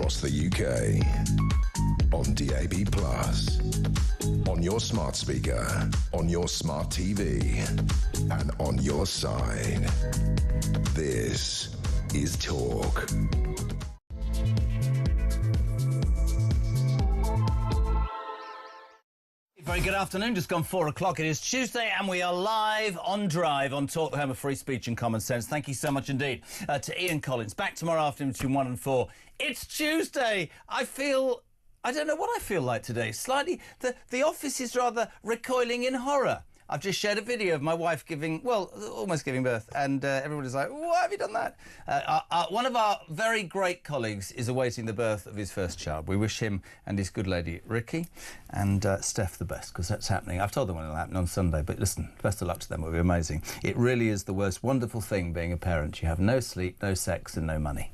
across the UK. On DAB+, on your smart speaker, on your smart TV, and on your side. This is Talk. Very good afternoon, just gone 4 o'clock. It is Tuesday and we are live on Drive on Talk, the home of free speech and common sense. Thank you so much indeed to Ian Collins. Back tomorrow afternoon between 1 and 4. It's Tuesday. I don't know what I feel like today. Slightly, the office is rather recoiling in horror. I've just shared a video of my wife almost giving birth, and everybody's like, why have you done that? One of our very great colleagues is awaiting the birth of his first child. We wish him and his good lady, Ricky, and Steph the best, because that's happening. I've told them when it'll happen on Sunday, but listen, best of luck to them. It'll be amazing. It really is the most wonderful thing being a parent. You have no sleep, no sex, and no money.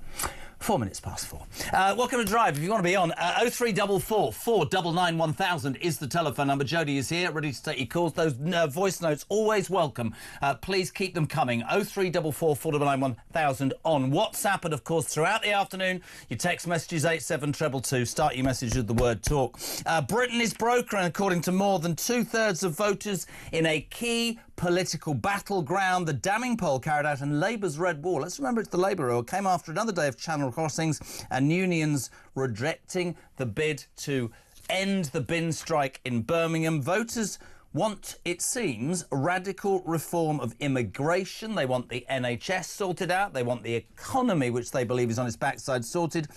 4 minutes past 4. Welcome to Drive. If you want to be on, 0344 499 1000 is the telephone number. Jodie is here, ready to take your calls. Those voice notes, always welcome. Please keep them coming. 0344 499 1000 on WhatsApp. And, of course, throughout the afternoon, your text messages 87222. Start your message with the word talk. Britain is broken, according to more than two-thirds of voters in a key political battleground. The damning poll carried out in Labour's Red Wall. Let's remember it's the Labour rule. Came after another day of Channel crossings and unions rejecting the bid to end the bin strike in Birmingham. Voters want, it seems, radical reform of immigration. They want the NHS sorted out. They want the economy, which they believe is on its backside, sorted.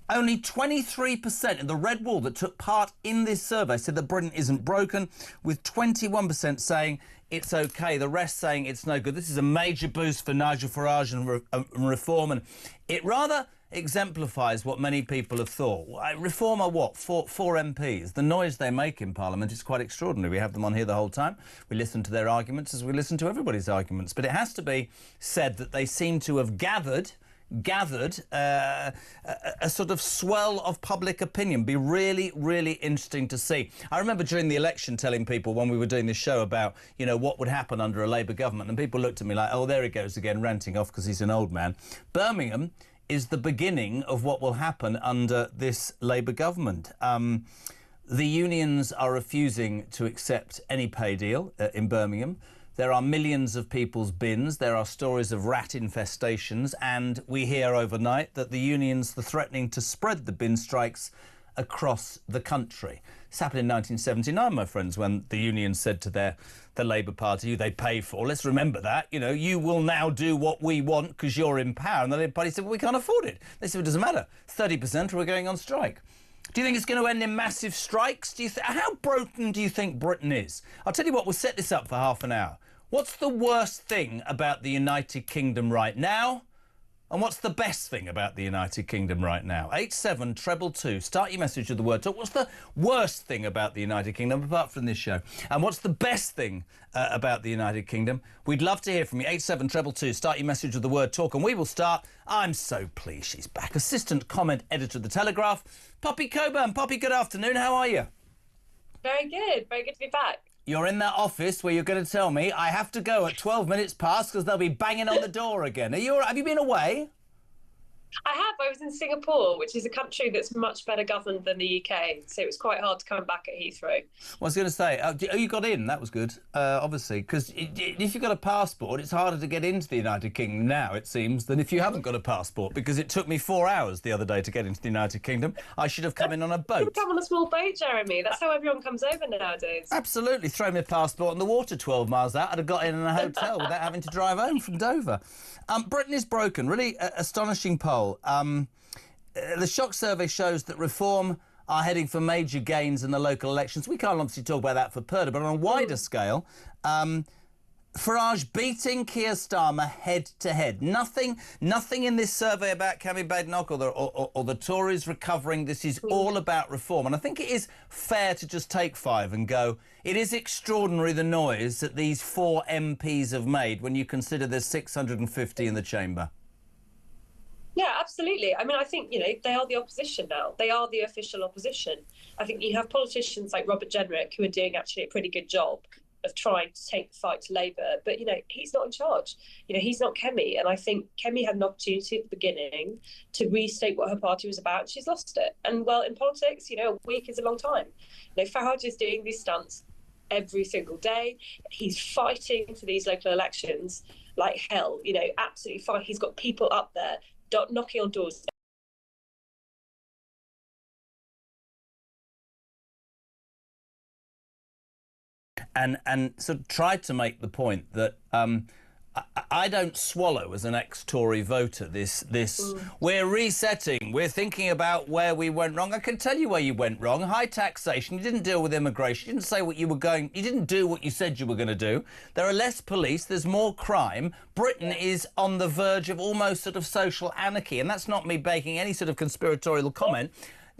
Only 23% of the Red Wall that took part in this survey said that Britain isn't broken, with 21% saying it's OK, the rest saying it's no good. This is a major boost for Nigel Farage and reform, and it rather exemplifies what many people have thought. Reform are what? Four MPs. The noise they make in Parliament is quite extraordinary. We have them on here the whole time. We listen to their arguments as we listen to everybody's arguments. But it has to be said that they seem to have gathered a sort of swell of public opinion. Be really, really interesting to see. I remember during the election telling people when we were doing this show about, what would happen under a Labour government, and people looked at me like, oh, there he goes again, ranting off because he's an old man. Birmingham is the beginning of what will happen under this Labour government. The unions are refusing to accept any pay deal in Birmingham. There are millions of people's bins. There are stories of rat infestations. And we hear overnight that the unions are threatening to spread the bin strikes across the country. This happened in 1979, my friends, when the unions said to the Labour Party, who they pay for, let's remember that, you will now do what we want because you're in power. And the Labour Party said, well, we can't afford it. They said, it doesn't matter. 30% or we're going on strike. Do you think it's going to end in massive strikes? How broken do you think Britain is? I'll tell you what, we'll set this up for half an hour. What's the worst thing about the United Kingdom right now? And what's the best thing about the United Kingdom right now? 87222. Start your message with the word talk. What's the worst thing about the United Kingdom, apart from this show? And what's the best thing about the United Kingdom? We'd love to hear from you. 87222. Start your message with the word talk. And we will start. I'm so pleased she's back. Assistant comment editor of The Telegraph, Poppy Coburn. Poppy, good afternoon. How are you? Very good. Very good to be back. You're in that office where you're going to tell me I have to go at 12 minutes past because they'll be banging on the door again. Are you all right? Have you been away? I have. I was in Singapore, which is a country that's much better governed than the UK, so it was quite hard to come back at Heathrow. Well, I was going to say, you got in. That was good, obviously, because if you've got a passport, it's harder to get into the United Kingdom now, it seems, than if you haven't got a passport, because it took me 4 hours the other day to get into the United Kingdom. I should have come in on a boat. You come on a small boat, Jeremy. That's how everyone comes over nowadays. Absolutely. Throw my passport in the water 12 miles out. I'd have got in a hotel without having to drive home from Dover. Britain is broken. Really astonishing poll. The shock survey shows that Reform are heading for major gains in the local elections. We can't obviously talk about that for Purda, but on a wider scale, Farage beating Keir Starmer head-to-head. Nothing in this survey about Cami Badenoch or the Tories recovering. This is all about reform. And I think it is fair to just take 5 and go, it is extraordinary the noise that these 4 MPs have made when you consider there's 650 in the chamber. Yeah, absolutely. I mean, I think, they are the opposition now. They are the official opposition. I think you have politicians like Robert Jenrick who are doing actually a pretty good job. of trying to take the fight to Labour. But, he's not in charge. He's not Kemi. And I think Kemi had an opportunity at the beginning to restate what her party was about. She's lost it. And, well, in politics, a week is a long time. Farage is doing these stunts every single day. He's fighting for these local elections like hell, absolutely fine. He's got people up there knocking on doors. And sort of tried to make the point that I don't swallow as an ex-Tory voter this we're resetting, we're thinking about where we went wrong. I can tell you where you went wrong. High taxation, you didn't deal with immigration, you didn't say what you didn't do what you said you were going to do. There are less police, there's more crime. Britain is on the verge of almost sort of social anarchy, and that's not me making any sort of conspiratorial comment.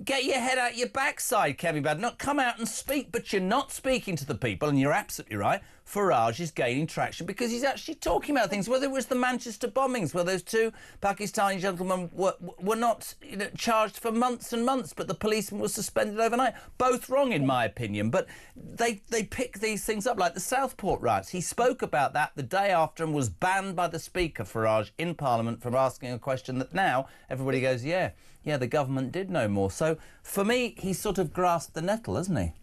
Get your head out your backside, Kevin Bad. Not come out and speak, but you're not speaking to the people, and you're absolutely right. Farage is gaining traction because he's actually talking about things, whether it was the Manchester bombings, where those two Pakistani gentlemen were not charged for months and months, but the policeman was suspended overnight. Both wrong, in my opinion, but they pick these things up, like the Southport riots. He spoke about that the day after and was banned by the Speaker, Farage, in Parliament for asking a question that now everybody goes, yeah, the government did know more. So, for me, he's sort of grasped the nettle, hasn't he?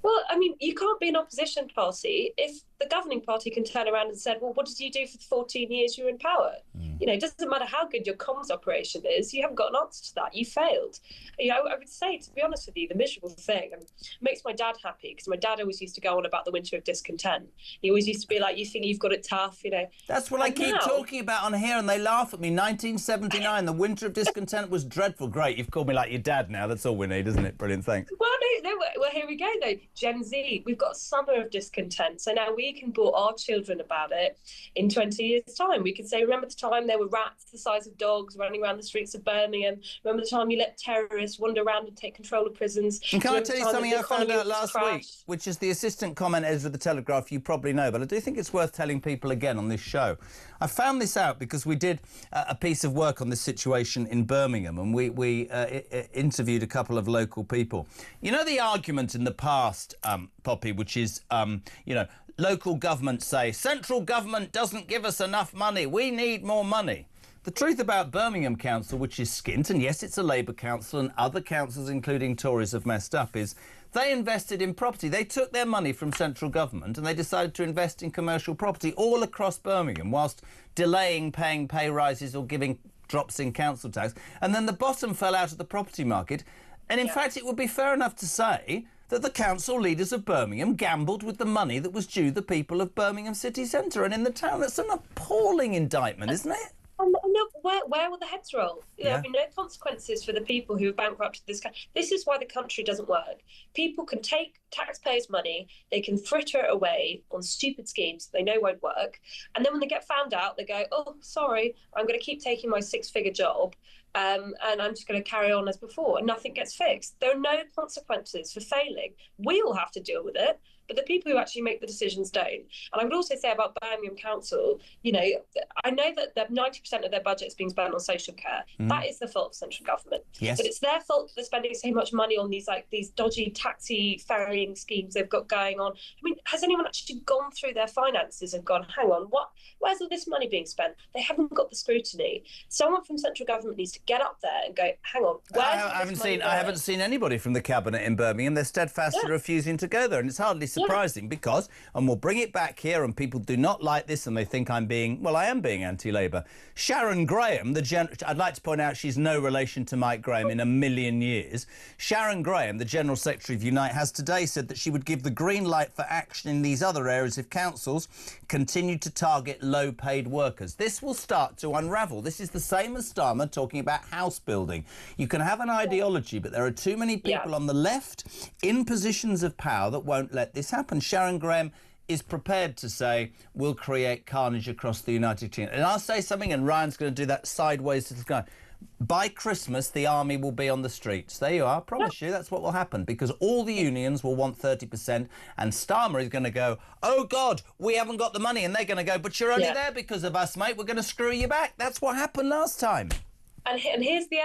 Well, you can't be an opposition party if the governing party can turn around and say, well, what did you do for the 14 years you were in power? It doesn't matter how good your comms operation is, you haven't got an answer to that. You failed. I would say, to be honest with you, the miserable thing, and it makes my dad happy, because my dad always used to go on about the winter of discontent. He always used to be like, you think you've got it tough, That's what I keep talking about on here, and they laugh at me. 1979, the winter of discontent was dreadful. Great, you've called me like your dad now. That's all we need, isn't it? Brilliant, thanks. Well, here we go, though. Gen Z, we've got a summer of discontent. So now we can bore our children about it in 20 years' time. We can say, remember the time there were rats the size of dogs running around the streets of Birmingham? Remember the time you let terrorists wander around and take control of prisons? And can I tell you something I found out last week, which is the assistant comment editor of the Telegraph, you probably know, but I do think it's worth telling people again on this show. I found this out because we did a piece of work on this situation in Birmingham, and we interviewed a couple of local people. You know the argument in the past, Poppy, which is, local governments say, central government doesn't give us enough money, we need more money. The truth about Birmingham Council, which is skint, and yes, it's a Labour council and other councils, including Tories, have messed up, is they invested in property. They took their money from central government and they decided to invest in commercial property all across Birmingham, whilst delaying paying pay rises or giving drops in council tax. And then the bottom fell out of the property market. And in fact, it would be fair enough to say that the council leaders of Birmingham gambled with the money that was due the people of Birmingham city centre and in the town. That's an appalling indictment, isn't it? No, where will the heads roll? There'll be no consequences for the people who have bankrupted this country. This is why the country doesn't work. People can take taxpayers' money, they can fritter it away on stupid schemes they know won't work, and then when they get found out, they go, oh, sorry, I'm going to keep taking my six-figure job, and I'm just going to carry on as before, and nothing gets fixed. There are no consequences for failing. We all have to deal with it, but the people who actually make the decisions don't. And I would also say about Birmingham Council, I know that 90% of their budget is being spent on social care. That is the fault of central government. Yes. But it's their fault that they're spending so much money on these dodgy taxi ferrying schemes they've got going on. I mean, has anyone actually gone through their finances and gone, hang on, where's all this money being spent? They haven't got the scrutiny. Someone from central government needs to get up there and go, hang on, I haven't seen anybody from the cabinet in Birmingham. They're steadfastly refusing to go there, and it's hardly surprising because, and we'll bring it back here, and people do not like this and they think I am being anti-Labour. Sharon Graham, I'd like to point out she's no relation to Mike Graham in a million years. Sharon Graham, the General Secretary of Unite, has today said that she would give the green light for action in these other areas if councils continue to target low-paid workers. This will start to unravel. This is the same as Starmer talking about house building. You can have an ideology, but there are too many people on the left in positions of power that won't let this happen. Sharon Graham is prepared to say we'll create carnage across the United Kingdom. And I'll say something, and Ryan's going to do that sideways to the sky. By Christmas, the army will be on the streets. There you are. I promise you that's what will happen, because all the unions will want 30%, and Starmer is going to go, oh, God, we haven't got the money. And they're going to go, but you're only there because of us, mate. We're going to screw you back. That's what happened last time. And here's the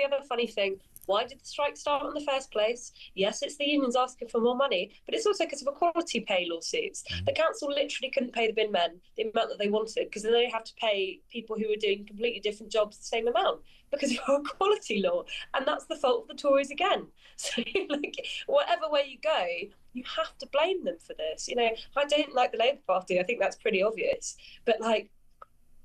other funny thing. Why did the strike start in the first place? Yes, it's the unions asking for more money, but it's also because of equality pay lawsuits. The council literally couldn't pay the bin men the amount that they wanted, because then they have to pay people who were doing completely different jobs the same amount because of our equality law. And that's the fault of the Tories again. So, like, whatever way you go, you have to blame them for this. You know, I don't like the Labour Party. I think that's pretty obvious. But, like,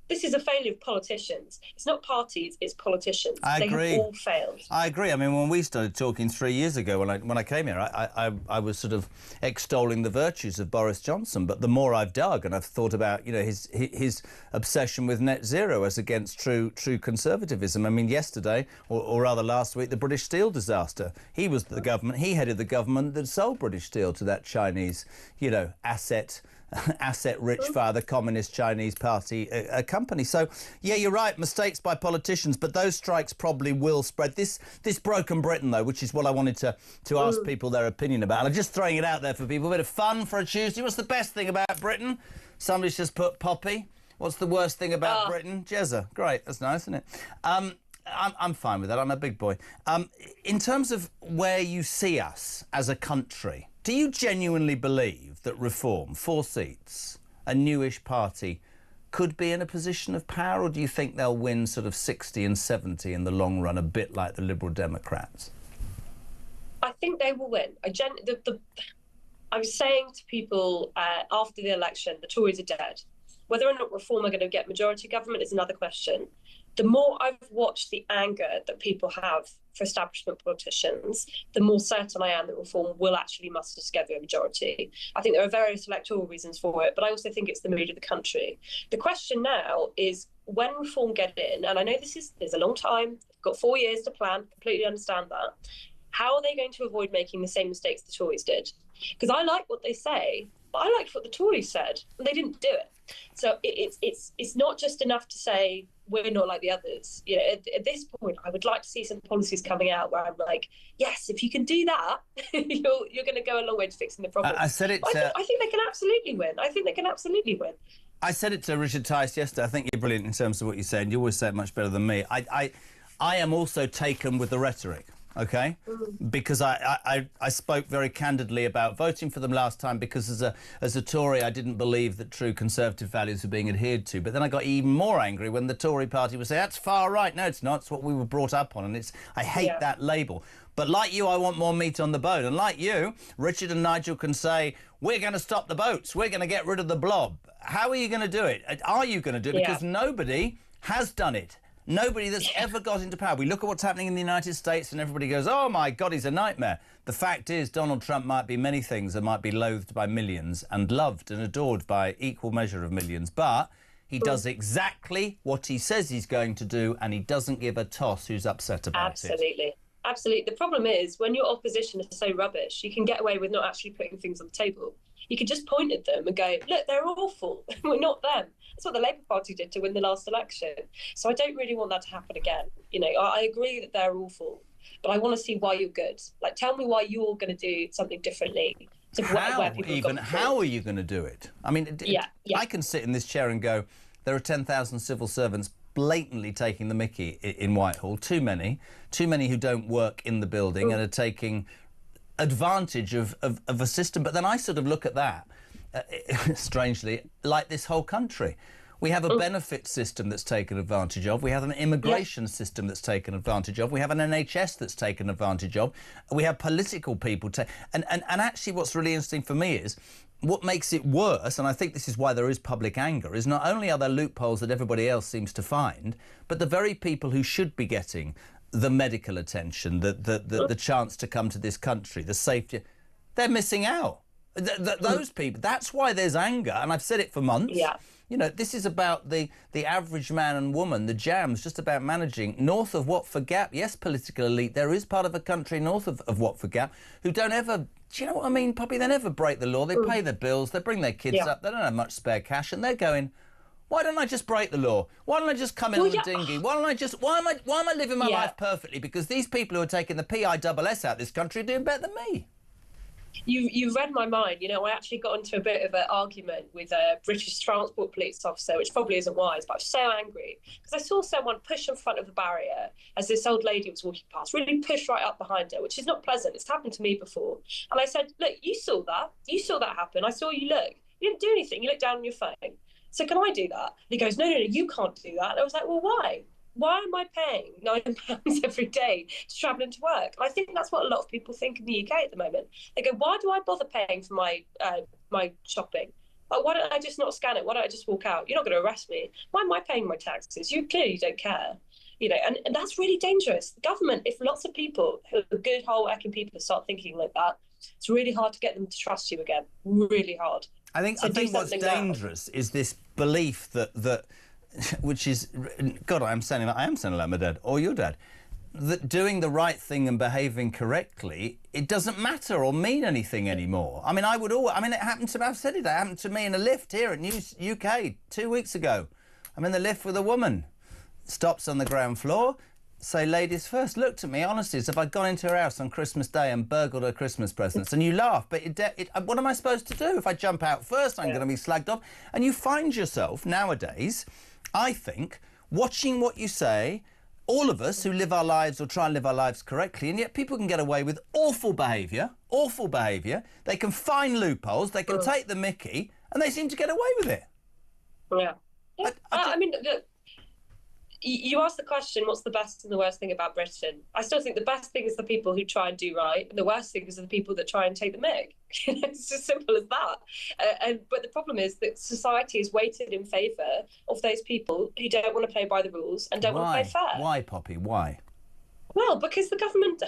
this is a failure of politicians. It's not parties, it's politicians. I agree. They have all failed. I agree. I mean, when we started talking 3 years ago, when I came here, I was sort of extolling the virtues of Boris Johnson. But the more I've dug and I've thought about, you know, his obsession with net zero as against true conservatism. I mean, yesterday, or rather last week, the British Steel disaster. He was the government. He headed the government that sold British Steel to that Chinese, you know, asset-rich via the Communist Chinese Party company. So, yeah, you're right, mistakes by politicians, but those strikes probably will spread. This broken Britain, though, which is what I wanted to ask people their opinion about. And I'm just throwing it out there for people. A bit of fun for a Tuesday. What's the best thing about Britain? Somebody's just put Poppy. What's the worst thing about Britain? Jezza. Great, that's nice, isn't it? I'm fine with that. I'm a big boy. In terms of where you see us as a country, do you genuinely believe that Reform, 4 seats, a newish party, could be in a position of power, or do you think they'll win sort of 60 and 70 in the long run, a bit like the Liberal Democrats? I think they will win. I was saying to people after the election, the Tories are dead. Whether or not Reform are going to get majority government is another question. The more I've watched the anger that people have for establishment politicians, the more certain I am that Reform will actually muster together a majority. I think there are various electoral reasons for it, but I also think it's the mood of the country. The question now is, when Reform get in, and I know there's a long time, they've got 4 years to plan, completely understand that, how are they going to avoid making the same mistakes the Tories did? Because I like what they say, but I liked what the Tories said, and they didn't do it. So it's not just enough to say we're not like the others. You know, at this point, I would like to see some policies coming out where I'm like, yes, if you can do that, you're going to go a long way to fixing the problem. I said it. I think they can absolutely win. I said it to Richard Tice yesterday. I think you're brilliant in terms of what you said. You always say it much better than me. I am also taken with the rhetoric. OK, because I spoke very candidly about voting for them last time because as a Tory I didn't believe that true conservative values were being adhered to. But then I got even more angry when the Tory party would say that's far right. No, it's not. It's what we were brought up on, and I hate that label. But like you, I want more meat on the bone. And like you, Richard and Nigel can say, we're going to stop the boats. We're going to get rid of the blob. How are you going to do it? Are you going to do it? Because nobody has done it. Nobody that's ever got into power. We look at what's happening in the United States and everybody goes, oh, my God, he's a nightmare. The fact is Donald Trump might be many things and might be loathed by millions and loved and adored by equal measure of millions. But he does exactly what he says he's going to do, and he doesn't give a toss who's upset about it. Absolutely. The problem is when your opposition is so rubbish, you can get away with not actually putting things on the table. You could just point at them and go, look, they're awful. We're not them. That's what the Labour Party did to win the last election. So I don't really want that to happen again. You know, I agree that they're awful, but I want to see why you're good. Like, tell me why you're going to do something differently. To where people how are you going to do it? I mean, I can sit in this chair and go, there are 10,000 civil servants blatantly taking the mickey in Whitehall. Too many who don't work in the building and are taking advantage of a system. But then I sort of look at that, strangely, like this whole country. We have a benefit system that's taken advantage of. We have an immigration system that's taken advantage of. We have an NHS that's taken advantage of. We have political people. And actually what's really interesting for me is what makes it worse, and I think this is why there is public anger, is not only are there loopholes that everybody else seems to find, but the very people who should be getting the medical attention, the chance to come to this country, the safety, they're missing out. Those people, that's why there's anger, and I've said it for months. Yeah. You know, this is about the average man and woman, the jams, just about managing north of Watford Gap. Yes, political elite, there is part of a country north of Watford Gap who don't ever, do you know what I mean, Poppy? They never break the law. They pay their bills, they bring their kids up, they don't have much spare cash, and they're going, why don't I just break the law? Why don't I just come in on the dinghy? Why am I living my life perfectly? Because these people who are taking the PISS out of this country are doing better than me. You read my mind. You know, I actually got into a bit of an argument with a British transport police officer, which probably isn't wise, but I was so angry because I saw someone push in front of the barrier as this old lady was walking past, really push right up behind her, which is not pleasant. It's happened to me before. And I said, look, you saw that. You saw that happen. I saw you look. You didn't do anything. You looked down on your phone. So can I do that? And he goes, no, you can't do that. And I was like, well, why? Why am I paying £9 every day to travel into work? And I think that's what a lot of people think in the UK at the moment. They go, why do I bother paying for my shopping? Like, why don't I just not scan it? Why don't I just walk out? You're not going to arrest me. Why am I paying my taxes? You clearly don't care. You know, and that's really dangerous. The government, if lots of people who are good, hard-working people start thinking like that, it's really hard to get them to trust you again. Really hard. I think what's dangerous is this belief that which is, God, I am sounding like my dad or your dad, that doing the right thing and behaving correctly, it doesn't matter or mean anything anymore. I mean, it happened to me, I've said it happened to me in a lift here at UK 2 weeks ago. I'm in the lift with a woman, stops on the ground floor, say ladies first, looked at me honestly as if I'd gone into her house on Christmas Day and burgled her Christmas presents. And you laugh, but what am I supposed to do? If I jump out first, I'm going to be slagged off. And you find yourself nowadays, I think, watching what you say, all of us who live our lives or try and live our lives correctly, and yet people can get away with awful behaviour. They can find loopholes, they can take the mickey, and they seem to get away with it. Yeah. I mean, look, you asked the question, what's the best and the worst thing about Britain? I still think the best thing is the people who try and do right, and the worst thing is the people that try and take the mick. It's as simple as that. But the problem is that society is weighted in favour of those people who don't want to play by the rules and don't want to play fair. Why, Poppy? Why? Well, because the government...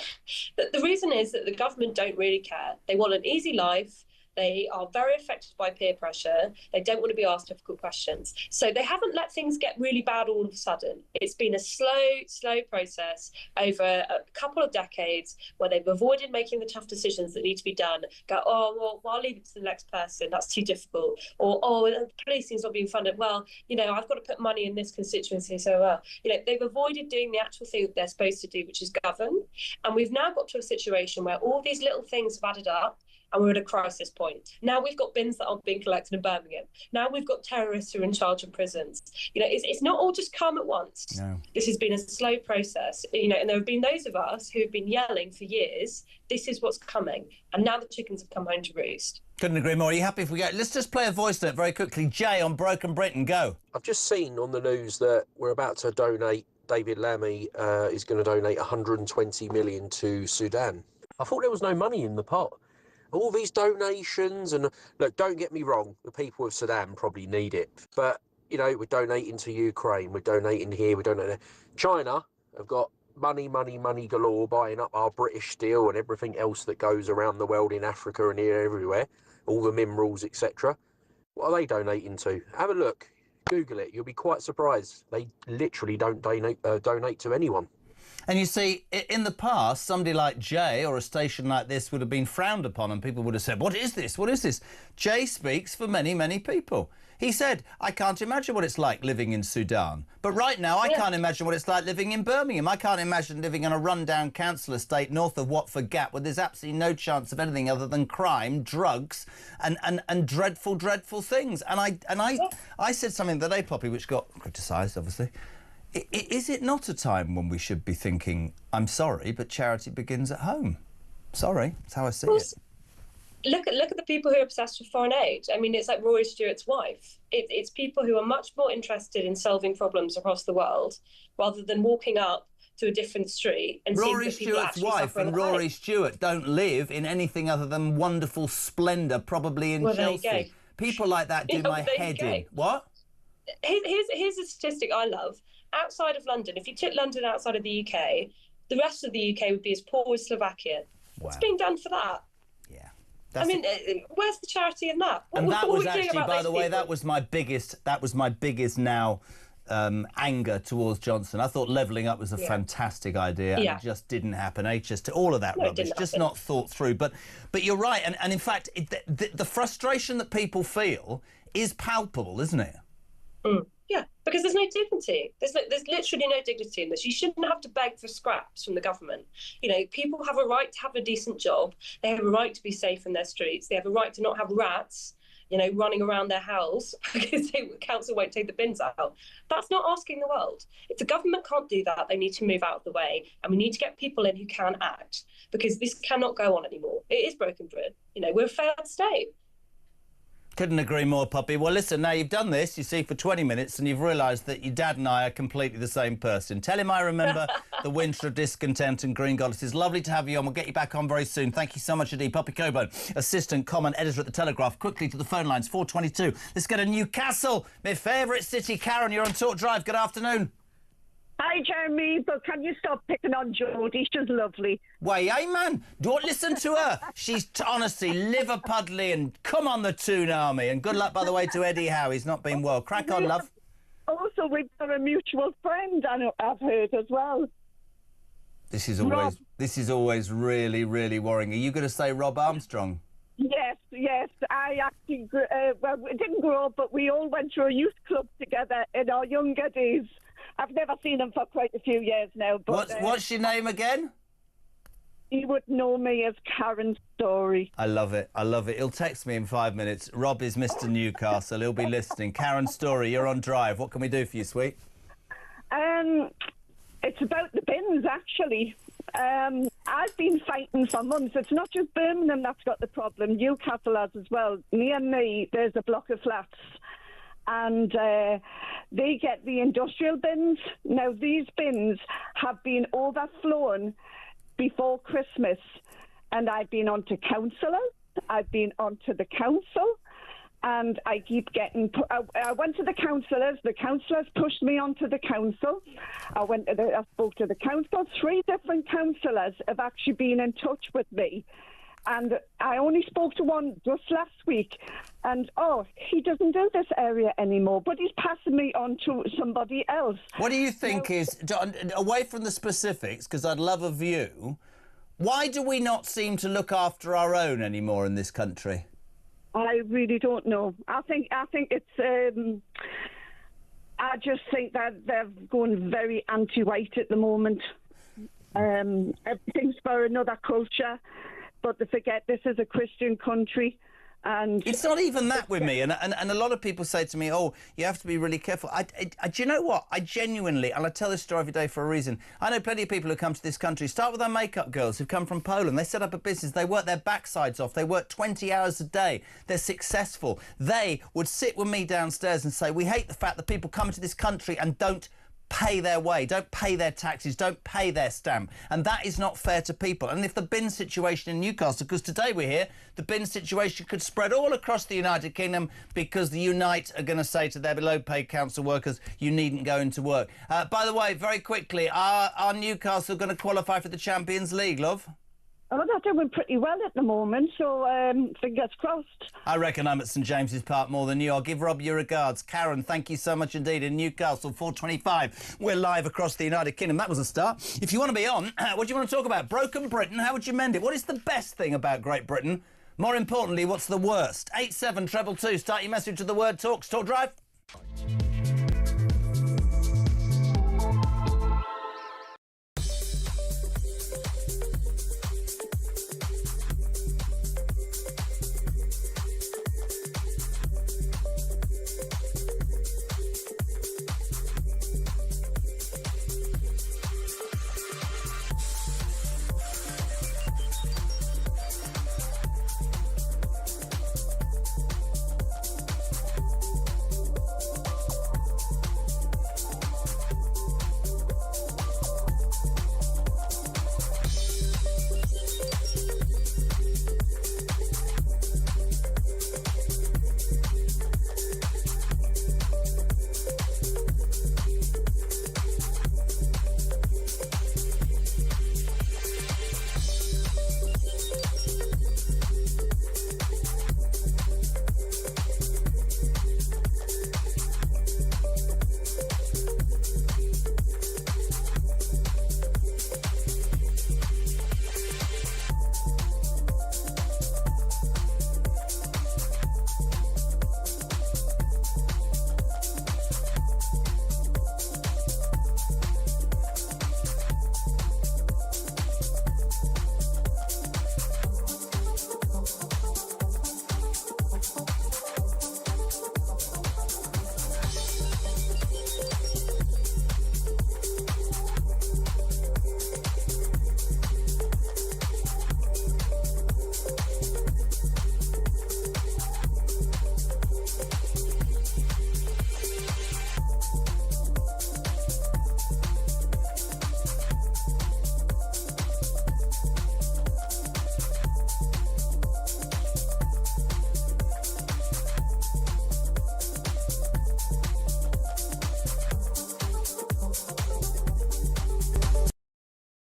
The reason is that the government don't really care. They want an easy life. They are very affected by peer pressure. They don't want to be asked difficult questions. So they haven't let things get really bad all of a sudden. It's been a slow process over a couple of decades where they've avoided making the tough decisions that need to be done. Go, well, I'll leave it to the next person. That's too difficult. Or, the policing's not being funded. Well, I've got to put money in this constituency. So, they've avoided doing the actual thing that they're supposed to do, which is govern. And we've now got to a situation where all these little things have added up. And we're at a crisis point. Now we've got bins that aren't being collected in Birmingham. Now we've got terrorists who are in charge of prisons. It's not all just come at once. No. This has been a slow process. And there have been those of us who have been yelling for years, this is what's coming. And now the chickens have come home to roost. Couldn't agree more. Are you happy if we go? Let's just play a voice note very quickly. Jay on Broken Britain, go. I've just seen on the news that we're about to donate, David Lammy is going to donate 120 million to Sudan. I thought there was no money in the pot. All these donations, and look, don't get me wrong, the people of Sudan probably need it. But, we're donating to Ukraine, we're donating here, we're donating there. China have got money galore, buying up our British steel and everything else that goes around the world in Africa and here everywhere, all the minerals, etc. What are they donating to? Have a look, Google it, you'll be quite surprised. They literally don't donate to anyone. And you see, in the past, somebody like Jay or a station like this would have been frowned upon and people would have said, what is this? What is this? Jay speaks for many, many people. He said, I can't imagine what it's like living in Sudan. But right now, I can't imagine what it's like living in Birmingham. I can't imagine living on a rundown council estate north of Watford Gap where there's absolutely no chance of anything other than crime, drugs and dreadful, dreadful things. And I said something today, Poppy, which got criticised, obviously. Is it not a time when we should be thinking, I'm sorry, but charity begins at home? Sorry, that's how I see it. Look at the people who are obsessed with foreign aid. I mean, it's like Rory Stewart's wife. It's people who are much more interested in solving problems across the world rather than walking up to a different street and Rory Stewart's wife and Rory Stewart don't live in anything other than wonderful splendour, probably in Chelsea. People like that do my head in. What? Here's a statistic I love. Outside of London, if you took London outside of the UK, the rest of the UK would be as poor as Slovakia. Wow. What's being done for that? Yeah. Where's the charity in that? And that was actually, by the way, that was my biggest now anger towards Johnson. I thought levelling up was a fantastic idea, and it just didn't happen. HS2, all of that rubbish, just not thought through. But you're right, and in fact, the frustration that people feel is palpable, isn't it? Yeah, because there's no dignity. There's literally no dignity in this. You shouldn't have to beg for scraps from the government. You know, people have a right to have a decent job. They have a right to be safe in their streets. They have a right to not have rats, you know, running around their house because the council won't take the bins out. That's not asking the world. If the government can't do that, they need to move out of the way, and we need to get people in who can act, because this cannot go on anymore. It is broken Britain. You know, we're a failed state. Couldn't agree more, Poppy. Well, listen, now you've done this, you see, for 20 minutes, and you've realised that your dad and I are completely the same person. Tell him I remember the winter of discontent and green goddesses. Lovely to have you on. We'll get you back on very soon. Thank you so much indeed. Poppy Coburn, assistant comment editor at The Telegraph. Quickly to the phone lines, 422. Let's go to Newcastle, my favourite city. Karen, you're on Talk Drive. Good afternoon. Hi, Jeremy, but can you stop picking on Jodie? She's lovely. Why, hey, man, don't listen to her. She's honestly Liverpudly and come on the Toon Army. And good luck, by the way, to Eddie Howe. He's not been well. Crack on, love. Also, we've got a mutual friend, I've heard as well. This is always really, really worrying. Are you going to say Rob Armstrong? Yes. I actually, well, we didn't grow up, but we all went to a youth club together in our younger days. I've never seen him for quite a few years now. But what's your name again? He would know me as Karen Story. I love it. He'll text me in 5 minutes. Rob is Mr. Newcastle. He'll be listening. Karen Story, you're on Drive. What can we do for you, sweet? It's about the bins, actually. I've been fighting for months. It's not just Birmingham that's got the problem. Newcastle has as well. Near me, there's a block of flats. And they get the industrial bins. Now, these bins have been overflown before Christmas. And I've been on to councillors. I've been on to the council. And I keep getting... I went to the councillors. The councillors pushed me onto the council. I spoke to the council. 3 different councillors have actually been in touch with me. And I only spoke to one just last week. And, he doesn't do this area anymore. But he's passing me on to somebody else. What do you think is, away from the specifics, because I'd love a view, why do we not seem to look after our own anymore in this country? I really don't know. I think it's... I just think that they're going very anti-white at the moment. Everything's for another culture. But they forget this is a Christian country. And it's not even that with me. And a lot of people say to me, you have to be really careful. Do you know what? I genuinely, and I tell this story every day for a reason, I know plenty of people who come to this country. Start with our makeup girls who've come from Poland. They set up a business. They work their backsides off. They work 20 hours a day. They're successful. They would sit with me downstairs and say, we hate the fact that people come into this country and don't pay their way, don't pay their taxes, don't pay their stamp. And that is not fair to people. And if the bin situation in Newcastle, because today we're here, the bin situation could spread all across the United Kingdom because the Unite are going to say to their below-paid council workers, you needn't go into work. By the way, very quickly, are Newcastle going to qualify for the Champions League, love? Oh, they're doing pretty well at the moment, so fingers crossed. I reckon I'm at St James's Park more than you. I'll give Rob your regards. Karen, thank you so much indeed. In Newcastle, 4:25. We're live across the United Kingdom. That was a start. If you want to be on, what do you want to talk about? Broken Britain, how would you mend it? What is the best thing about Great Britain? More importantly, what's the worst? 87222. Start your message with the word talks. Talk Drive.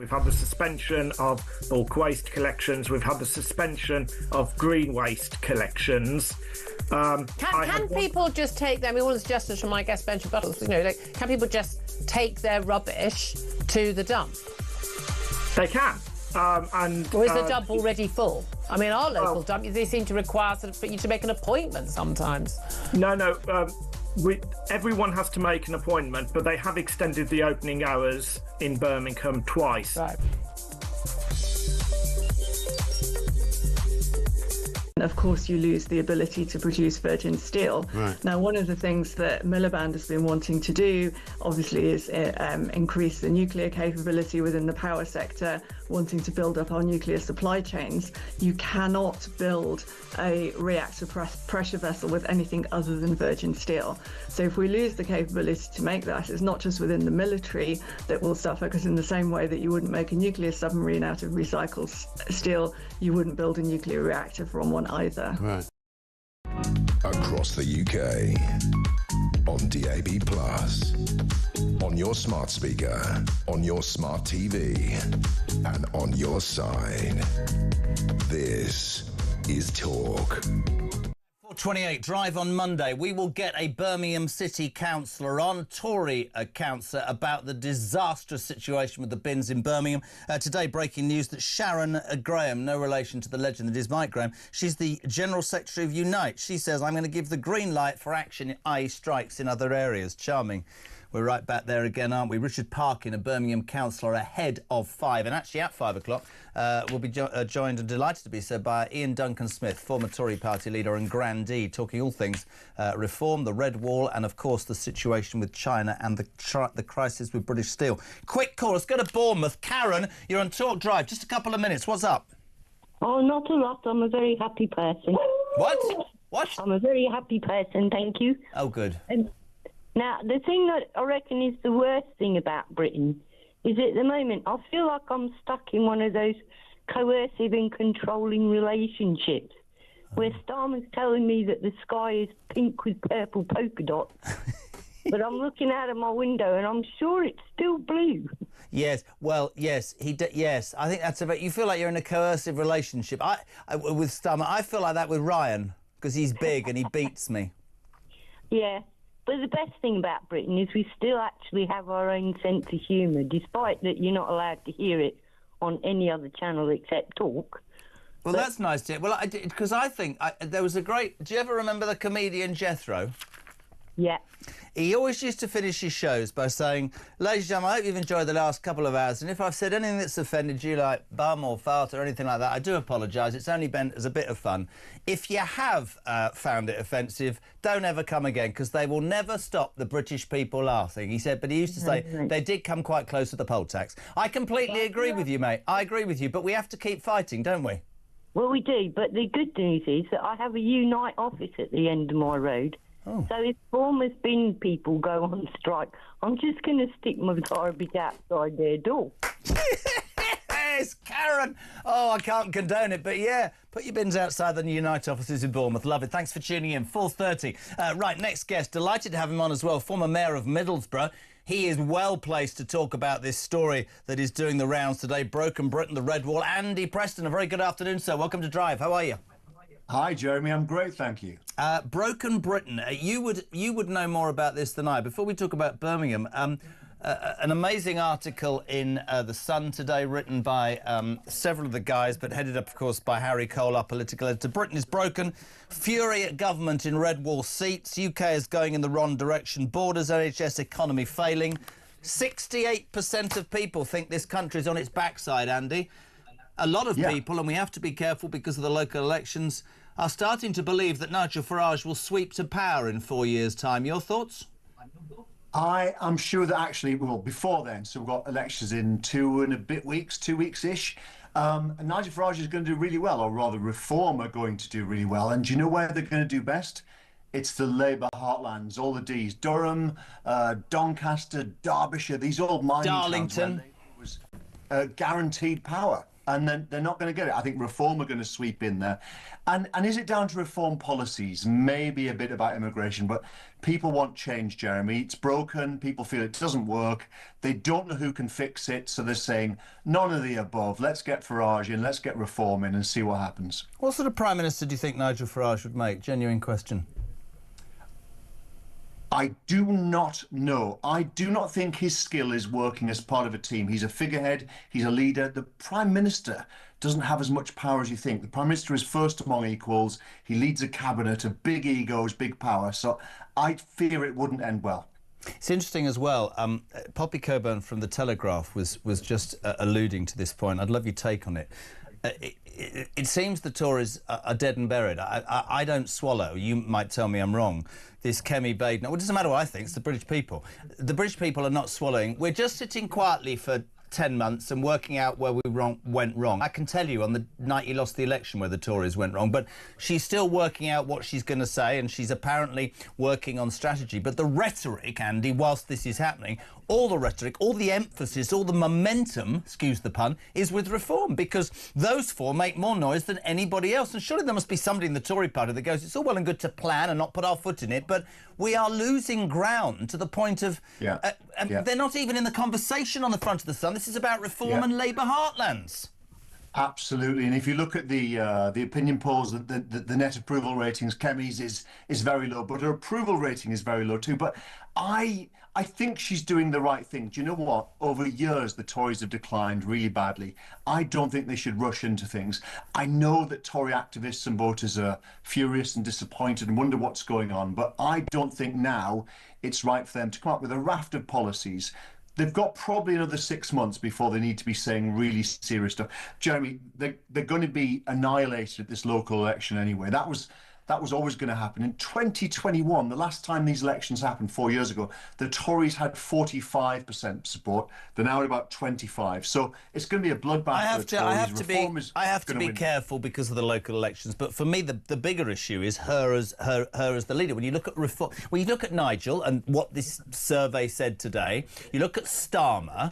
We've had the suspension of bulk waste collections. We've had the suspension of green waste collections. Can people just take them? All the suggestions from my guest bench of bottles. Can people just take their rubbish to the dump? They can. Or is the dump already full? I mean, our local dump, they seem to require for you to make an appointment sometimes. No. Everyone has to make an appointment, but they have extended the opening hours in Birmingham twice. Right. Of course, you lose the ability to produce virgin steel. Right. Now, one of the things that Miliband has been wanting to do, obviously, is increase the nuclear capability within the power sector, wanting to build up our nuclear supply chains. You cannot build a reactor pressure vessel with anything other than virgin steel. So if we lose the capability to make that, it's not just within the military that will suffer, because in the same way that you wouldn't make a nuclear submarine out of recycled steel, you wouldn't build a nuclear reactor from one either. Right. Across the UK, on DAB+, on your smart speaker, on your smart TV, and on your side. This is Talk. 4:28 Drive on Monday. We will get a Birmingham City councillor on, Tory councillor, about the disastrous situation with the bins in Birmingham. Today, breaking news that Sharon Graham, no relation to the legend that is Mike Graham, she's the General Secretary of Unite. She says, I'm going to give the green light for action, i.e. strikes in other areas. Charming. We're right back there again, aren't we? Richard Parkin, a Birmingham councillor, ahead of 5. And actually at 5 o'clock, we'll be joined, and delighted to be so, by Ian Duncan Smith, former Tory party leader and grandee, talking all things reform, the Red Wall, and, of course, the situation with China and the crisis with British Steel. Quick call. Let's go to Bournemouth. Karen, you're on Talk Drive. Just a couple of minutes. What's up? Oh, not a lot. I'm a very happy person. What? I'm a very happy person, thank you. Oh, good. Now, the thing that I reckon is the worst thing about Britain is at the moment I feel like I'm stuck in one of those coercive and controlling relationships where Starmer's telling me that the sky is pink with purple polka dots, but I'm looking out of my window and I'm sure it's still blue. Yes, well, yes, yes. I think that's about. You feel like you're in a coercive relationship. I with Starmer. I feel like that with Ryan because he's big and he beats me. Yeah. But the best thing about Britain is we still actually have our own sense of humour, despite that you're not allowed to hear it on any other channel except Talk. Well, that's nice to hear. Well, because I think there was a great... Do you ever remember the comedian Jethro? Yeah. He always used to finish his shows by saying, ladies and gentlemen, I hope you've enjoyed the last couple of hours, and if I've said anything that's offended you, like bum or fart or anything like that, I do apologise. It's only been as a bit of fun. If you have found it offensive, don't ever come again, because they will never stop the British people laughing. He said, but he used to say they did come quite close with the poll tax. I completely agree with you, mate. I agree with you, but we have to keep fighting, don't we? Well, we do, but the good news is that I have a Unite office at the end of my road. Oh. So if former bin people go on strike, I'm just going to stick my garbage outside their door. Yes, Karen. Oh, I can't condone it, but yeah, put your bins outside the Unite offices in Bournemouth. Love it. Thanks for tuning in. 4:30. Right, next guest. Delighted to have him on as well. Former Mayor of Middlesbrough. He is well placed to talk about this story that is doing the rounds today. Broken Britain, the Red Wall. Andy Preston, a very good afternoon, sir. Welcome to Drive. How are you? Hi, Jeremy. I'm great, thank you. Broken Britain. You would know more about this than I. Before we talk about Birmingham, an amazing article in The Sun today, written by several of the guys, but headed up, of course, by Harry Cole, our political editor. Britain is broken. Fury at government in Red Wall seats. UK is going in the wrong direction. Borders, NHS, economy failing. 68% of people think this country's on its backside, Andy. A lot of people, and we have to be careful because of the local elections, are starting to believe that Nigel Farage will sweep to power in 4 years' time. Your thoughts? I am sure that actually, well, before then, so we've got elections in 2 and a bit weeks, 2 weeks-ish, and Nigel Farage is going to do really well, or rather Reform are going to do really well. And do you know where they're going to do best? It's the Labour heartlands, all the Ds. Durham, Doncaster, Derbyshire, these all mining Darlington. towns where Labour was guaranteed power. and then they're not going to get it. I think Reform are going to sweep in there. And is it down to Reform policies? Maybe a bit about immigration, but people want change, Jeremy. It's broken. People feel it doesn't work. They don't know who can fix it, so they're saying, none of the above. Let's get Farage in, let's get Reform in and see what happens. What sort of Prime Minister do you think Nigel Farage would make? Genuine question. I do not know. I do not think his skill is working as part of a team. He's a figurehead, he's a leader. The Prime Minister doesn't have as much power as you think. The Prime Minister is first among equals. He leads a cabinet of big egos, big power. So I fear it wouldn't end well. It's interesting as well. Poppy Coburn from The Telegraph was just alluding to this point. I'd love your take on it. It seems the Tories are dead and buried. I don't swallow, you might tell me I'm wrong, this Kemi Baden. Well, it doesn't matter what I think, it's the British people. The British people are not swallowing. We're just sitting quietly for 10 months and working out where we went wrong. I can tell you on the night he lost the election where the Tories went wrong, but she's still working out what she's going to say, and she's apparently working on strategy. But the rhetoric, Andy, whilst this is happening, all the rhetoric, all the emphasis, all the momentum, excuse the pun, is with Reform, because those four make more noise than anybody else. And surely there must be somebody in the Tory party that goes, it's all well and good to plan and not put our foot in it, but we are losing ground to the point of... They're not even in the conversation on the front of the Sun. This is about Reform and Labour heartlands. Absolutely, and if you look at the opinion polls, the net approval ratings, Kemi's is very low, but her approval rating is very low too. But I think she's doing the right thing. Do you know what? Over years, the Tories have declined really badly. I don't think they should rush into things. I know that Tory activists and voters are furious and disappointed and wonder what's going on, but I don't think now it's right for them to come up with a raft of policies. They've got probably another 6 months before they need to be saying really serious stuff. Jeremy, they're going to be annihilated at this local election anyway. That was always going to happen. In 2021, the last time these elections happened 4 years ago, the Tories had 45% support. They're now at about 25%. So it's going to be a bloodbath. I have to be careful because of the local elections. But for me, the bigger issue is her as the leader. When you look at Reform, when you look at Nigel and what this survey said today, you look at Starmer.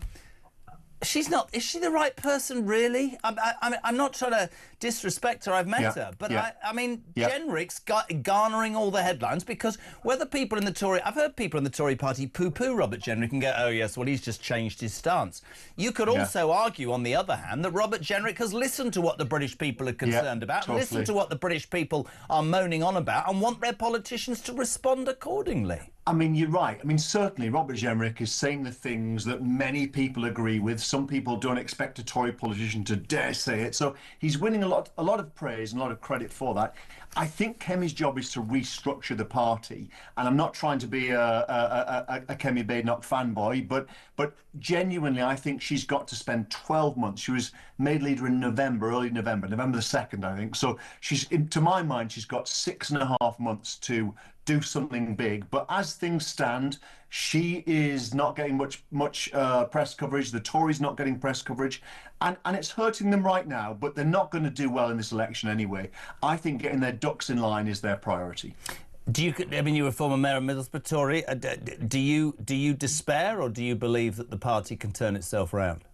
She's not. Is she the right person, really? I'm not trying to disrespect her. I've met her, but I mean, Jenrick's garnering all the headlines because whether people in the Tory, I've heard people in the Tory party poo-poo Robert Jenrick and go, oh yes, well he's just changed his stance. You could also argue, on the other hand, that Robert Jenrick has listened to what the British people are concerned about, and listened to what the British people are moaning on about, and want their politicians to respond accordingly. I mean, you're right. I mean, certainly Robert Jenrick is saying the things that many people agree with. Some people don't expect a Tory politician to dare say it. So he's winning a lot of praise and a lot of credit for that. I think Kemi's job is to restructure the party. And I'm not trying to be a Kemi Badenoch fanboy, but genuinely, I think she's got to spend 12 months. She was made leader in early November the 2nd, I think. So to my mind, she's got 6.5 months to do something big. But as things stand, she is not getting much press coverage. The Tories not getting press coverage, and it's hurting them right now. But they're not going to do well in this election anyway. I think getting their ducks in line is their priority. I mean, you were former mayor of Middlesbrough, Tory. Do you despair, or do you believe that the party can turn itself around?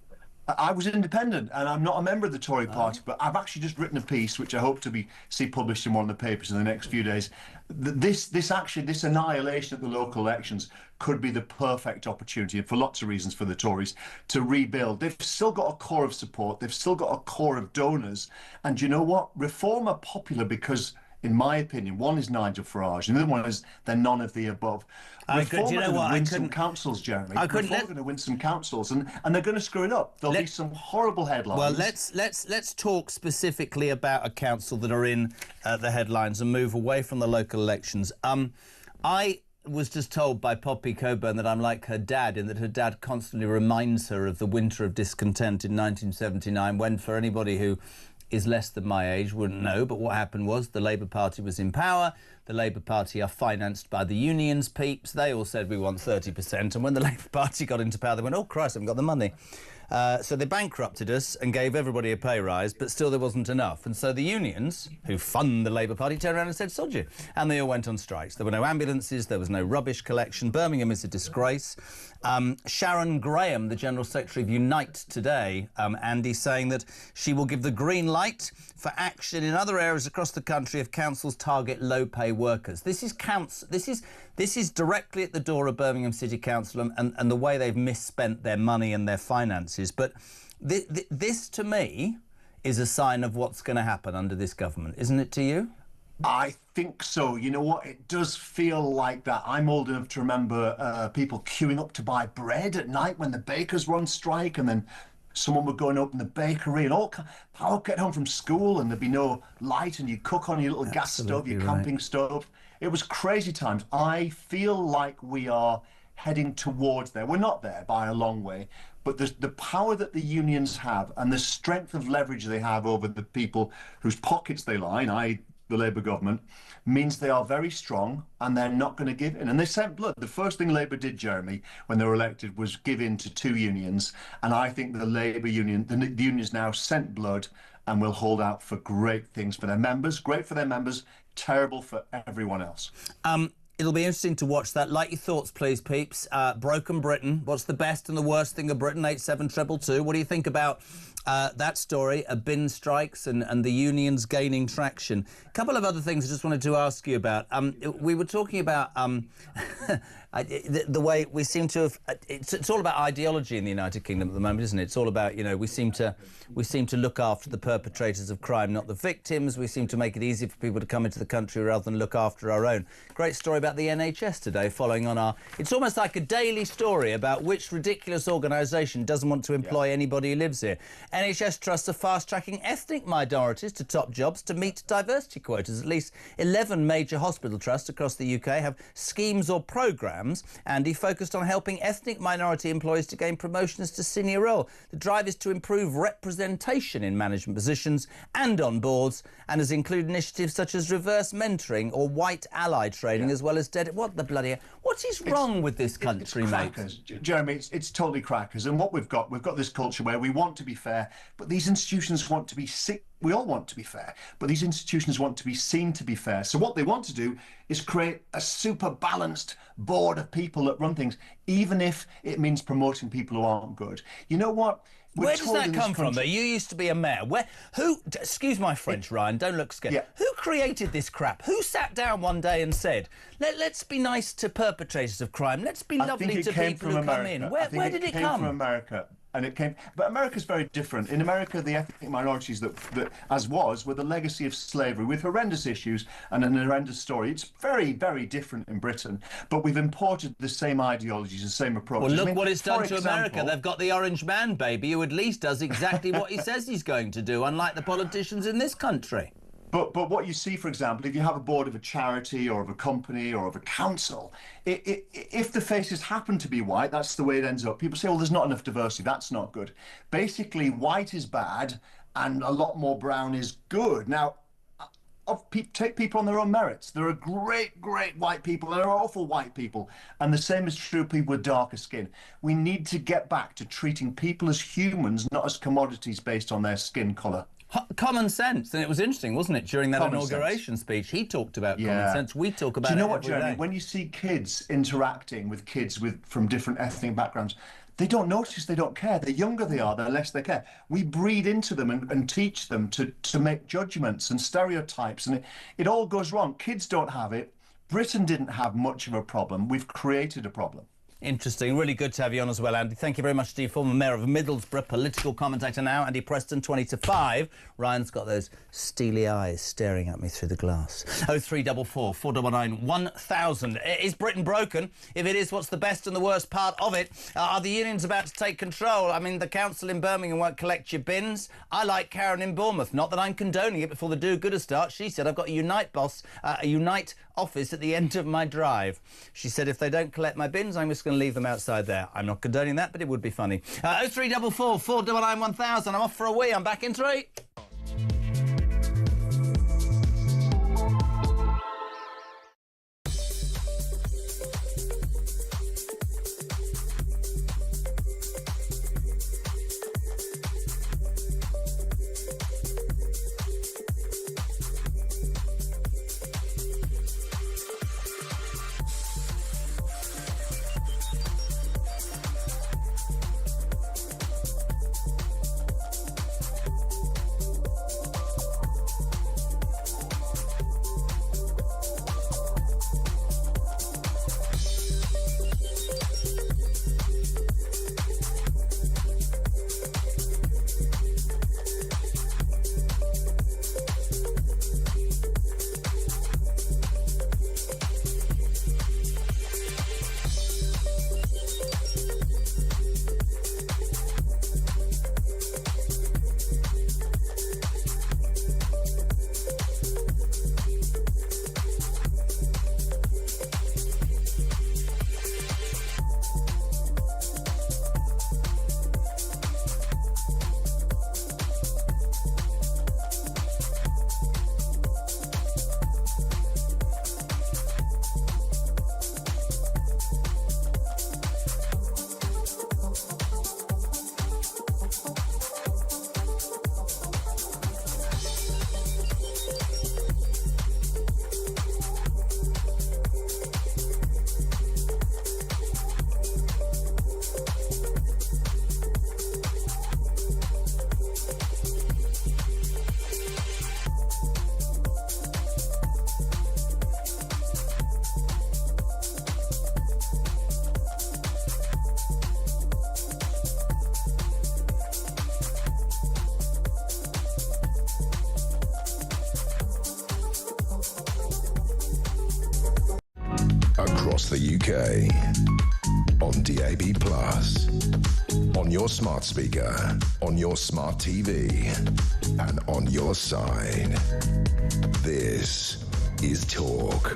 I was independent, and I'm not a member of the Tory party, but I've actually just written a piece, which I hope to see published in one of the papers in the next few days. This annihilation at the local elections could be the perfect opportunity, for lots of reasons, for the Tories to rebuild. They've still got a core of support. They've still got a core of donors. And you know what? Reform are popular because, in my opinion, one is Nigel Farage, and the other one is they're none of the above. Reform are going to win some councils, Jeremy. Reform are going to win some councils, and they're going to screw it up. There'll be some horrible headlines. Well, let's talk specifically about a council that are in the headlines and move away from the local elections. I was just told by Poppy Coburn that I'm like her dad, in that her dad constantly reminds her of the winter of discontent in 1979, when, for anybody who is less than my age wouldn't know, but what happened was the Labour Party was in power. The Labour Party are financed by the unions, peeps. They all said we want 30%, and when the Labour Party got into power, they went, oh Christ, I haven't got the money. So they bankrupted us and gave everybody a pay rise, but still there wasn't enough. And so the unions, who fund the Labour Party, turned around and said, sod you. And they all went on strikes. There were no ambulances, there was no rubbish collection. Birmingham is a disgrace. Sharon Graham, the General Secretary of Unite Today, Andy, saying that she will give the green light for action in other areas across the country if councils target low-pay workers. This is directly at the door of Birmingham City Council and the way they've misspent their money and their finances. But this, to me, is a sign of what's going to happen under this government, isn't it to you? I think so. You know what? It does feel like that. I'm old enough to remember people queuing up to buy bread at night when the bakers were on strike, and then someone would go and open the bakery and power get home from school and there'd be no light and you cook on your little gas stove, your camping stove. It was crazy times. I feel like we are heading towards there. We're not there by a long way, but the power that the unions have and the strength of leverage they have over the people whose pockets they line, i.e. the Labour government, means they are very strong and they're not going to give in. And they sent blood. The first thing Labour did, Jeremy, when they were elected, was give in to two unions. And I think the Labour union, the unions now sent blood and will hold out for great things for their members. Great for their members, terrible for everyone else. It'll be interesting to watch that. Like your thoughts, please, peeps. Broken Britain. What's the best and the worst thing of Britain? 87222. What do you think about that story, bin strikes and the unions gaining traction? A couple of other things I just wanted to ask you about. We were talking about the way we seem to have... It's all about ideology in the United Kingdom at the moment, isn't it? It's all about, you know, we seem to look after the perpetrators of crime, not the victims. We seem to make it easy for people to come into the country rather than look after our own. Great story about the NHS today, following on our... It's almost like a daily story about which ridiculous organisation doesn't want to employ anybody who lives here. NHS trusts are fast-tracking ethnic minorities to top jobs to meet diversity quotas. At least 11 major hospital trusts across the UK have schemes or programmes, Andy, focused on helping ethnic minority employees to gain promotions to senior role. The drive is to improve representation in management positions and on boards, and has included initiatives such as reverse mentoring or white ally training, as well as what the bloody... What is wrong with this country, mate? Jeremy, it's totally crackers. And what we've got this culture where we want to be fair, but these institutions want to be sick. We all want to be fair, but these institutions want to be seen to be fair. So what they want to do is create a super balanced board of people that run things, even if it means promoting people who aren't good. You know what? Where does that come from, though? You used to be a mayor. Excuse my French, Ryan, don't look scared. Yeah. Who created this crap? Who sat down one day and said, let's be nice to perpetrators of crime, let's be lovely to people who come in? Where did it come? It came from America. And it came, but America's very different. In America, the ethnic minorities that were the legacy of slavery, with horrendous issues and an horrendous story. It's very, very different in Britain. But we've imported the same ideologies, the same approaches. Well, look what it's done to America. They've got the orange man, baby, who at least does exactly what he says he's going to do, unlike the politicians in this country. But what you see, for example, if you have a board of a charity or of a company or of a council, if the faces happen to be white, that's the way it ends up. People say, well, there's not enough diversity. That's not good. Basically, white is bad and a lot more brown is good. Now, take people on their own merits. There are great, great white people. There are awful white people. And the same is true of people with darker skin. We need to get back to treating people as humans, not as commodities based on their skin colour. Common sense. And it was interesting, wasn't it, during that inauguration speech? He talked about common sense. We talk about it every day. Do you know what, Jeremy? When you see kids interacting with kids from different ethnic backgrounds, they don't notice, they don't care. The younger they are, the less they care. We breed into them and teach them to make judgments and stereotypes, and it all goes wrong. Kids don't have it. Britain didn't have much of a problem. We've created a problem. Interesting. Really good to have you on as well, Andy. Thank you very much, Steve. Former Mayor of Middlesbrough, political commentator now. Andy Preston, 20 to 5. Ryan's got those steely eyes staring at me through the glass. 0344 499 1000. Is Britain broken? If it is, what's the best and the worst part of it? Are the unions about to take control? I mean, the council in Birmingham won't collect your bins. I like Karen in Bournemouth. Not that I'm condoning it before the do-gooder starts. She said, I've got a Unite office at the end of my drive. She said, if they don't collect my bins, I'm just going to leave them outside there. I'm not condoning that, but it would be funny. 0344 499 1000. I'm off for a wee. I'm back in 3. UK. On DAB+, on your smart speaker, on your smart TV, and on your side. This is Talk.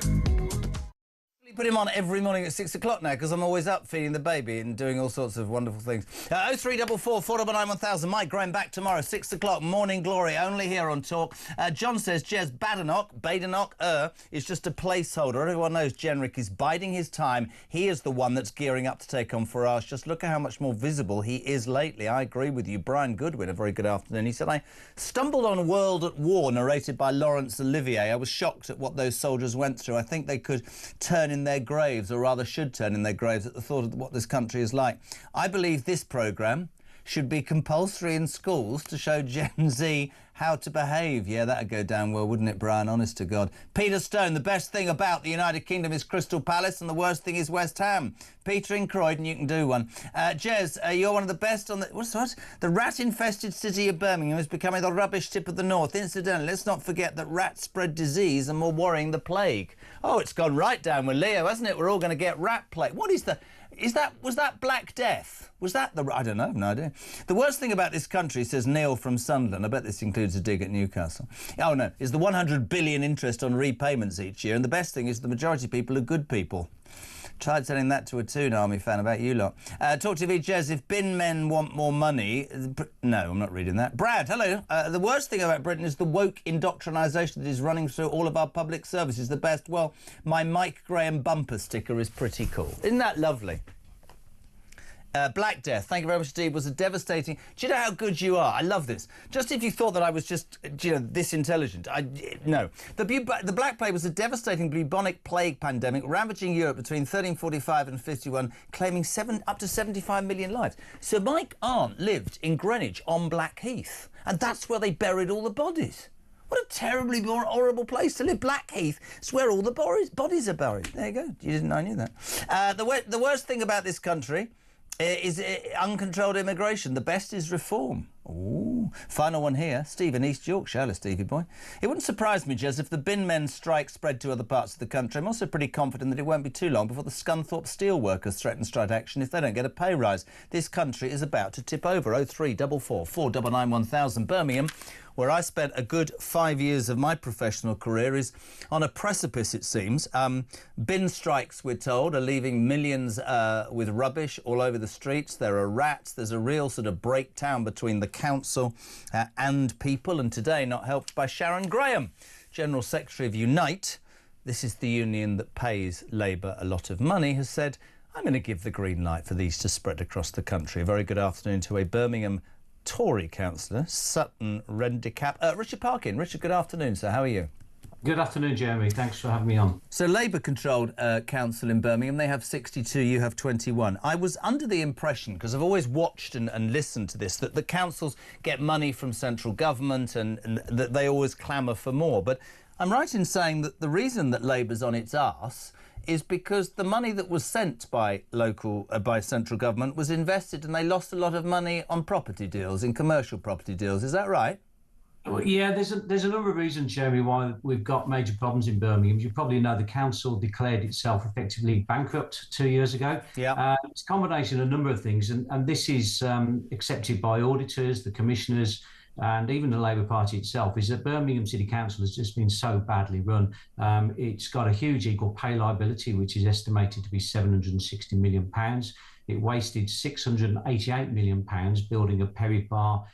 Put him on every morning at 6 o'clock now because I'm always up feeding the baby and doing all sorts of wonderful things. 0344 499 1000. Mike Graham back tomorrow, 6 o'clock. Morning glory, only here on Talk. John says Jez Badenoch is just a placeholder. Everyone knows Jenrick is biding his time. He is the one that's gearing up to take on Farage. Just look at how much more visible he is lately. I agree with you. Brian Goodwin, a very good afternoon. He said, I stumbled on World at War, narrated by Laurence Olivier. I was shocked at what those soldiers went through. I think they could turn in their graves, or rather should turn in their graves, at the thought of what this country is like. I believe this programme should be compulsory in schools to show Gen Z how to behave. Yeah, that'd go down well, wouldn't it, Brian? Honest to God. Peter Stone, the best thing about the United Kingdom is Crystal Palace and the worst thing is West Ham. Peter in Croydon, you can do one. Jez, you're one of the best on the... What? The rat-infested city of Birmingham is becoming the rubbish tip of the north. Incidentally, let's not forget that rats spread disease and more worrying the plague. Oh, it's gone right down with Leo, hasn't it? We're all going to get rat plague. What is the... Was that Black Death? Was that the... I don't know, no idea. The worst thing about this country, says Neil from Sunderland, I bet this includes a dig at Newcastle. Oh, no, is the 100 billion interest on repayments each year, and the best thing is the majority of people are good people. Tried telling that to a Toon Army fan about you lot. talkTV, Jez, if bin men want more money... No, I'm not reading that. Brad, hello. The worst thing about Britain is the woke indoctrinisation that is running through all of our public services. The best, well, my Mike Graham bumper sticker is pretty cool. Isn't that lovely? Black Death, thank you very much indeed, was a devastating... Do you know how good you are? I love this. Just if you thought that I was just, this intelligent. No. The Black Plague was a devastating bubonic plague pandemic ravaging Europe between 1345 and 51, claiming up to 75 million lives. So my aunt lived in Greenwich on Blackheath, and that's where they buried all the bodies. What a terribly horrible place to live. Blackheath is where all the bodies are buried. There you go. You didn't know I knew that. The worst thing about this country is uncontrolled immigration. The best is reform. Ooh. Final one here. Steve in East Yorkshire. Hello, Stevie boy. It wouldn't surprise me, Jez, if the bin men strike spread to other parts of the country. I'm also pretty confident that it won't be too long before the Scunthorpe steel workers threaten strike action if they don't get a pay rise. This country is about to tip over. 0344 499 1000. Birmingham, where I spent a good 5 years of my professional career, is on a precipice, it seems. Bin strikes, we're told, are leaving millions with rubbish all over the streets. There are rats. There's a real sort of breakdown between the council and people, and today not helped by Sharon Graham, General Secretary of Unite. This is the union that pays Labour a lot of money, has said, I'm going to give the green light for these to spread across the country. A very good afternoon to a Birmingham Tory councillor, Sutton Rendicap. Richard Parkin. Richard, good afternoon, sir. How are you? Good afternoon, Jeremy. Thanks for having me on. So Labour-controlled council in Birmingham, they have 62, you have 21. I was under the impression, because I've always watched and listened to this, that the councils get money from central government and that they always clamour for more. But I'm right in saying that the reason that Labour's on its arse is because the money that was sent by by central government was invested, and they lost a lot of money on property deals, in commercial property deals. Is that right? Well, yeah, there's a number of reasons, Jeremy, why we've got major problems in Birmingham. You probably know the council declared itself effectively bankrupt 2 years ago. Yeah. It's a combination of a number of things, and this is accepted by auditors, the commissioners, and even the Labour Party itself, is that Birmingham City Council has just been so badly run. It's got a huge equal pay liability, which is estimated to be £760 million. It wasted £688 million building a Perry-Bar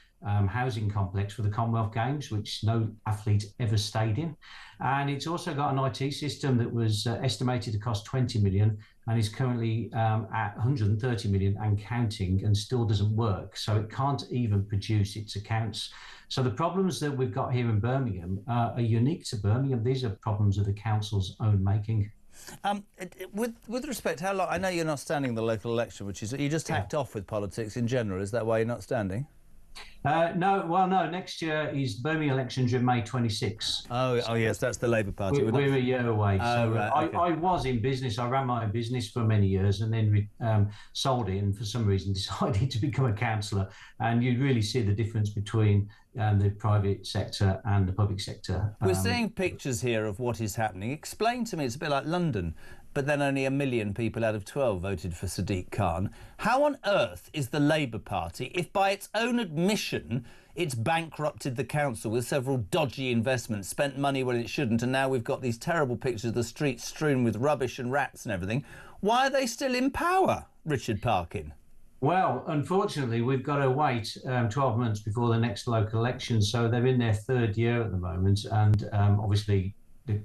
housing complex for the Commonwealth Games, which no athlete ever stayed in. And it's also got an IT system that was estimated to cost 20 million and is currently at 130 million and counting, and still doesn't work. So it can't even produce its accounts. So the problems that we've got here in Birmingham are unique to Birmingham. These are problems of the council's own making. With respect, how long? I know you're not standing in the local election, which is, you just hacked off with politics in general. Is that why you're not standing? No, next year is Birmingham elections in May 26. Oh, yes, that's the Labour Party. We're a year away. So right, okay. I was in business. I ran my own business for many years and then sold it, and for some reason decided to become a councillor. And you really see the difference between the private sector and the public sector. We're seeing pictures here of what is happening. Explain to me, it's a bit like London. but then only 1 million people out of 12 voted for Sadiq Khan. How on earth is the Labour Party, if by its own admission it's bankrupted the council with several dodgy investments, spent money when it shouldn't, and now we've got these terrible pictures of the streets strewn with rubbish and rats and everything, why are they still in power, Richard Parkin? Well, unfortunately, we've got to wait 12 months before the next local election, so they're in their third year at the moment, and obviously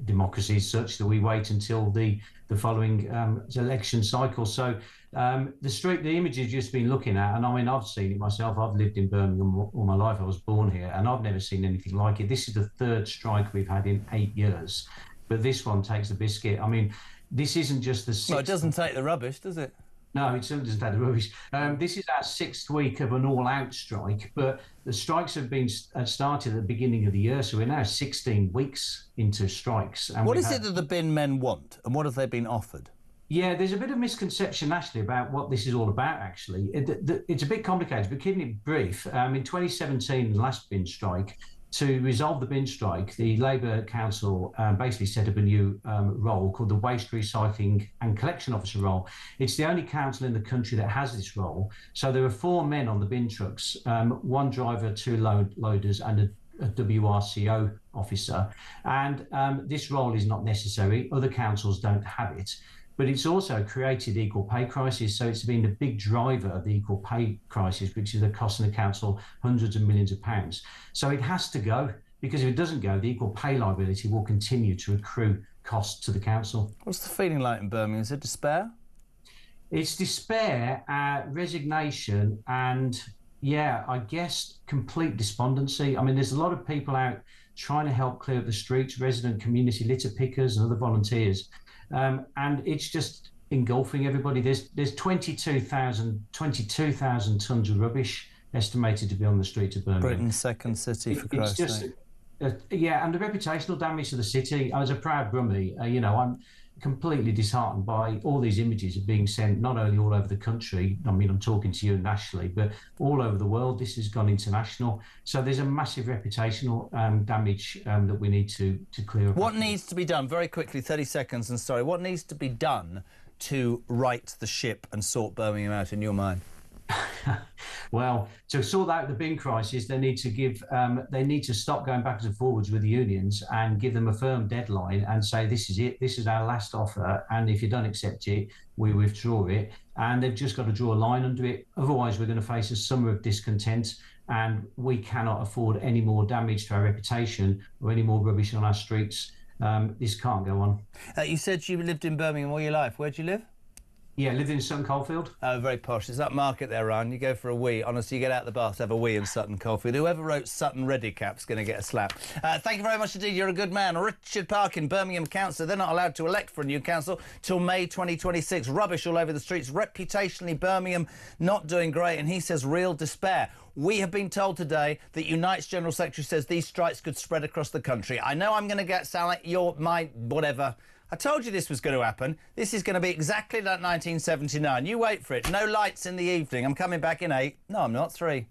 democracy is such that we wait until the following election cycle. So the image you've just been looking at, and I mean, I've seen it myself. I've lived in Birmingham all my life. I was born here, and I've never seen anything like it. This is the third strike we've had in 8 years, but this one takes the biscuit. I mean, this isn't just the sixth... Well, it doesn't take the rubbish, does it? No, it certainly doesn't take the rubbish. This is our 6th week of an all-out strike, but the strikes have been started at the beginning of the year, so we're now 16 weeks into strikes. And what is it that the bin men want, and what have they been offered? Yeah, there's a bit of misconception, actually, about what this is all about, actually. It's a bit complicated, but keeping it brief, in 2017, the last bin strike, to resolve the bin strike, the Labour Council basically set up a new role called the Waste Recycling and Collection Officer role. It's the only council in the country that has this role. So there are 4 men on the bin trucks, 1 driver, 2 loaders and a WRCO officer. And this role is not necessary. Other councils don't have it. But it's also created the equal pay crisis. So it's been the big driver of the equal pay crisis, which is costing the council hundreds of millions of pounds. So it has to go, because if it doesn't go, the equal pay liability will continue to accrue costs to the council. What's the feeling like in Birmingham? Is it despair? It's despair, resignation, and, yeah, I guess complete despondency. I mean, there's a lot of people out trying to help clear up the streets, resident community litter pickers and other volunteers. And it's just engulfing everybody. There's 22,000 tons of rubbish estimated to be on the streets of Birmingham. Britain's second city, for Christ's sake. Yeah, and the reputational damage to the city. As a proud Brummie, I'm completely disheartened by all these images of being sent not only all over the country, I mean, I'm talking to you nationally, but all over the world. This has gone international. So there's a massive reputational damage that we need to clear up. What needs to be done, very quickly, 30 seconds, and sorry, what needs to be done to right the ship and sort Birmingham out, in your mind? Well, to sort out the bin crisis, they need to stop going backwards and forwards with the unions and give them a firm deadline and say, this is it, this is our last offer, and if you don't accept it, we withdraw it. And they've just got to draw a line under it. Otherwise, we're going to face a summer of discontent, and we cannot afford any more damage to our reputation or any more rubbish on our streets. This can't go on. You said you lived in Birmingham all your life. Where do you live? Yeah, lived in Sutton Coldfield. Oh, very posh. It's that market there, Ryan. You go for a wee. Honestly, you get out of the bath, have a wee in Sutton Coldfield. Whoever wrote Sutton Redicap's going to get a slap. Thank you very much indeed. You're a good man. Richard Parkin, Birmingham Council. They're not allowed to elect for a new council till May 2026. Rubbish all over the streets. Reputationally, Birmingham not doing great. And he says real despair. We have been told today that Unite's General Secretary says these strikes could spread across the country. I know I'm going to sound like my whatever. I told you this was going to happen. This is going to be exactly like 1979. You wait for it. No lights in the evening. I'm coming back in 8. No, I'm not. 3.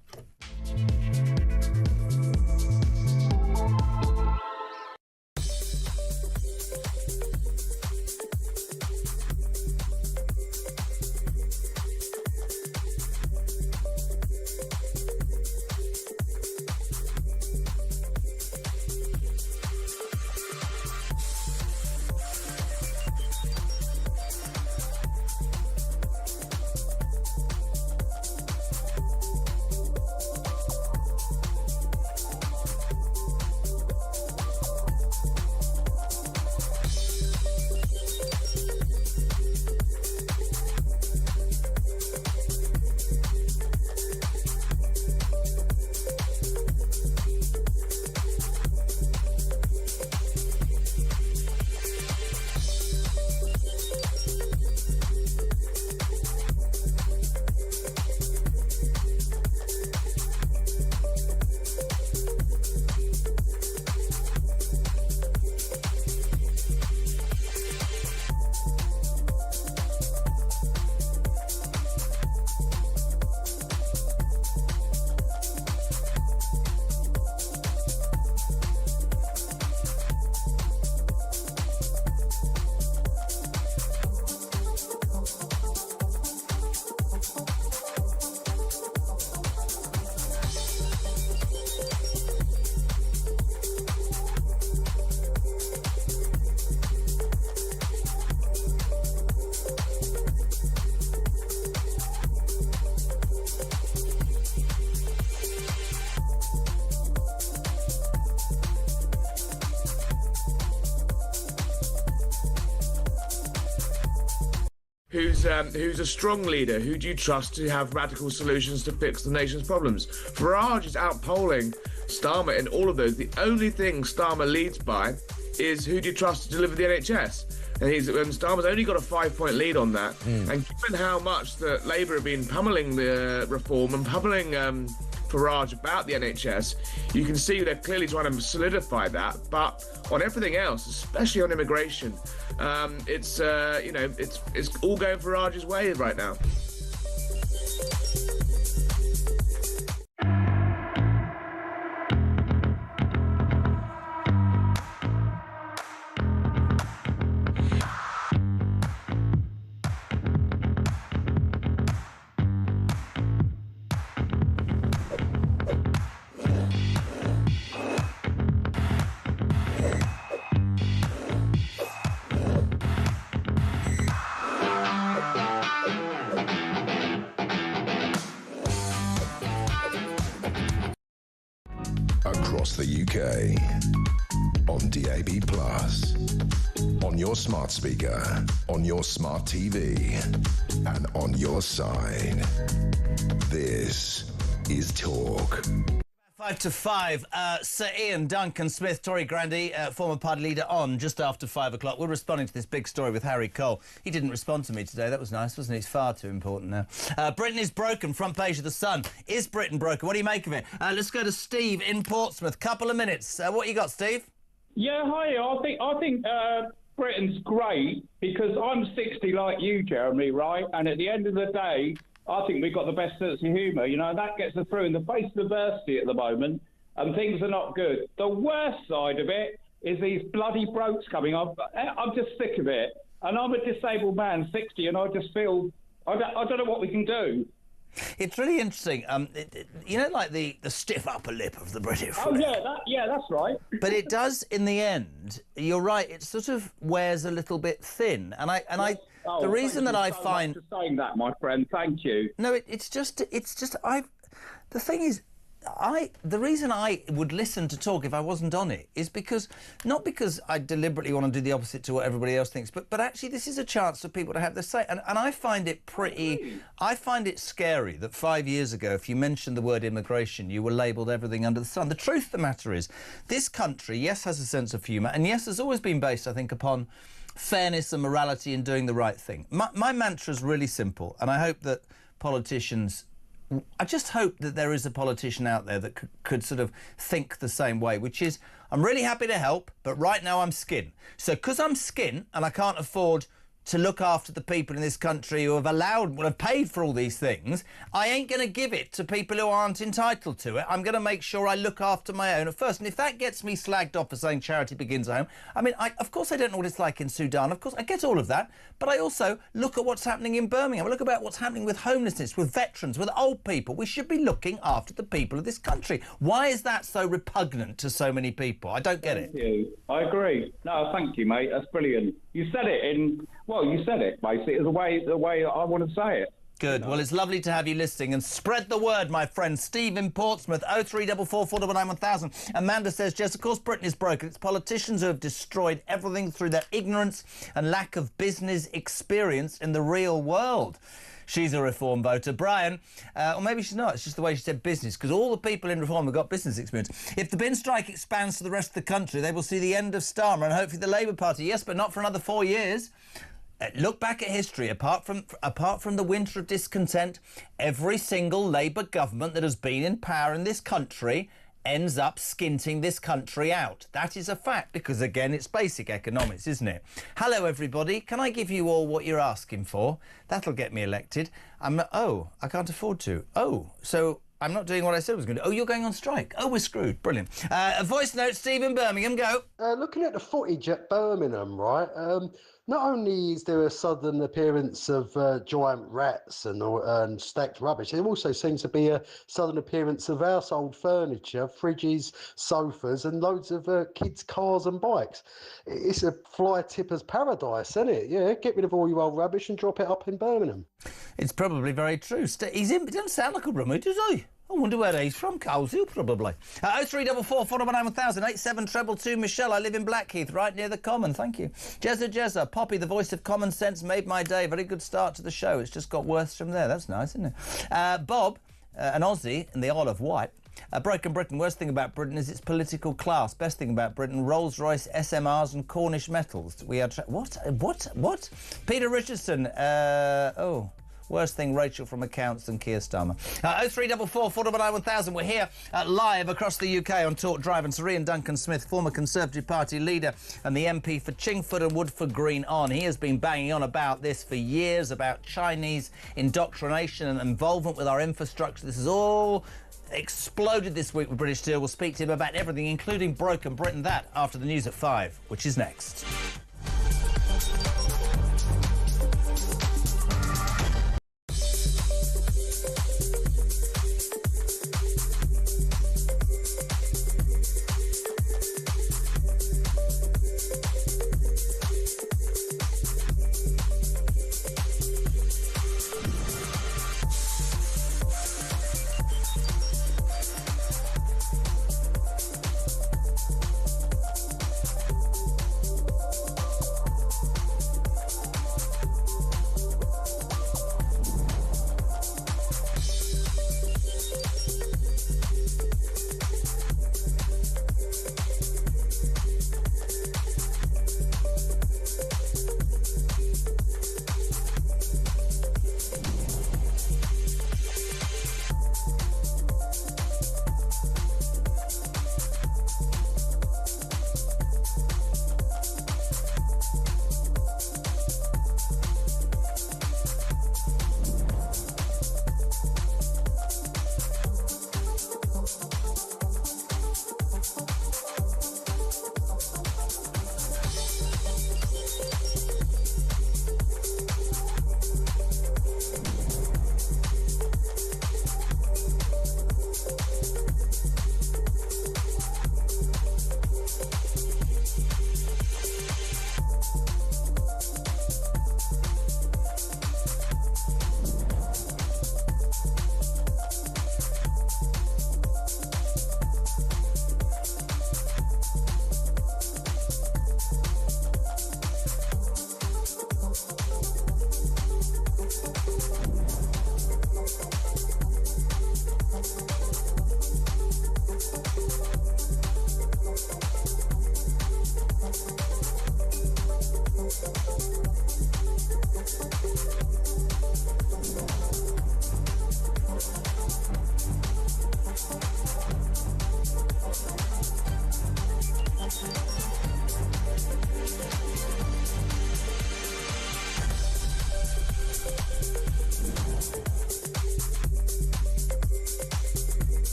who's a strong leader? Who do you trust to have radical solutions to fix the nation's problems? Farage is outpolling Starmer in all of those. The only thing Starmer leads by is who do you trust to deliver the NHS? And Starmer's only got a 5-point lead on that. And given how much that Labour have been pummelling the reform and pummelling Farage about the NHS, you can see they're clearly trying to solidify that. But on everything else, especially on immigration, it's all going Farage's way right now. Across the UK, on DAB+, on your smart speaker, on your smart TV, and on your side. This is Talk. 5 to 5. Sir Ian Duncan Smith, Tory Grandee, former party leader, on just after 5 o'clock. We're responding to this big story with Harry Cole. He didn't respond to me today. That was nice, wasn't it? It's far too important now. Britain is broken. Front page of The Sun. Is Britain broken? What do you make of it? Let's go to Steve in Portsmouth. Couple of minutes. What you got, Steve? Yeah, hi. I think Britain's great because I'm 60 like you, Jeremy, right? And at the end of the day, I think we've got the best sense of humour. You know, that gets us through in the face of adversity at the moment, and things are not good. The worst side of it is these bloody blokes coming up. I'm just sick of it. And I'm a disabled man, 60, and I just feel, I don't know what we can do. It's really interesting. You know, like the stiff upper lip of the British. Oh, yeah, that's right. But it does, in the end, you're right, it sort of wears a little bit thin. Oh, the reason that I so find... much for saying that, my friend, thank you. No, the thing is, the reason I would listen to Talk if I wasn't on it is because, not because I deliberately want to do the opposite to what everybody else thinks, but actually this is a chance for people to have their say. And I find it I find it scary that 5 years ago, if you mentioned the word immigration, you were labelled everything under the sun. The truth of the matter is, this country, yes, has a sense of humour, and yes, has always been based, I think, upon fairness and morality and doing the right thing. My mantra is really simple, and I hope that politicians... I just hope that there is a politician out there that could sort of think the same way, which is, I'm really happy to help, but right now I'm skin. So because I'm skin and I can't afford to look after the people in this country who have paid for all these things, I ain't going to give it to people who aren't entitled to it. I'm going to make sure I look after my own at first. And if that gets me slagged off for saying charity begins at home, I mean, of course I don't know what it's like in Sudan. Of course, I get all of that. But I also look at what's happening in Birmingham. I look about what's happening with homelessness, with veterans, with old people. We should be looking after the people of this country. Why is that so repugnant to so many people? I don't get it. Thank you. I agree. No, thank you, mate. That's brilliant. You said it you said it, basically, the way I want to say it. Good. Well, it's lovely to have you listening, and spread the word, my friend. Steve in Portsmouth, 0344 499 1000. Amanda says, Jess, of course Britain is broken. It's politicians who have destroyed everything through their ignorance and lack of business experience in the real world. She's a Reform voter. Brian, or maybe she's not, it's just the way she said business, because all the people in Reform have got business experience. If the bin strike expands to the rest of the country, they will see the end of Starmer and hopefully the Labour Party. Yes, but not for another 4 years. Look back at history. Apart from the winter of discontent, every single Labour government that has been in power in this country ends up skinting this country out. That is a fact, because, again, it's basic economics, isn't it? Hello, everybody. Can I give you all what you're asking for? That'll get me elected. I can't afford to. So I'm not doing what I said I was going to do. Oh, you're going on strike. Oh, we're screwed. Brilliant. A voice note, Steve in Birmingham, go. Looking at the footage at Birmingham, right, not only is there a sudden appearance of giant rats and stacked rubbish, there also seems to be a sudden appearance of household furniture, fridges, sofas, and loads of kids' cars and bikes. It's a fly tipper's paradise, isn't it? Yeah, get rid of all your old rubbish and drop it up in Birmingham. It's probably very true. He doesn't sound like a rummy, does he? I wonder where he's from. Coleshill, probably. 0344 419 1000 8722. Michelle, I live in Blackheath, right near the Common. Thank you. Jezza, Poppy, the voice of common sense, made my day. Very good start to the show. It's just got worse from there. That's nice, isn't it? Bob, an Aussie in the Isle of Wight. Broken Britain. Worst thing about Britain is its political class. Best thing about Britain: Rolls-Royce, SMRs, and Cornish metals. We are what? Peter Richardson. Worst thing, Rachel from accounts and Keir Starmer. 0344 419 1000. We're here live across the UK on Talk Drive, and Sir Ian Duncan Smith, former Conservative Party leader and the MP for Chingford and Woodford Green on. He has been banging on about this for years, about Chinese indoctrination and involvement with our infrastructure. This is all exploded this week with British Steel. We'll speak to him about everything, including Broken Britain. That after the news at 5, which is next.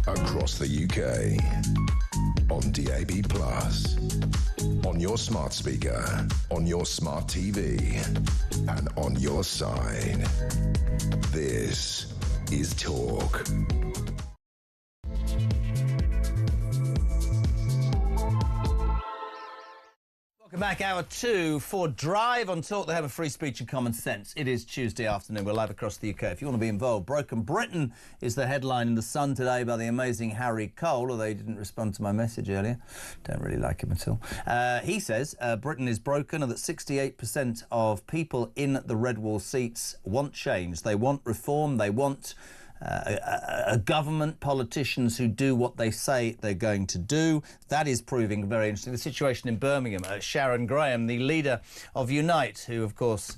Across the UK, on DAB+, on your smart speaker, on your smart TV, and on your side. This is Talk. Welcome back, hour 2 for Drive on Talk, the home of free speech and common sense. It is Tuesday afternoon. We're live across the UK. If you want to be involved, Broken Britain is the headline in The Sun today by the amazing Harry Cole, although he didn't respond to my message earlier. Don't really like him at all. He says Britain is broken and that 68% of people in the red wall seats want change. They want reform. They want a government, politicians who do what they say they're going to do. That is proving very interesting. The situation in Birmingham, Sharon Graham, the leader of Unite, who, of course,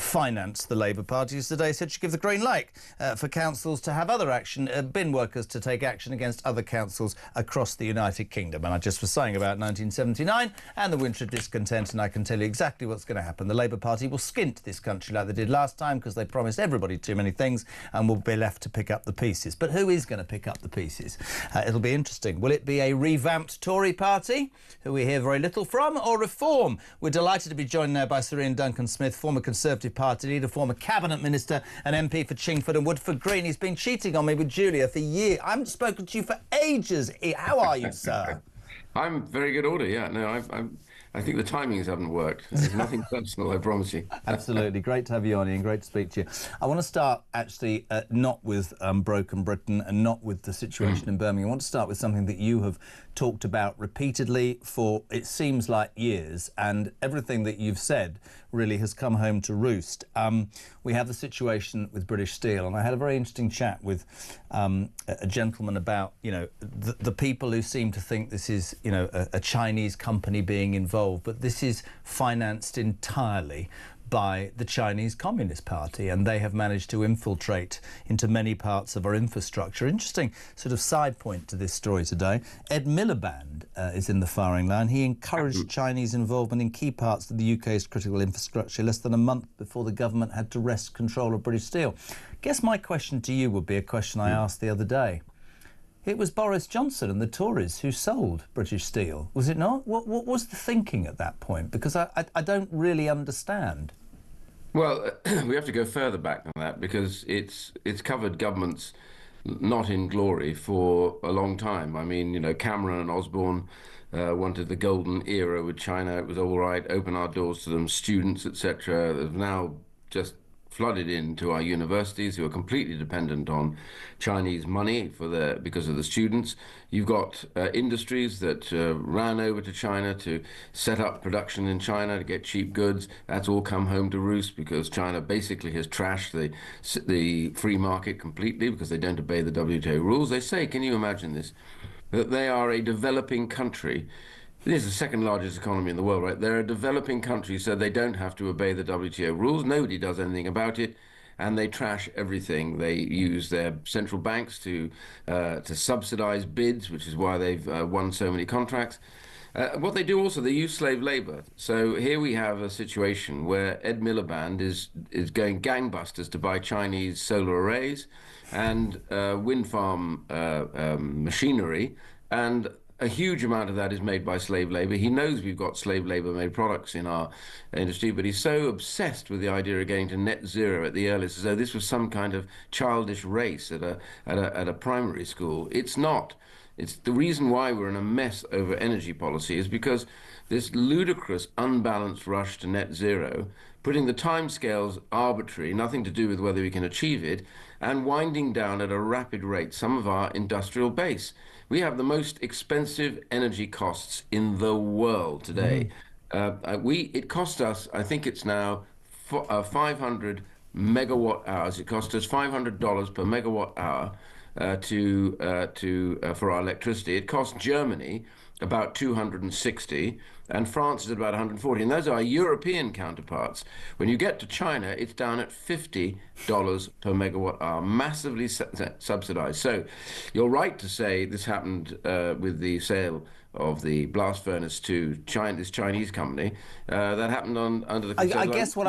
financed the Labour Party today, said she'd give the green light for councils to have other action, bin workers to take action against other councils across the United Kingdom. And I just was saying about 1979 and the winter of discontent, and I can tell you exactly what's going to happen. The Labour Party will skint this country like they did last time because they promised everybody too many things and will be left to pick up the pieces. But who is going to pick up the pieces? It'll be interesting. Will it be a revamped Tory party, who we hear very little from, or Reform? We're delighted to be joined now by Sir Ian Duncan Smith, former Conservative Conservative Party leader, former Cabinet Minister and MP for Chingford and Woodford Green. He's been cheating on me with Julia for years. I haven't spoken to you for ages. How are you, sir? I'm very good order, yeah. No, I think the timings haven't worked. There's nothing personal, I promise you. Absolutely. Great to have you on, Ian. Great to speak to you. I want to start, actually, not with Broken Britain and not with the situation in Birmingham. I want to start with something that you have talked about repeatedly for, it seems like, years, and everything that you've said really has come home to roost. We have the situation with British Steel, and I had a very interesting chat with a gentleman about, you know, the people who seem to think this is, you know, a Chinese company being involved, but this is financed entirely by the Chinese Communist Party, and they have managed to infiltrate into many parts of our infrastructure. Interesting sort of side point to this story today. Ed Miliband is in the firing line. He encouraged Chinese involvement in key parts of the UK's critical infrastructure less than a month before the government had to wrest control of British Steel. Guess my question to you would be a question I asked the other day. It was Boris Johnson and the Tories who sold British Steel, was it not? What was the thinking at that point? Because I don't really understand. Well, we have to go further back than that, because it's covered governments not in glory for a long time. I mean, you know, Cameron and Osborne wanted the golden era with China. It was all right, open our doors to them, students, etc. They've now just flooded into our universities, who are completely dependent on Chinese money because of the students. You've got industries that ran over to China to set up production in China to get cheap goods. That's all come home to roost because China basically has trashed the free market completely because they don't obey the WTO rules. They say, can you imagine this, that they are a developing country. This is the second largest economy in the world, right? They're a developing country, so they don't have to obey the WTO rules. Nobody does anything about it, and they trash everything. They use their central banks to subsidize bids, which is why they've won so many contracts. What they do also, they use slave labor. So here we have a situation where Ed Miliband is going gangbusters to buy Chinese solar arrays and wind farm machinery, and a huge amount of that is made by slave labor. He knows we've got slave labor made products in our industry, but he's so obsessed with the idea of getting to net zero at the earliest, as though this was some kind of childish race at a primary school. It's not. It's the reason why we're in a mess over energy policy is because this ludicrous, unbalanced rush to net zero, putting the timescales arbitrary, nothing to do with whether we can achieve it, and winding down at a rapid rate some of our industrial base. We have the most expensive energy costs in the world today. It cost us, I think it's now 500 megawatt hours. It cost us $500 per megawatt hour for our electricity. It cost Germany about 260, and France is at about 140, and those are our European counterparts. When you get to China, it's down at $50 per megawatt hour, massively subsidized. So you're right to say this happened with the sale of the blast furnace to this Chinese company. That happened under the I guess what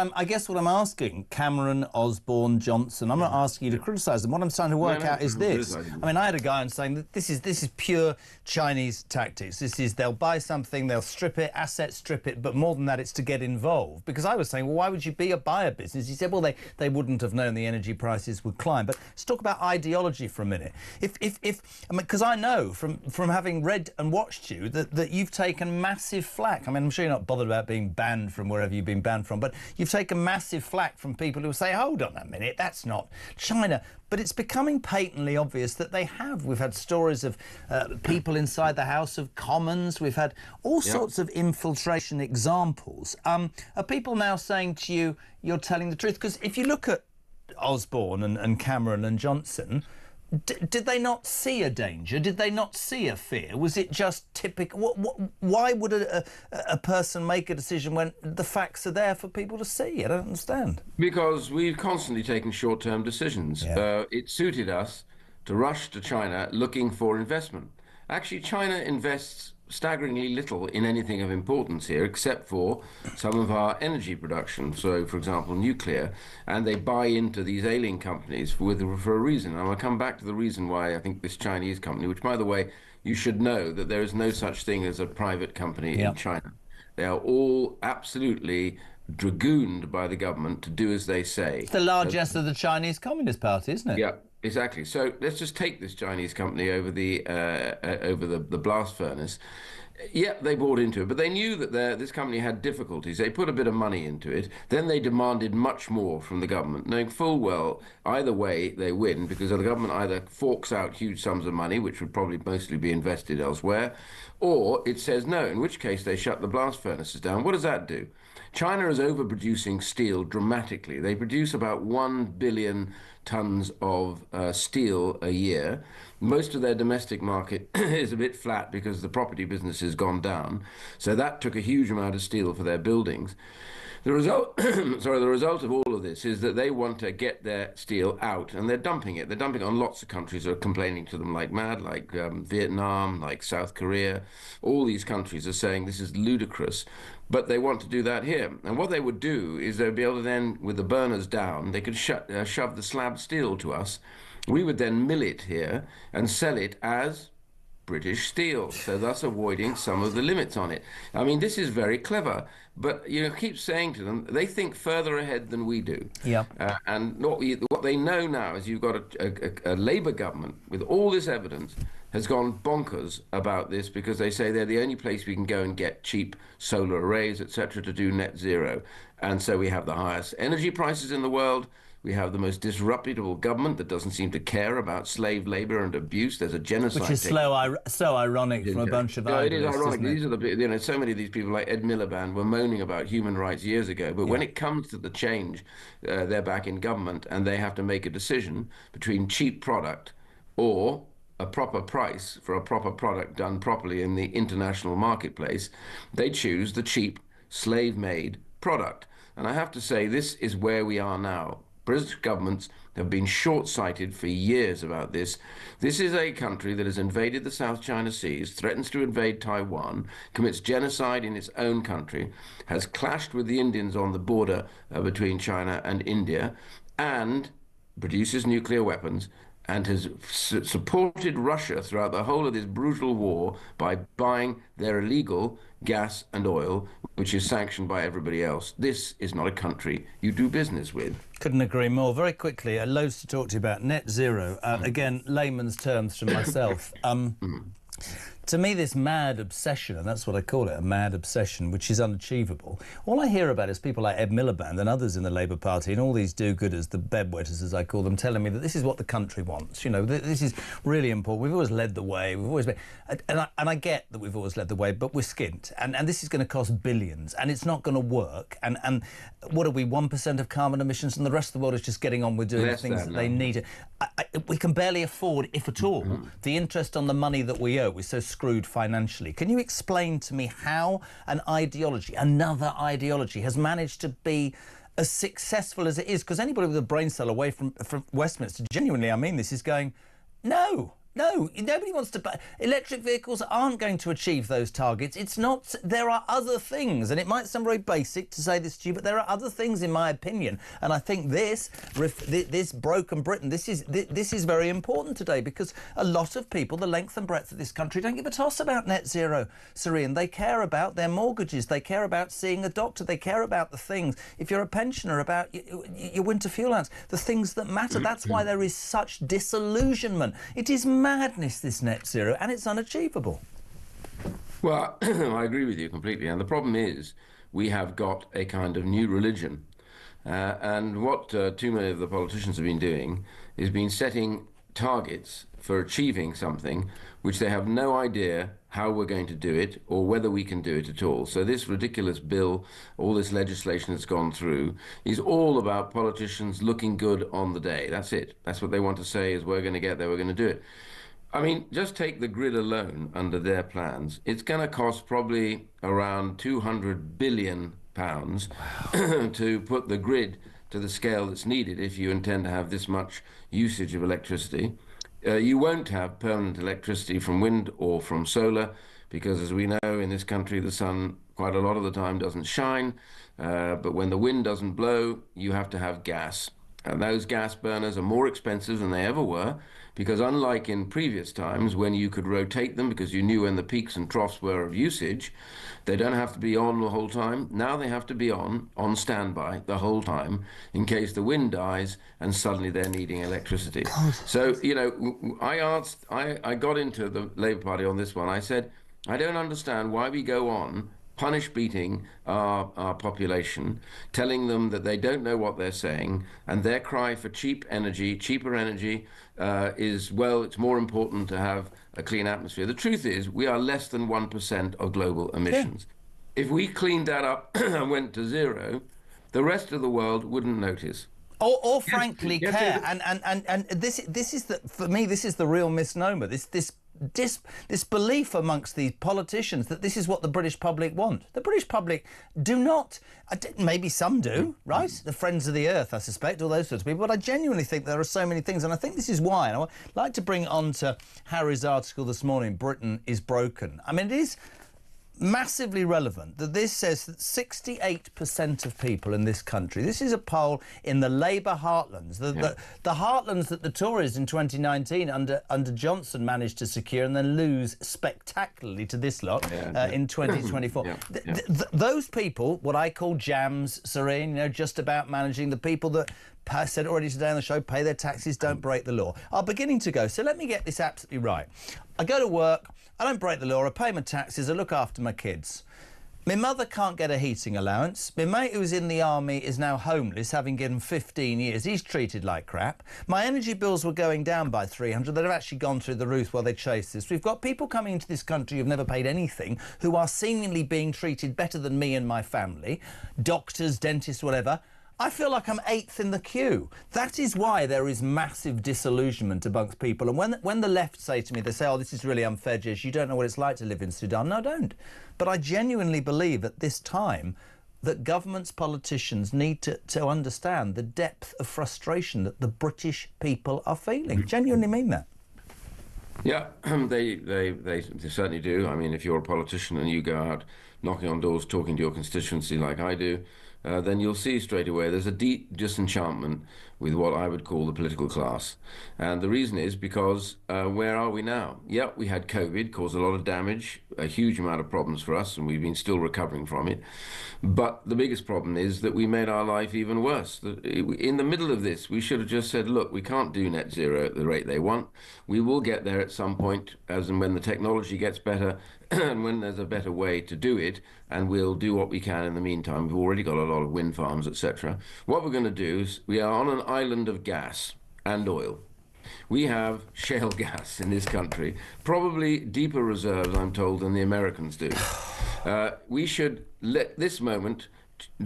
I'm asking, Cameron, Osborne, Johnson, I'm not asking you to criticise them. What I'm trying to work out is this. I mean, I had a guy on saying that this is pure Chinese tactics. This is, they'll buy something, they'll strip it, asset strip it, but more than that, it's to get involved. Because I was saying, well, why would you be a buyer business? He said, well, they wouldn't have known the energy prices would climb. But let's talk about ideology for a minute. Because I know from having read and watched you that you've taken massive flack. I mean, I'm sure you're not bothered about being banned from wherever you've been banned from, but you've taken massive flack from people who say, hold on a minute, that's not China. But it's becoming patently obvious that they have. We've had stories of people inside the House of Commons. We've had all sorts of infiltration examples. Are people now saying to you, you're telling the truth? Because if you look at Osborne and Cameron and Johnson, did they not see a danger? Did they not see a fear? Was it just typical? Why would a person make a decision when the facts are there for people to see? I don't understand. Because we've constantly taken short-term decisions. It suited us to rush to China looking for investment. Actually, China invests staggeringly little in anything of importance here, except for some of our energy production. So, for example, nuclear, and they buy into these alien companies for a reason. And I'll come back to the reason why I think this Chinese company, which, by the way, you should know that there is no such thing as a private company in China. They are all absolutely dragooned by the government to do as they say. It's the largesse of the Chinese Communist Party, isn't it? Yeah, exactly. So let's just take this Chinese company over the blast furnace. Yeah, they bought into it, but they knew that this company had difficulties. They put a bit of money into it. Then they demanded much more from the government, knowing full well either way they win, because the government either forks out huge sums of money, which would probably mostly be invested elsewhere, or it says no, in which case they shut the blast furnaces down. What does that do? China is overproducing steel dramatically. They produce about 1 billion tons of steel a year. Most of their domestic market is a bit flat because the property business has gone down. So that took a huge amount of steel for their buildings. The result, the result of all of this is that they want to get their steel out, and they're dumping it. They're dumping it on lots of countries who are complaining to them like mad, like Vietnam, like South Korea. All these countries are saying this is ludicrous, but they want to do that here. And what they would do is they'd be able to then, with the burners down, they could shove the slab steel to us. We would then mill it here and sell it as British steel, so thus avoiding some of the limits on it. I mean, this is very clever, but keep saying to them, they think further ahead than we do. Yeah. And what they know now is you've got a Labour government with all this evidence has gone bonkers about this, because they say they're the only place we can go and get cheap solar arrays, etc., to do net zero. And so we have the highest energy prices in the world. We have the most disreputable government that doesn't seem to care about slave labour and abuse. There's a genocide. Which is so ironic from a bunch of it is idolists, ironic. isn't it? These are so many of these people like Ed Miliband were moaning about human rights years ago. But when it comes to the change, they're back in government and they have to make a decision between cheap product or a proper price for a proper product done properly in the international marketplace. They choose the cheap, slave-made product. And I have to say, this is where we are now. British governments have been short-sighted for years about this. This is a country that has invaded the South China Seas, threatens to invade Taiwan, commits genocide in its own country, has clashed with the Indians on the border between China and India, and produces nuclear weapons, and has supported Russia throughout the whole of this brutal war by buying their illegal gas and oil, which is sanctioned by everybody else. This is not a country you do business with. Couldn't agree more. Very quickly, loads to talk to you about. Net zero. Again, layman's terms from myself. To me, this mad obsession, and that's what I call it, a mad obsession, which is unachievable. All I hear about is people like Ed Miliband and others in the Labour Party and all these do-gooders, the bedwetters, as I call them, telling me that this is what the country wants. This is really important. We've always led the way. We've always been... And I get that we've always led the way, but we're skint. And this is going to cost billions, and it's not going to work. And what are we, 1% of carbon emissions, and the rest of the world is just getting on with doing the things that they need. We can barely afford, if at all, the interest on the money that we owe. We're so screwed financially. Can you explain to me how an ideology, another ideology, has managed to be as successful as it is? Because anybody with a brain cell away from Westminster, genuinely, I mean this, is going, no, nobody wants to... Electric vehicles aren't going to achieve those targets. It's not... There are other things, and it might sound very basic to say this to you, but there are other things, in my opinion. And I think this broken Britain, this is very important today, because a lot of people, the length and breadth of this country, don't give a toss about net zero, Syrian. They care about their mortgages. They care about seeing a doctor. They care about the things, if you're a pensioner, about your winter fuel allowance, the things that matter. That's why there is such disillusionment. It is madness, this net zero, and it's unachievable. Well, I agree with you completely, and the problem is we have got a kind of new religion, and what too many of the politicians have been doing is been setting targets for achieving something which they have no idea how we're going to do it or whether we can do it at all. So this ridiculous bill, all this legislation that's gone through, is all about politicians looking good on the day. That's it. That's what they want to say, is we're going to get there, we're going to do it. I mean, just take the grid alone under their plans. It's going to cost probably around £200 billion to put the grid to the scale that's needed if you intend to have this much usage of electricity. You won't have permanent electricity from wind or from solar, because as we know in this country, the sun quite a lot of the time doesn't shine. But when the wind doesn't blow, you have to have gas. And those gas burners are more expensive than they ever were, because unlike in previous times when you could rotate them because you knew when the peaks and troughs were of usage, they don't have to be on the whole time. Now they have to be on standby the whole time in case the wind dies and suddenly they're needing electricity. So, you know, I got into the Labour Party on this one. I said, I don't understand why we go on punish beating our population, telling them that they don't know what they're saying, and their cry for cheaper energy is, well, it's more important to have a clean atmosphere. The truth is, we are less than 1% of global emissions. Yeah. If we cleaned that up and went to zero, the rest of the world wouldn't notice. Or frankly care. And this is the, for me, this is the real misnomer. This belief amongst these politicians that this is what the British public want. The British public do not, maybe some do, right? The Friends of the Earth, I suspect, all those sorts of people, but I genuinely think there are so many things, and I think this is why, and I'd like to bring it on to Harry's article this morning, Britain is Broken. I mean, it is massively relevant that this says that 68% of people in this country, this is a poll in the Labour heartlands, the heartlands that the Tories in 2019 under Johnson managed to secure and then lose spectacularly to this lot in 2024. Those people, what I call jams, Serene, you know, just about managing, the people that I said already today on the show, pay their taxes, don't break the law, are beginning to go. So let me get this absolutely right. I go to work, I don't break the law, I pay my taxes, I look after my kids. My mother can't get a heating allowance. My mate who's in the army is now homeless, having given 15 years. He's treated like crap. My energy bills were going down by 300. They've actually gone through the roof while they chase this. We've got people coming into this country who've never paid anything, who are seemingly being treated better than me and my family. Doctors, dentists, whatever. I feel like I'm eighth in the queue. That is why there is massive disillusionment amongst people. And when the left say to me, they say, oh, this is really unfair, Jez, you don't know what it's like to live in Sudan. No, I don't. But I genuinely believe at this time that governments, politicians need to understand the depth of frustration that the British people are feeling. Genuinely mean that. Yeah, they certainly do. I mean, if you're a politician and you go out knocking on doors, talking to your constituency like I do, then you'll see straight away there's a deep disenchantment with what I would call the political class. And the reason is because where are we now? Yeah, we had COVID, caused a lot of damage, a huge amount of problems for us, and we've been still recovering from it. But the biggest problem is that we made our life even worse. In the middle of this, we should have just said, look, we can't do net zero at the rate they want. We will get there at some point, as and when the technology gets better, and when there's a better way to do it, and we'll do what we can in the meantime. We've already got a lot of wind farms, etc. What we're going to do is, we are on an island of gas and oil. We have shale gas in this country, probably deeper reserves, I'm told, than the Americans do. We should let this moment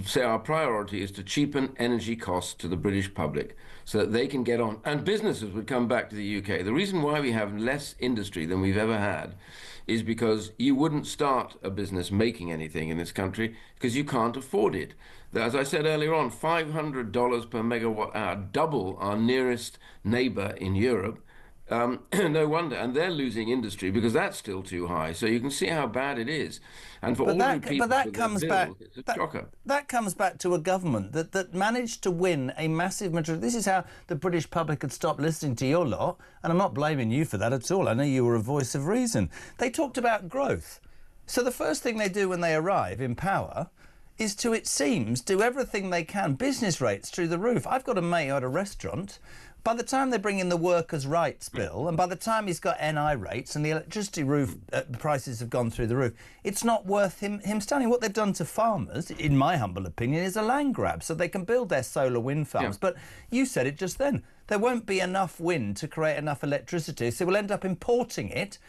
say our priority is to cheapen energy costs to the British public so that they can get on, and businesses would come back to the UK. The reason why we have less industry than we've ever had is because you wouldn't start a business making anything in this country because you can't afford it. As I said earlier on, $500 per megawatt hour, double our nearest neighbour in Europe. No wonder, and they're losing industry because that's still too high. So you can see how bad it is. And for ordinary people, it's a shocker. That comes back to a government that managed to win a massive majority. This is how the British public had stopped listening to your lot, and I'm not blaming you for that at all. I know you were a voice of reason. They talked about growth. So the first thing they do when they arrive in power is to, it seems, do everything they can. Business rates through the roof. I've got a mate at a restaurant. By the time they bring in the workers' rights bill, and by the time he's got NI rates and the electricity roof prices have gone through the roof, it's not worth him standing. What they've done to farmers, in my humble opinion, is a land grab so they can build their solar wind farms. Yeah. But you said it just then. There won't be enough wind to create enough electricity, so we'll end up importing it,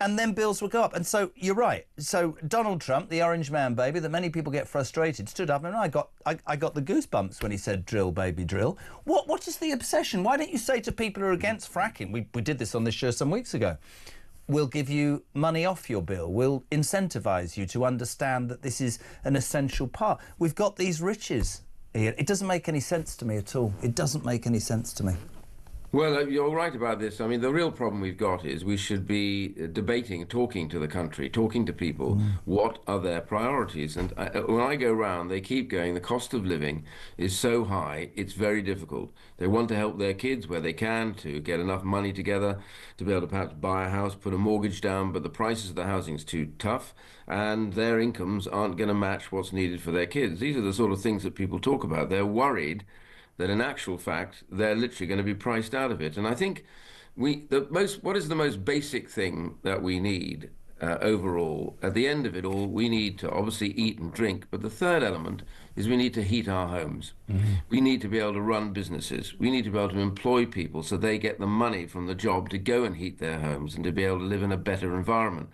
and then bills will go up. And so you're right. So Donald Trump, the orange man baby, that many people get frustrated, stood up and I got the goosebumps when he said drill, baby, drill. What is the obsession? Why don't you say to people who are against fracking, we did this on this show some weeks ago, we'll give you money off your bill, we'll incentivise you to understand that this is an essential part. We've got these riches here. It doesn't make any sense to me at all. It doesn't make any sense to me. Well, you're right about this. I mean, the real problem we've got is we should be debating, talking to the country, talking to people, what are their priorities? And when I go round, they keep going, the cost of living is so high, it's very difficult. They want to help their kids where they can to get enough money together to be able to perhaps buy a house, put a mortgage down, but the prices of the housing is too tough, and their incomes aren't going to match what's needed for their kids. These are the sort of things that people talk about. They're worried that in actual fact they're literally going to be priced out of it. And I think what is the most basic thing that we need overall? At the end of it all, we need to obviously eat and drink, but the third element is we need to heat our homes. We need to be able to run businesses. We need to be able to employ people so they get the money from the job to go and heat their homes and to be able to live in a better environment.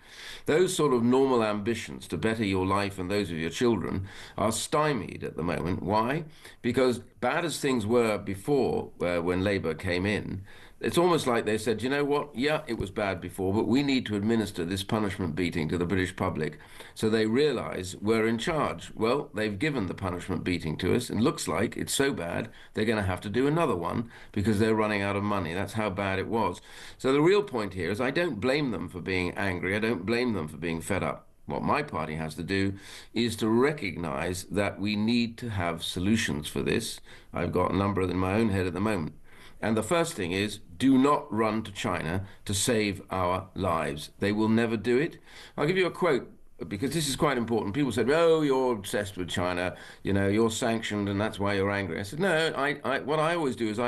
Those sort of normal ambitions to better your life and those of your children are stymied at the moment. Why? Because bad as things were before, when Labour came in, it's almost like they said, you know what, yeah, it was bad before, but we need to administer this punishment beating to the British public so they realise we're in charge. Well, they've given the punishment beating to us, and looks like it's so bad they're going to have to do another one because they're running out of money. That's how bad it was. So the real point here is I don't blame them for being angry. I don't blame them for being fed up. What my party has to do is to recognise that we need to have solutions for this. I've got a number in my own head at the moment. And the first thing is, do not run to China to save our lives. They will never do it. I'll give you a quote, because this is quite important. People said, oh, you're obsessed with China, you know, you're sanctioned and that's why you're angry. I said, no, what I always do is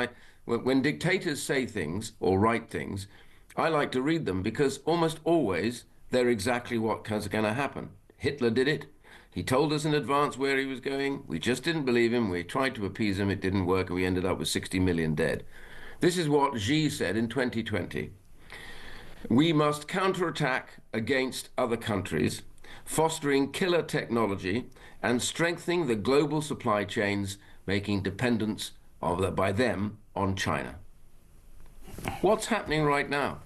when dictators say things or write things, I like to read them because almost always they're exactly what's going to happen. Hitler did it. He told us in advance where he was going. We just didn't believe him. We tried to appease him. It didn't work, and we ended up with 60 million dead. This is what Xi said in 2020. We must counterattack against other countries, fostering killer technology and strengthening the global supply chains, making dependence by them on China. What's happening right now?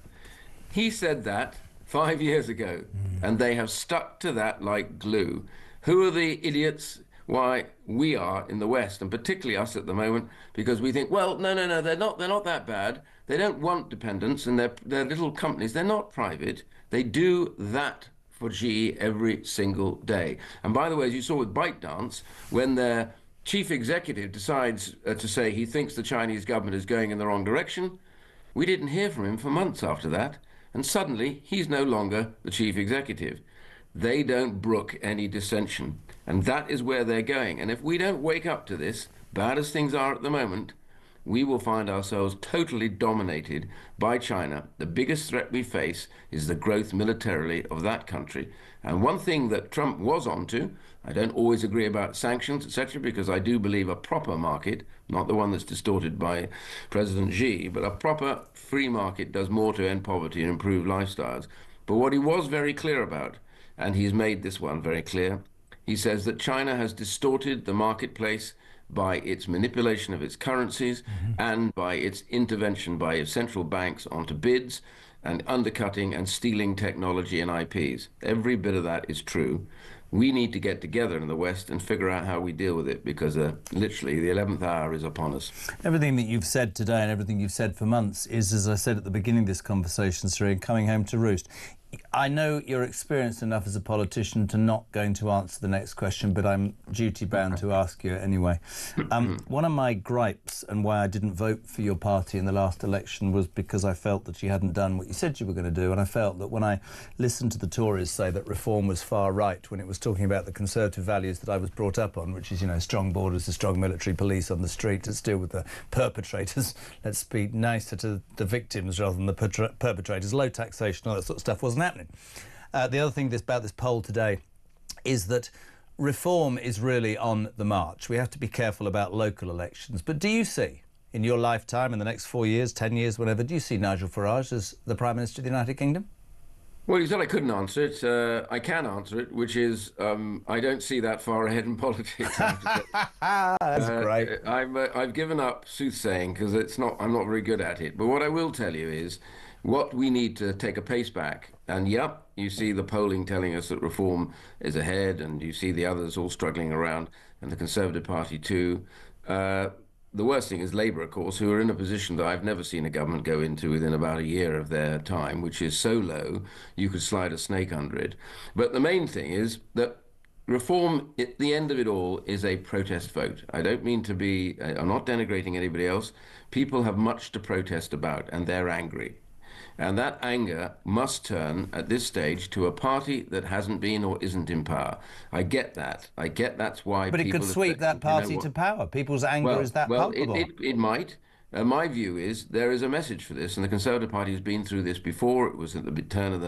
He said that 5 years ago, and they have stuck to that like glue. Who are the idiots? Why, we are in the West, and particularly us at the moment, because we think, well, no, they're not that bad. They don't want dependence, and they're little companies. They're not private. They do that for Xi every single day. And by the way, as you saw with ByteDance, when their chief executive decides to say he thinks the Chinese government is going in the wrong direction, we didn't hear from him for months after that, and suddenly he's no longer the chief executive. They don't brook any dissension, and that is where they're going. And if we don't wake up to this, bad as things are at the moment, we will find ourselves totally dominated by China. The biggest threat we face is the growth militarily of that country. And one thing that Trump was onto, I don't always agree about sanctions, etc., because I do believe a proper market, not the one that's distorted by President Xi, but a proper free market does more to end poverty and improve lifestyles. But what he was very clear about, and he's made this one very clear, he says that China has distorted the marketplace by its manipulation of its currencies and by its intervention by central banks onto bids and undercutting and stealing technology and IPs. Every bit of that is true. We need to get together in the West and figure out how we deal with it, because literally the 11th hour is upon us. Everything that you've said today and everything you've said for months is, as I said at the beginning of this conversation, Sir, coming home to roost. I know you're experienced enough as a politician to not going to answer the next question, but I'm duty-bound to ask you anyway. One of my gripes and why I didn't vote for your party in the last election was because I felt that you hadn't done what you said you were going to do, and I felt that when I listened to the Tories say that reform was far right, when it was talking about the Conservative values that I was brought up on, which is, you know, strong borders, a strong military police on the street to deal with the perpetrators, let's be nicer to the victims rather than the perpetrators, low taxation, all that sort of stuff wasn't happening. The other thing about this poll today is that reform is really on the march. We have to be careful about local elections. But do you see, in your lifetime, in the next 4 years, 10 years, whatever, do you see Nigel Farage as the Prime Minister of the United Kingdom? Well, you said I couldn't answer it. I can answer it, which is I don't see that far ahead in politics. That's great. I've given up soothsaying because I'm not very good at it. But what I will tell you is what we need to take a pace back. And yep, you see the polling telling us that reform is ahead, and you see the others all struggling around, and the Conservative Party too. the worst thing is Labour, of course, who are in a position that I've never seen a government go into within about a year of their time, which is so low you could slide a snake under it. But the main thing is that reform, at the end of it all, is a protest vote. I don't mean to be, I'm not denigrating anybody else. People have much to protest about, and they're angry. And that anger must turn, at this stage, to a party that hasn't been or isn't in power. I get that. I get that's why But it could sweep that party to power. People's anger is that palpable. It might. My view is there is a message for this, and the Conservative Party has been through this before. It was at the turn of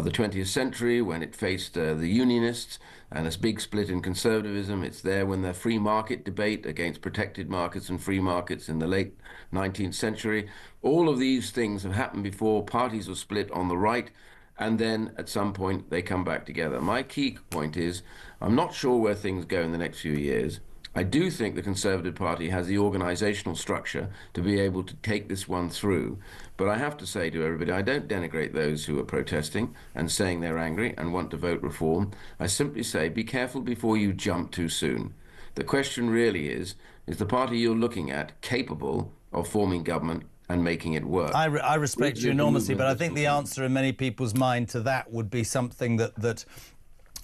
the 20th century when it faced the Unionists and a big split in conservatism. It's there when the free market debate against protected markets and free markets in the late 19th century. All of these things have happened before. Parties are split on the right, and then at some point they come back together. My key point is I'm not sure where things go in the next few years. I do think the Conservative Party has the organisational structure to be able to take this one through. But I have to say to everybody, I don't denigrate those who are protesting and saying they're angry and want to vote reform. I simply say, be careful before you jump too soon. The question really is the party you're looking at capable of forming government and making it work? I respect you enormously, but I think the answer in many people's mind to that would be something that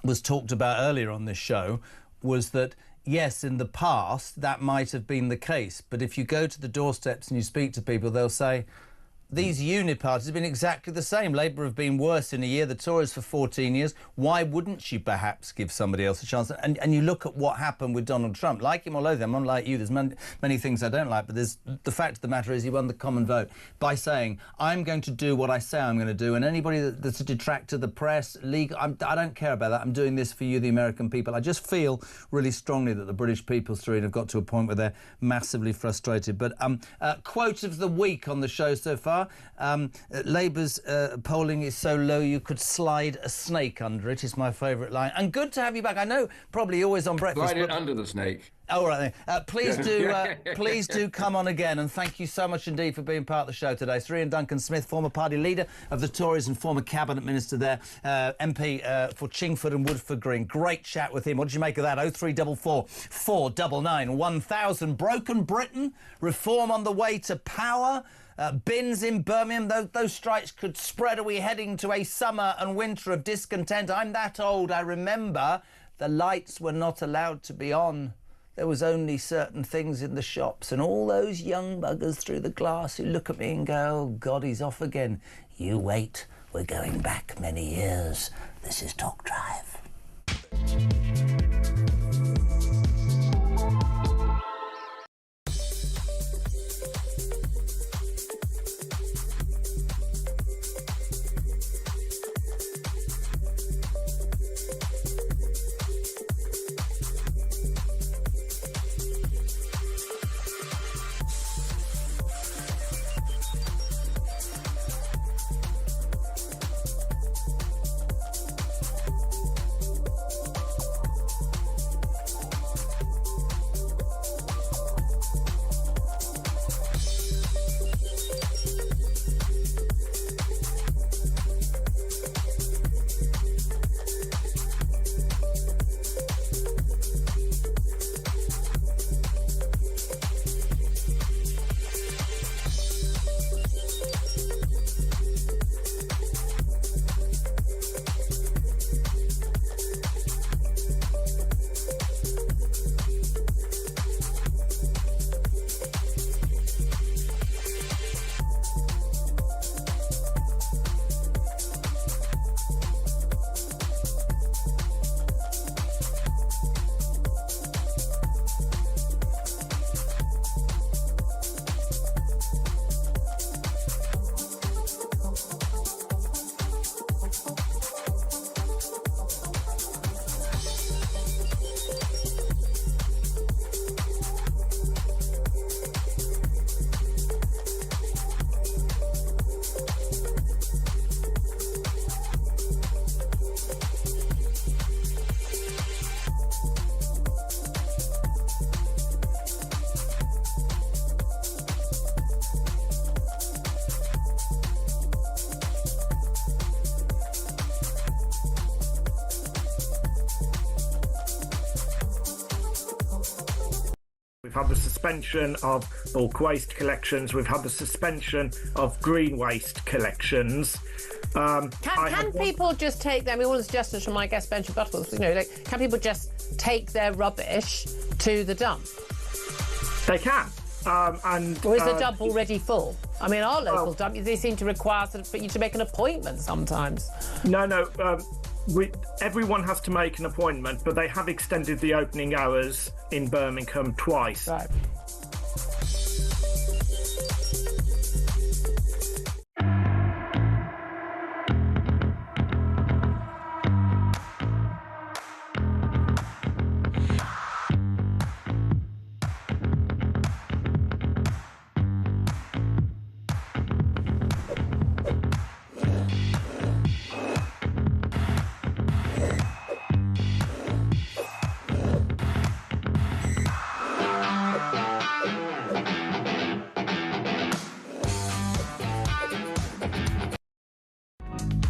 was talked about earlier on this show, was that yes, in the past, that might have been the case. But if you go to the doorsteps and you speak to people, they'll say, these uniparties have been exactly the same. Labour have been worse in a year, the Tories for 14 years. Why wouldn't you perhaps give somebody else a chance? And you look at what happened with Donald Trump. Like him or loathe him, unlike you, there's many things I don't like, but the fact of the matter is he won the common vote by saying, I'm going to do what I say I'm going to do, and anybody that's a detractor, the press, legal, I don't care about that. I'm doing this for you, the American people. I just feel really strongly that the British people through it have got to a point where they're massively frustrated. But quote of the week on the show so far. Labour's polling is so low you could slide a snake under it, is my favourite line. And good to have you back. I know probably always on breakfast. Slide it under the snake. All right then. Please do come on again, and thank you so much indeed for being part of the show today. Sir Ian Duncan Smith, former party leader of the Tories and former cabinet minister there, MP for Chingford and Woodford Green. Great chat with him. What did you make of that? 0344 499 1000. Broken Britain, reform on the way to power. Bins in Birmingham, those strikes could spread. Are we heading to a summer and winter of discontent? I'm that old. I remember the lights were not allowed to be on. There was only certain things in the shops, and all those young buggers through the glass who look at me and go, oh God, he's off again. You wait, we're going back many years. This is Talk Drive. We've had the suspension of bulk waste collections. We've had the suspension of green waste collections. Can people just take them? All the suggestions from my guest bench of Buttles. Can people just take their rubbish to the dump? They can. Or is the dump already full? I mean, our local dump, they seem to require for you to make an appointment sometimes. No. Everyone has to make an appointment, but they have extended the opening hours in Birmingham twice. Right.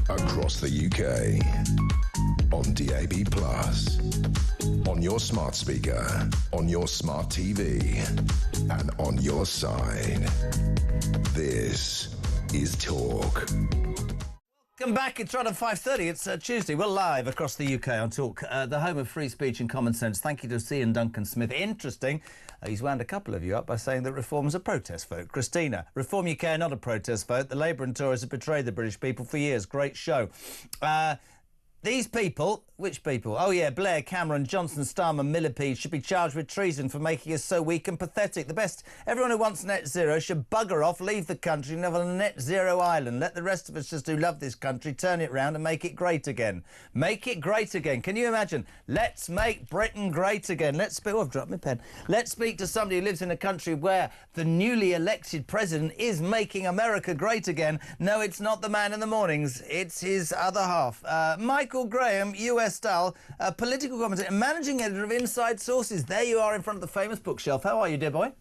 Across the UK, on DAB+, on your smart speaker, on your smart TV, and on your side. This is Talk. Welcome back. It's right at 5:30. It's Tuesday. We're live across the UK on Talk, the home of free speech and common sense. Thank you to Ian Duncan Smith. Interesting. He's wound a couple of you up by saying that reform's a protest vote. Christina, Reform UK, not a protest vote. The Labour and Tories have betrayed the British people for years. Great show. These people, which people? Oh, yeah, Blair, Cameron, Johnson, Starmer, Millipede should be charged with treason for making us so weak and pathetic. The best, everyone who wants net zero should bugger off, leave the country and live on a net zero island. Let the rest of us just who love this country turn it round and make it great again. Make it great again. Can you imagine? Let's make Britain great again. Let's speak. Oh, I've dropped my pen. Let's speak to somebody who lives in a country where the newly elected president is making America great again. No, it's not the man in the mornings. It's his other half. Michael Graham, US style, political commentator, managing editor of Inside Sources. There you are in front of the famous bookshelf. How are you, dear boy?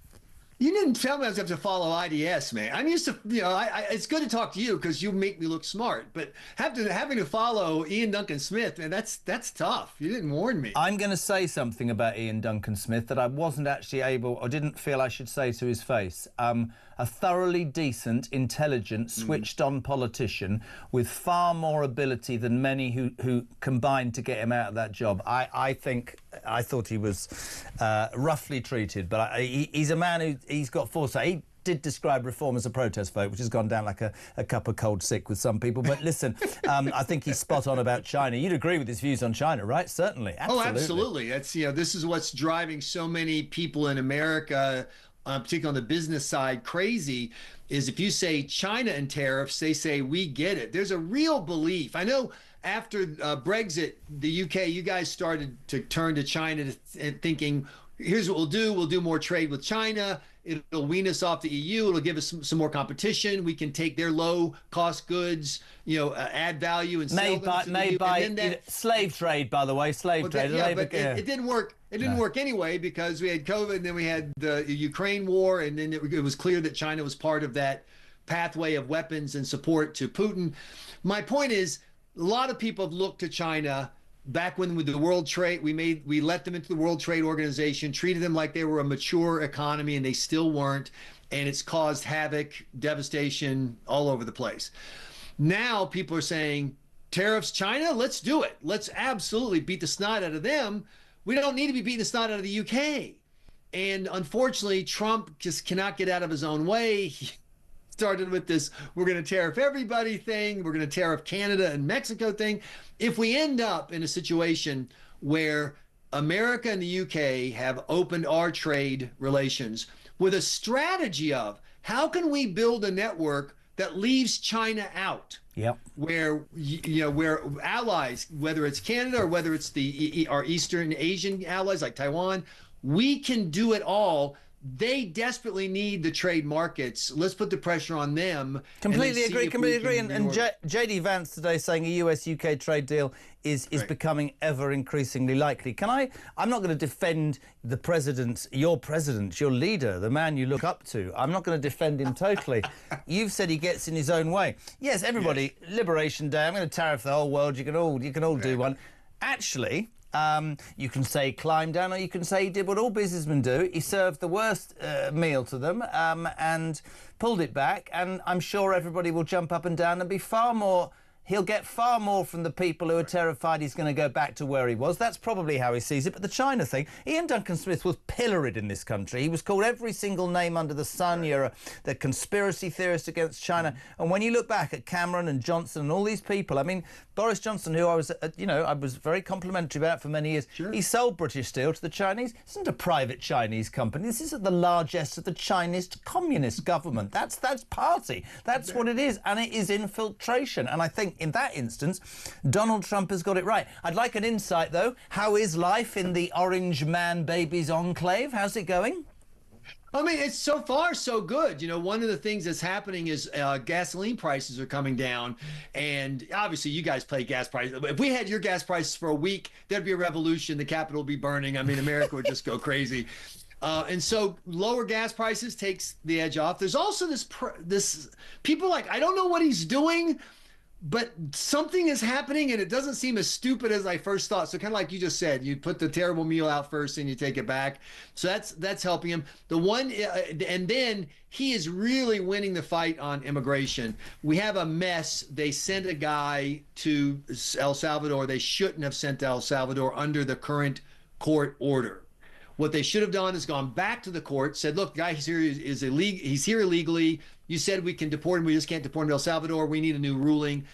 You didn't tell me I was going to have to follow IDS, man. I'm used to, it's good to talk to you because you make me look smart. But having to follow Ian Duncan Smith, man, that's tough. You didn't warn me. I'm going to say something about Ian Duncan Smith that I wasn't actually able, or didn't feel I should say to his face. A thoroughly decent, intelligent, switched-on politician with far more ability than many who combined to get him out of that job. I thought he was roughly treated, but he's a man he's got foresight. He did describe reform as a protest vote, which has gone down like a cup of cold sick with some people. But listen, I think he's spot on about China. You'd agree with his views on China, right? Certainly. Absolutely. Oh, absolutely. That's, this is what's driving so many people in America, particularly on the business side, crazy, is if you say China and tariffs, they say, we get it. There's a real belief. I know after Brexit, the UK, you guys started to turn to China and thinking, here's what we'll do more trade with China. It'll wean us off the EU. It'll give us some more competition. We can take their low-cost goods, add value and sell them. Made by slave trade, by the way, slave trade. Yeah, but it didn't work. It didn't work anyway because we had COVID, and then we had the Ukraine war, and then it was clear that China was part of that pathway of weapons and support to Putin. My point is, a lot of people have looked to China back when with the World Trade, we let them into the World Trade Organization, treated them like they were a mature economy, and they still weren't. And it's caused havoc, devastation all over the place. Now people are saying, tariffs, China, let's do it. Let's absolutely beat the snot out of them. We don't need to be beating the snot out of the UK. And unfortunately, Trump just cannot get out of his own way. He started with this, we're going to tariff everybody thing. We're going to tariff Canada and Mexico thing. If we end up in a situation where America and the UK have opened our trade relations with a strategy of how can we build a network that leaves China out? Yep. Where where allies, whether it's Canada or whether it's our Eastern Asian allies like Taiwan, we can do it all. They desperately need the trade markets. Let's put the pressure on them. Completely agree. And J.D. Vance today saying a US-UK trade deal is becoming ever increasingly likely. I'm not going to defend the president, your leader, the man you look up to. I'm not going to defend him totally. You've said he gets in his own way. Yes, everybody, Liberation Day, I'm going to tariff the whole world. You can all do one. Actually, You can say climb down, or you can say he did what all businessmen do. He served the worst meal to them and pulled it back. And I'm sure everybody will jump up and down and be far more... He'll get far more from the people who are terrified he's going to go back to where he was. That's probably how he sees it. But the China thing, Ian Duncan Smith was pilloried in this country. He was called every single name under the sun. You're the conspiracy theorist against China. And when you look back at Cameron and Johnson and all these people, I mean, Boris Johnson, who I was very complimentary about for many years, he sold British Steel to the Chinese. This isn't a private Chinese company. This is the largest of the Chinese communist government. That's party. That's what it is. And it is infiltration. And I think in that instance, Donald Trump has got it right. I'd like an insight, though. How is life in the Orange Man Babies enclave? How's it going? I mean, it's so far so good. You know, one of the things that's happening is gasoline prices are coming down. And obviously, you guys pay gas prices. If we had your gas prices for a week, there'd be a revolution. The Capitol would be burning. I mean, America would just go crazy. And so lower gas prices takes the edge off. There's also this people like, I don't know what he's doing, but something is happening, and it doesn't seem as stupid as I first thought. So kind of like you just said, you put the terrible meal out first and you take it back. So that's helping him. The one, and then he is really winning the fight on immigration. We have a mess. They sent a guy to El Salvador. They shouldn't have sent to El Salvador under the current court order. What they should have done is gone back to the court, said, look, the guy he's here illegally. You said we can deport him. We just can't deport him to El Salvador. We need a new ruling.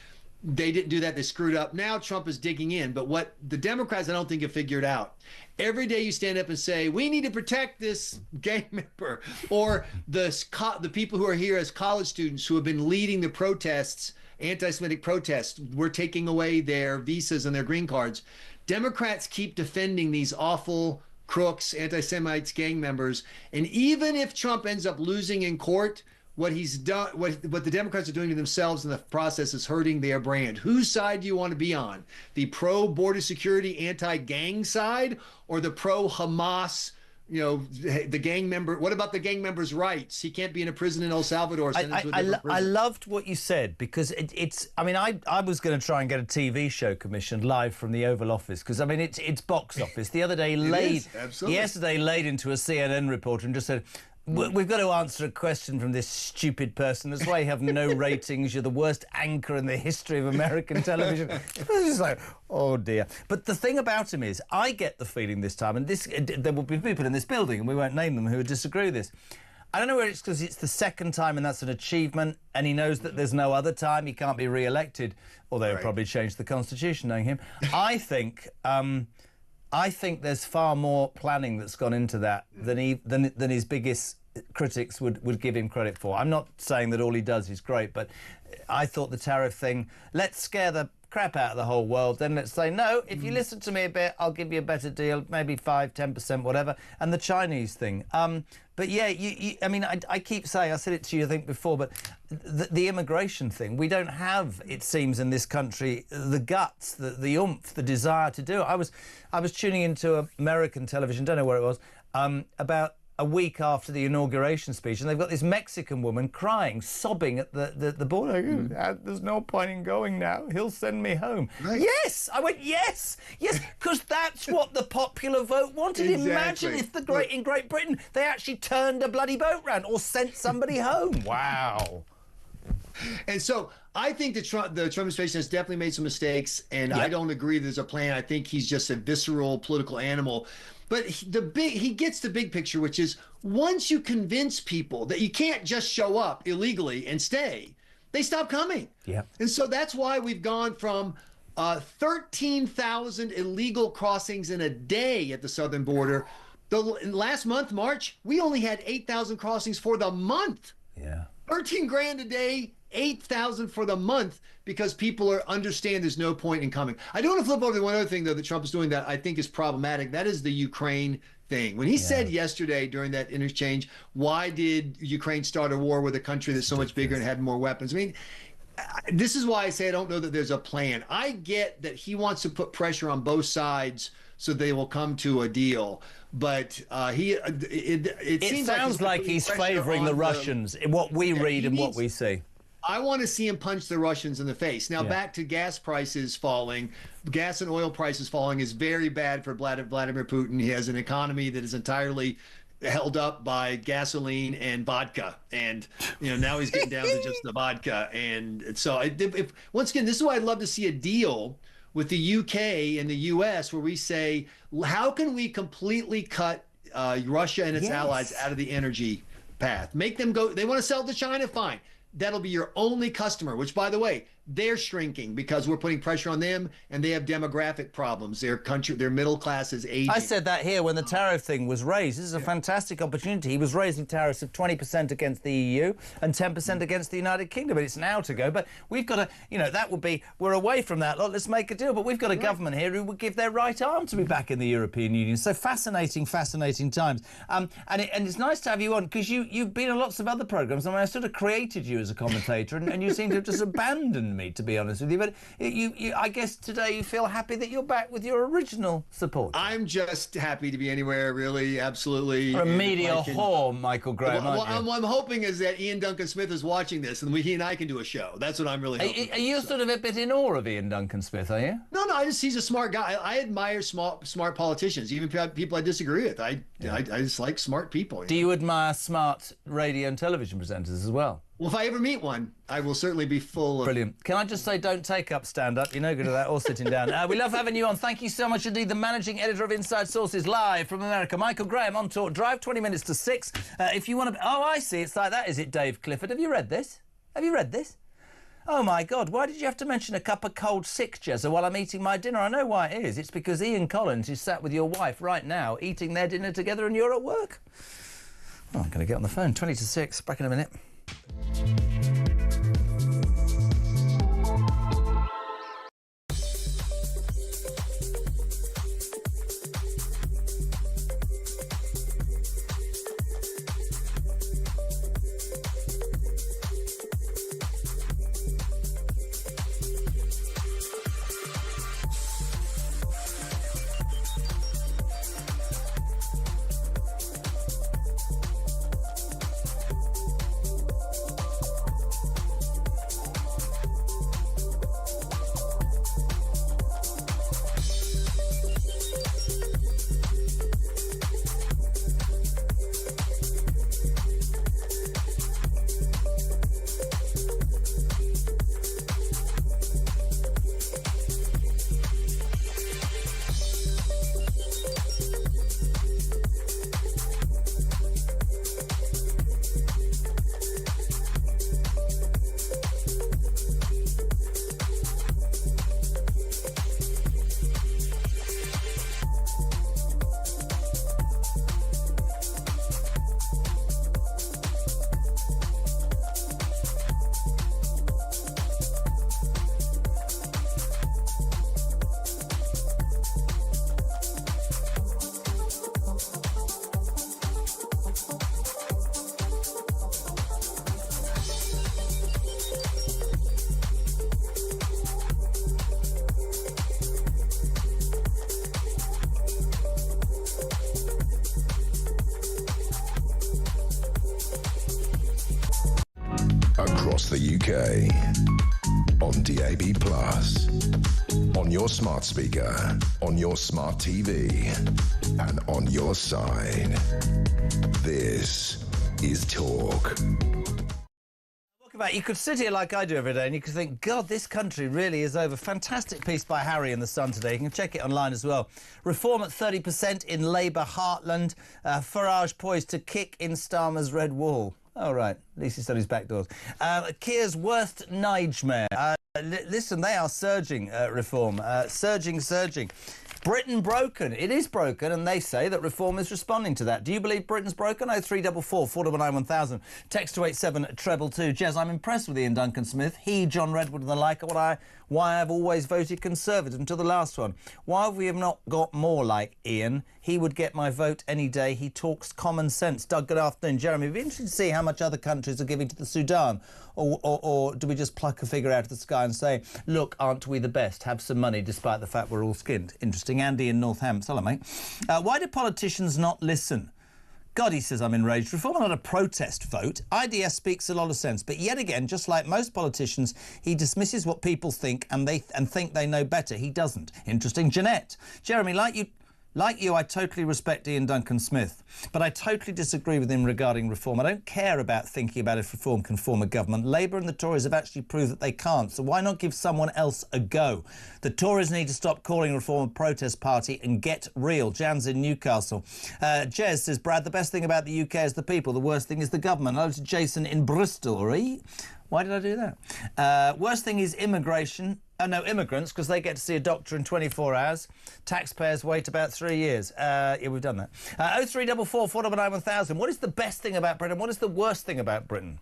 They didn't do that. They screwed up. Now Trump is digging in. But what the Democrats, I don't think, have figured out. Every day you stand up and say, we need to protect this gang member, or the people who are here as college students who have been leading the protests, anti-Semitic protests. We're taking away their visas and their green cards. Democrats keep defending these awful crooks, anti-Semites, gang members. And even if Trump ends up losing in court, what he's done, what the Democrats are doing to themselves in the process is hurting their brand. Whose side do you want to be on? The pro-border security, anti-gang side, or the pro-Hamas, the gang member? What about the gang member's rights? He can't be in a prison in El Salvador. I loved what you said, because it's. I mean, I was going to try and get a TV show commissioned live from the Oval Office, because I mean it's box office. The other day yesterday laid into a CNN reporter and just said, we've got to answer a question from this stupid person. That's why you have no ratings. You're the worst anchor in the history of American television. It's just like, oh dear. But the thing about him is, I get the feeling this time, and there will be people in this building, and we won't name them, who would disagree with this. I don't know whether it's because it's the second time and that's an achievement, and he knows that there's no other time he can't be re-elected, although he'll probably change the Constitution, knowing him. I think there's far more planning that's gone into that than his biggest critics would give him credit for. I'm not saying that all he does is great, but I thought the tariff thing, let's scare the crap out of the whole world, then let's say, no, if you listen to me a bit, I'll give you a better deal, maybe 5-10%, whatever. And the Chinese thing. But yeah, I mean, I keep saying, I said it to you, I think, before, but the immigration thing, we don't have, it seems, in this country, the guts, the oomph, the desire to do it. I was tuning into American television, don't know where it was, about a week after the inauguration speech, and they've got this Mexican woman crying, sobbing at the border. There's no point in going now. He'll send me home. Right. Yes! I went, yes! Yes, because that's what the popular vote wanted. Exactly. Imagine if in Great Britain, they actually turned a bloody boat round or sent somebody home. Wow. And so I think the Trump administration has definitely made some mistakes, and I don't agree there's a plan. I think he's just a visceral political animal. But he gets the big picture, which is once you convince people that you can't just show up illegally and stay, they stop coming. Yeah. And so that's why we've gone from 13,000 illegal crossings in a day at the southern border. Last month, March, we only had 8,000 crossings for the month. Yeah. 13 grand a day, 8,000 for the month, because people understand there's no point in coming. I do want to flip over to one other thing, though, that Trump is doing that I think is problematic. That is the Ukraine thing. When he said yesterday during that interchange, why did Ukraine start a war with a country that's so much bigger and had more weapons? I mean, this is why I say I don't know that there's a plan. I get that he wants to put pressure on both sides so they will come to a deal. But it seems sounds like he's favouring the Russians in what we read and what we see. I want to see him punch the Russians in the face. Now, Yeah. back to gas prices falling. Gas and oil prices falling is very bad for Vladimir Putin. He has an economy that is entirely held up by gasoline and vodka, and now he's getting down to just the vodka. And so, if once again, this is why I'd love to see a deal with the UK and the US where we say, how can we completely cut Russia and its allies out of the energy path? Make them go. They want to sell to China, fine. That'll be your only customer, which, by the way, they're shrinking because we're putting pressure on them, and they have demographic problems. Their middle class is aging. I said that here when the tariff thing was raised. This is a fantastic opportunity. He was raising tariffs of 20% against the EU and 10% against the United Kingdom. It's now to go. But we've got to, that would be, we're away from that lot. Let's make a deal. But we've got a government here who would give their right arm to be back in the European Union. So fascinating times. And it's nice to have you on because you've been on lots of other programmes. I mean, I sort of created you as a commentator and you seem to have just abandoned me, to be honest with you. But I guess today you feel happy that you're back with your original support. I'm just happy to be anywhere, really, absolutely. You're a media whore, Michael Graham, aren't you? What I'm hoping is that Ian Duncan Smith is watching this and he and I can do a show. That's what I'm really hoping. Are you sort of a bit in awe of Ian Duncan Smith, are you? No, he's a smart guy. I admire smart politicians, even people I disagree with. I just like smart people. Do you admire smart radio and television presenters as well? Well, if I ever meet one, I will certainly be full of... Brilliant. Can I just say, don't take up stand-up. You're no good at that, or sitting down. We love having you on. Thank you so much indeed. The managing editor of Inside Sources, live from America, Michael Graham, on Talk Drive, 20 minutes to 6. If you want to... Oh, I see. It's like that, is it, Dave Clifford? Have you read this? Oh, my God. Why did you have to mention a cup of cold sick, Jezza, while I'm eating my dinner? I know why it is. It's because Ian Collins is sat with your wife right now, eating their dinner together, and you're at work. Oh, I'm going to get on the phone. 20 to 6. Back in a minute. Across the UK, on DAB+, on your smart speaker, on your smart TV, and on your side. This is Talk. You could sit here like I do every day and you could think, God, this country really is over. Fantastic piece by Harry in The Sun today. You can check it online as well. Reform at 30% in Labour heartland. Farage poised to kick in Starmer's red wall. Oh, right. At least he's done his back doors. Keir's worst nightmare. Listen, they are surging, reform. Surging. Britain broken. It is broken, and they say that reform is responding to that. Do you believe Britain's broken? 0344 499 1000. Text to 87222. Jez, I'm impressed with Ian Duncan Smith. He, John Redwood and the like, why I've always voted Conservative until the last one. Why have we not got more like Ian? He would get my vote any day. He talks common sense. Doug, good afternoon. Jeremy, it'd be interesting to see how much other countries are giving to the Sudan. Or do we just pluck a figure out of the sky and say, look, aren't we the best? Have some money despite the fact we're all skinned. Interesting. Andy in Northampton. Hello, mate. Why do politicians not listen? God, he says, I'm enraged. Reform not a protest vote. IDS speaks a lot of sense. But yet again, just like most politicians, he dismisses what people think and think they know better. He doesn't. Interesting. Jeanette. Jeremy, like you, I totally respect Ian Duncan Smith, but I totally disagree with him regarding reform. I don't care about thinking about if reform can form a government. Labour and the Tories have actually proved that they can't, so why not give someone else a go? The Tories need to stop calling reform a protest party and get real. Jan's in Newcastle. Jez says, Brad, the best thing about the UK is the people. The worst thing is the government. Hello to Jason in Bristol. Why did I do that? Worst thing is immigration. No, immigrants, because they get to see a doctor in 24 hours. Taxpayers wait about 3 years. Yeah, we've done that. 0344 499 1000. What is the best thing about Britain? What is the worst thing about Britain?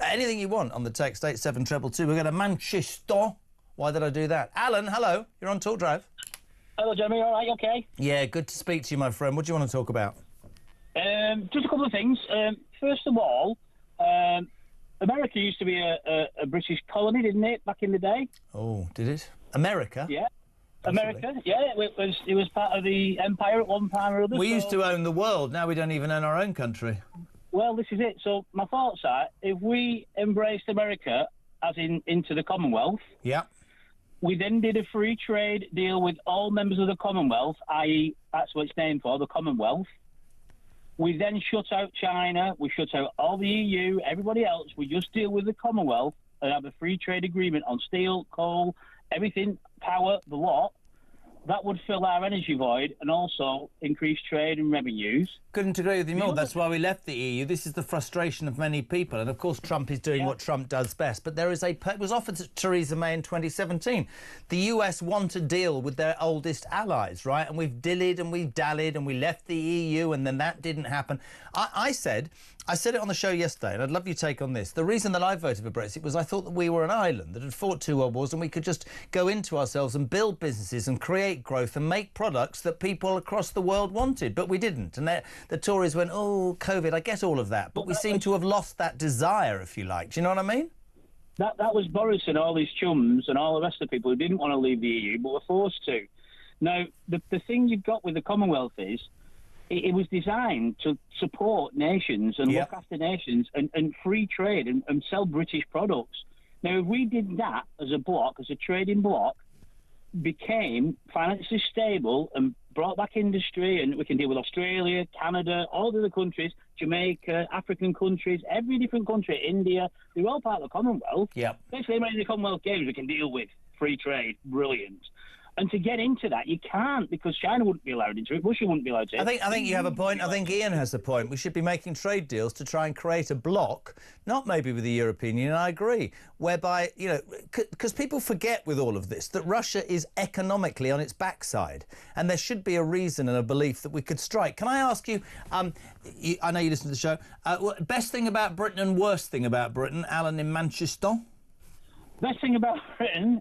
Anything you want on the text 87222. We're going to Manchester. Why did I do that? Alan, hello. You're on Talk Drive. Hello, Jeremy. All right, okay? Yeah, good to speak to you, my friend. What do you want to talk about? Just a couple of things. First of all, America used to be a British colony, didn't it, back in the day? Oh, did it? America? Yeah. America, yeah. It was part of the empire at one time or other. We used to own the world. Now we don't even own our own country. Well, this is it. So my thoughts are, if we embraced America as into the Commonwealth, yeah, we then did a free trade deal with all members of the Commonwealth, i.e. that's what it's named for, the Commonwealth. We then shut out China, we shut out all the EU, everybody else. We just deal with the Commonwealth and have a free trade agreement on steel, coal, everything, power, the lot. That would fill our energy void and also increase trade and revenues. Couldn't agree with you more. That's why we left the EU. This is the frustration of many people. And, of course, Trump is doing what Trump does best. But there is it was offered to Theresa May in 2017. The US want to deal with their oldest allies, right? And we've dillied and we've dallied and we left the EU and then that didn't happen. I said it on the show yesterday, and I'd love your take on this. The reason that I voted for Brexit was I thought that we were an island that had fought 2 world wars and we could just go into ourselves and build businesses and create growth and make products that people across the world wanted. But we didn't. And the Tories went, oh, COVID, I get all of that. But we seem to have lost that desire, if you like. Do you know what I mean? That was Boris and all his chums and all the rest of the people who didn't want to leave the EU but were forced to. Now, the thing you've got with the Commonwealth is it was designed to support nations and look after nations and free trade and sell British products. Now, if we did that as a bloc, as a trading bloc, became financially stable and brought back industry, and we can deal with Australia, Canada, all the other countries, Jamaica, African countries, every different country, India, they're all part of the Commonwealth. Yeah. Basically, in the Commonwealth Games, we can deal with free trade. Brilliant. And to get into that, you can't, because China wouldn't be allowed into it, Russia wouldn't be allowed to. I think you have a point. I think Ian has a point. We should be making trade deals to try and create a bloc, not maybe with the European Union, I agree, whereby, you know, because people forget with all of this that Russia is economically on its backside, and there should be a reason and a belief that we could strike. Can I ask you, I know you listen to the show, best thing about Britain and worst thing about Britain, Alan in Manchester? Best thing about Britain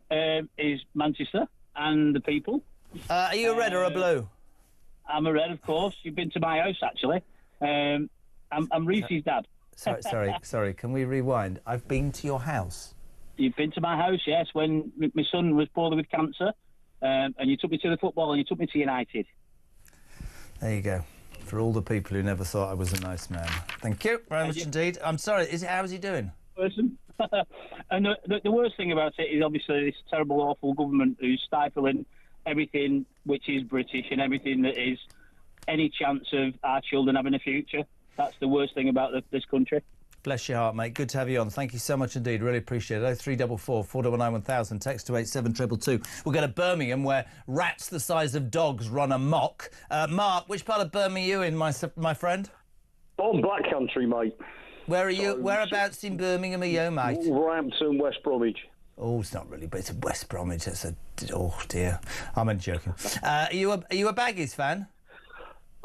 is Manchester and the people. Are you a red or a blue? I'm a red, of course. You've been to my house, actually. I'm Reese's dad. Sorry. Can we rewind? I've been to your house. You've been to my house, yes, when my son was poorly with cancer, and you took me to the football and you took me to United. There you go. For all the people who never thought I was a nice man. Thank you very much indeed. I'm sorry. How is he doing? Person. And the worst thing about it is obviously this terrible, awful government who's stifling everything which is British and everything that is any chance of our children having a future. That's the worst thing about this country. Bless your heart, mate. Good to have you on. Thank you so much indeed. Really appreciate it. 0344 499 1000. Text to 87222. We'll go to Birmingham, where rats the size of dogs run amok. Mark, which part of Birmingham are you in, my friend? On Black Country, mate. Where are you? Whereabouts in Birmingham are you, mate? Wolverhampton, West Bromwich. Oh, it's not really, but it's a West Bromwich. Oh dear. I'm joking. Are you a Baggies fan?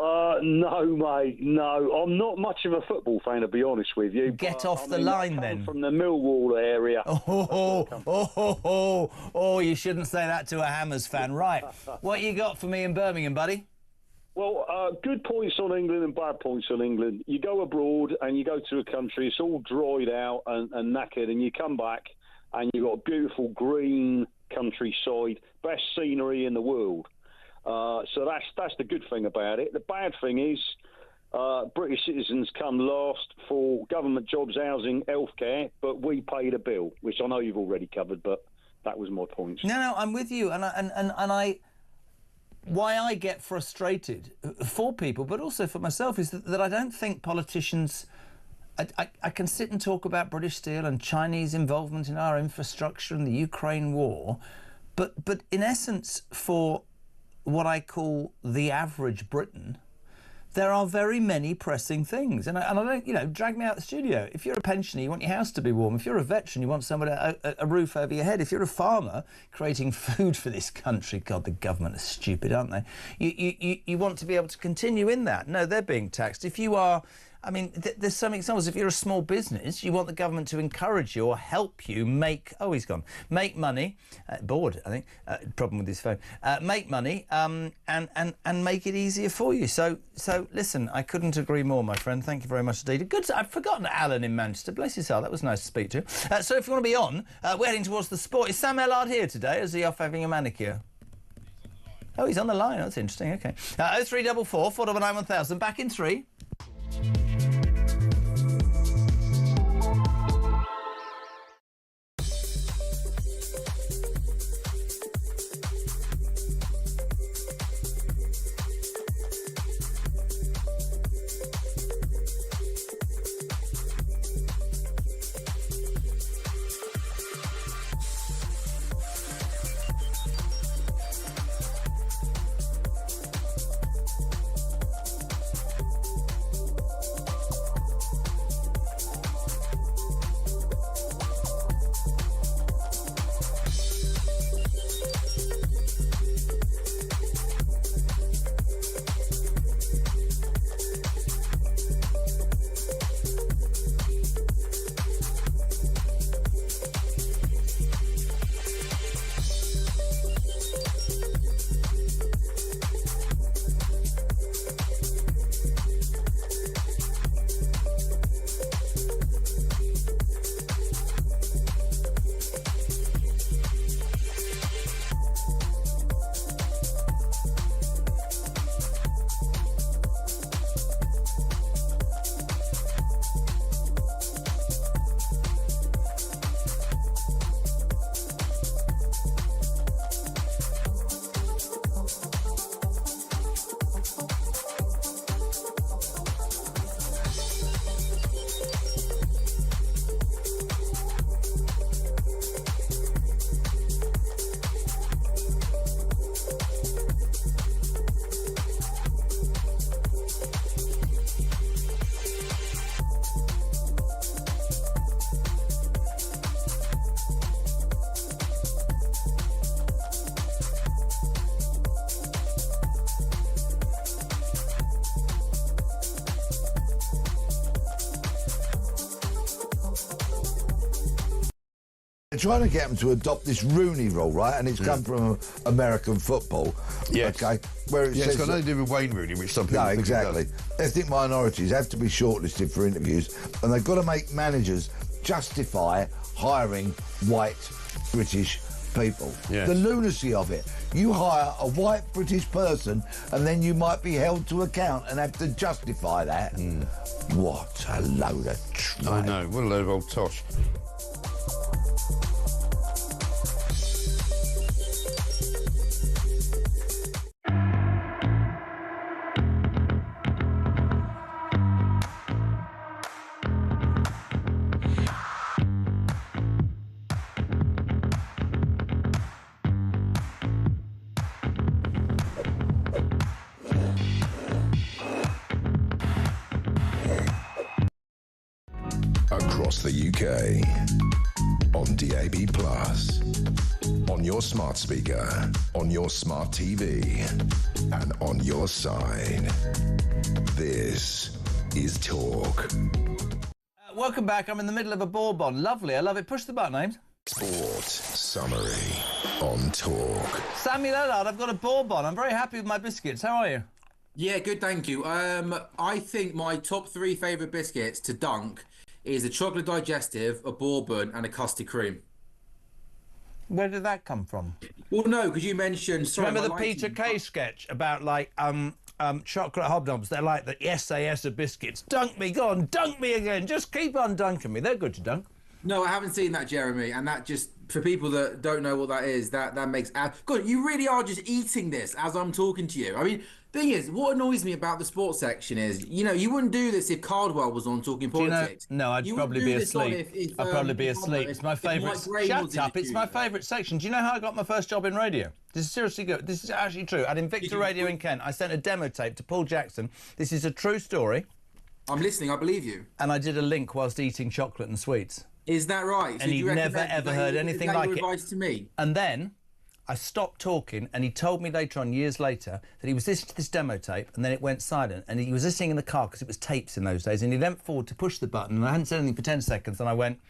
No, mate. No, I'm not much of a football fan, to be honest with you. Get off the line, then. From the Millwall area. Oh! You shouldn't say that to a Hammers fan, right? What you got for me in Birmingham, buddy? Well, good points on England and bad points on England. You go abroad and you go to a country, it's all dried out and knackered, and you come back and you've got a beautiful green countryside, best scenery in the world. So that's the good thing about it. The bad thing is British citizens come last for government jobs, housing, healthcare, but we pay the bill, which I know you've already covered, but that was my point. No, I'm with you, and why I get frustrated for people, but also for myself, is that I don't think politicians. I can sit and talk about British Steel and Chinese involvement in our infrastructure and the Ukraine war, but in essence, for what I call the average Briton, there are very many pressing things. And I don't, drag me out the studio. If you're a pensioner, you want your house to be warm. If you're a veteran, you want a roof over your head. If you're a farmer creating food for this country, God, the government are stupid, aren't they? You want to be able to continue in that. No, they're being taxed. If you are... there's some examples. If you're a small business, you want the government to encourage you or help you make... Oh, he's gone. Make money. Bored, I think. Problem with his phone. Make money and make it easier for you. So listen, I couldn't agree more, my friend. Thank you very much indeed. Good. I've forgotten Alan in Manchester. Bless his heart. That was nice to speak to. So if you want to be on, we're heading towards the sport. Is Sam Lard here today? Or is he off having a manicure? Oh, he's on the line. That's interesting. OK. 0344 499 1000. Back in 3. They're trying to get them to adopt this Rooney rule, right? And it's come from American football. Yes. Okay. Where it says it's got nothing to do with Wayne Rooney, which some people think exactly. Ethnic minorities have to be shortlisted for interviews, and they've got to make managers justify hiring white British people. Yes. The lunacy of it. You hire a white British person, and then you might be held to account and have to justify that. What a load of tripe. I know. What a load of old tosh. Across the UK, on DAB+, on your smart speaker, on your smart TV, and on your side. This is Talk. Welcome back. I'm in the middle of a bourbon. Lovely. I love it. Push the button, Ames. Sport Summary on Talk. Sammy Lillard, I've got a bourbon. I'm very happy with my biscuits. How are you? Yeah, good, thank you. I think my top 3 favourite biscuits to dunk is a chocolate digestive, a bourbon, and a custard cream. Where did that come from? Well, no, because you mentioned... Remember the Peter Kay sketch about, like, chocolate hobnobs. They're like the SAS of biscuits. Dunk me, go on, dunk me again. Just keep on dunking me. They're good to dunk. No, I haven't seen that, Jeremy, and that just, for people that don't know what that is, that makes... God, you really are just eating this as I'm talking to you. I mean, thing is, what annoys me about the sports section is, you know, you wouldn't do this if Cardwell was on talking politics. No, I'd probably be asleep. I'd probably be asleep. It's my favourite... Shut up, it's my favourite section. Do you know how I got my first job in radio? This is seriously good. This is actually true. At Invicta Radio in Kent, I sent a demo tape to Paul Jackson. This is a true story. I'm listening, I believe you. And I did a link whilst eating chocolate and sweets. Is that right? And he never ever heard anything like it. Advice to me? And then I stopped talking, and he told me later on, years later, that he was listening to this demo tape, and then it went silent, and he was listening in the car because it was tapes in those days, and he leant forward to push the button, and I hadn't said anything for 10 seconds, and I went,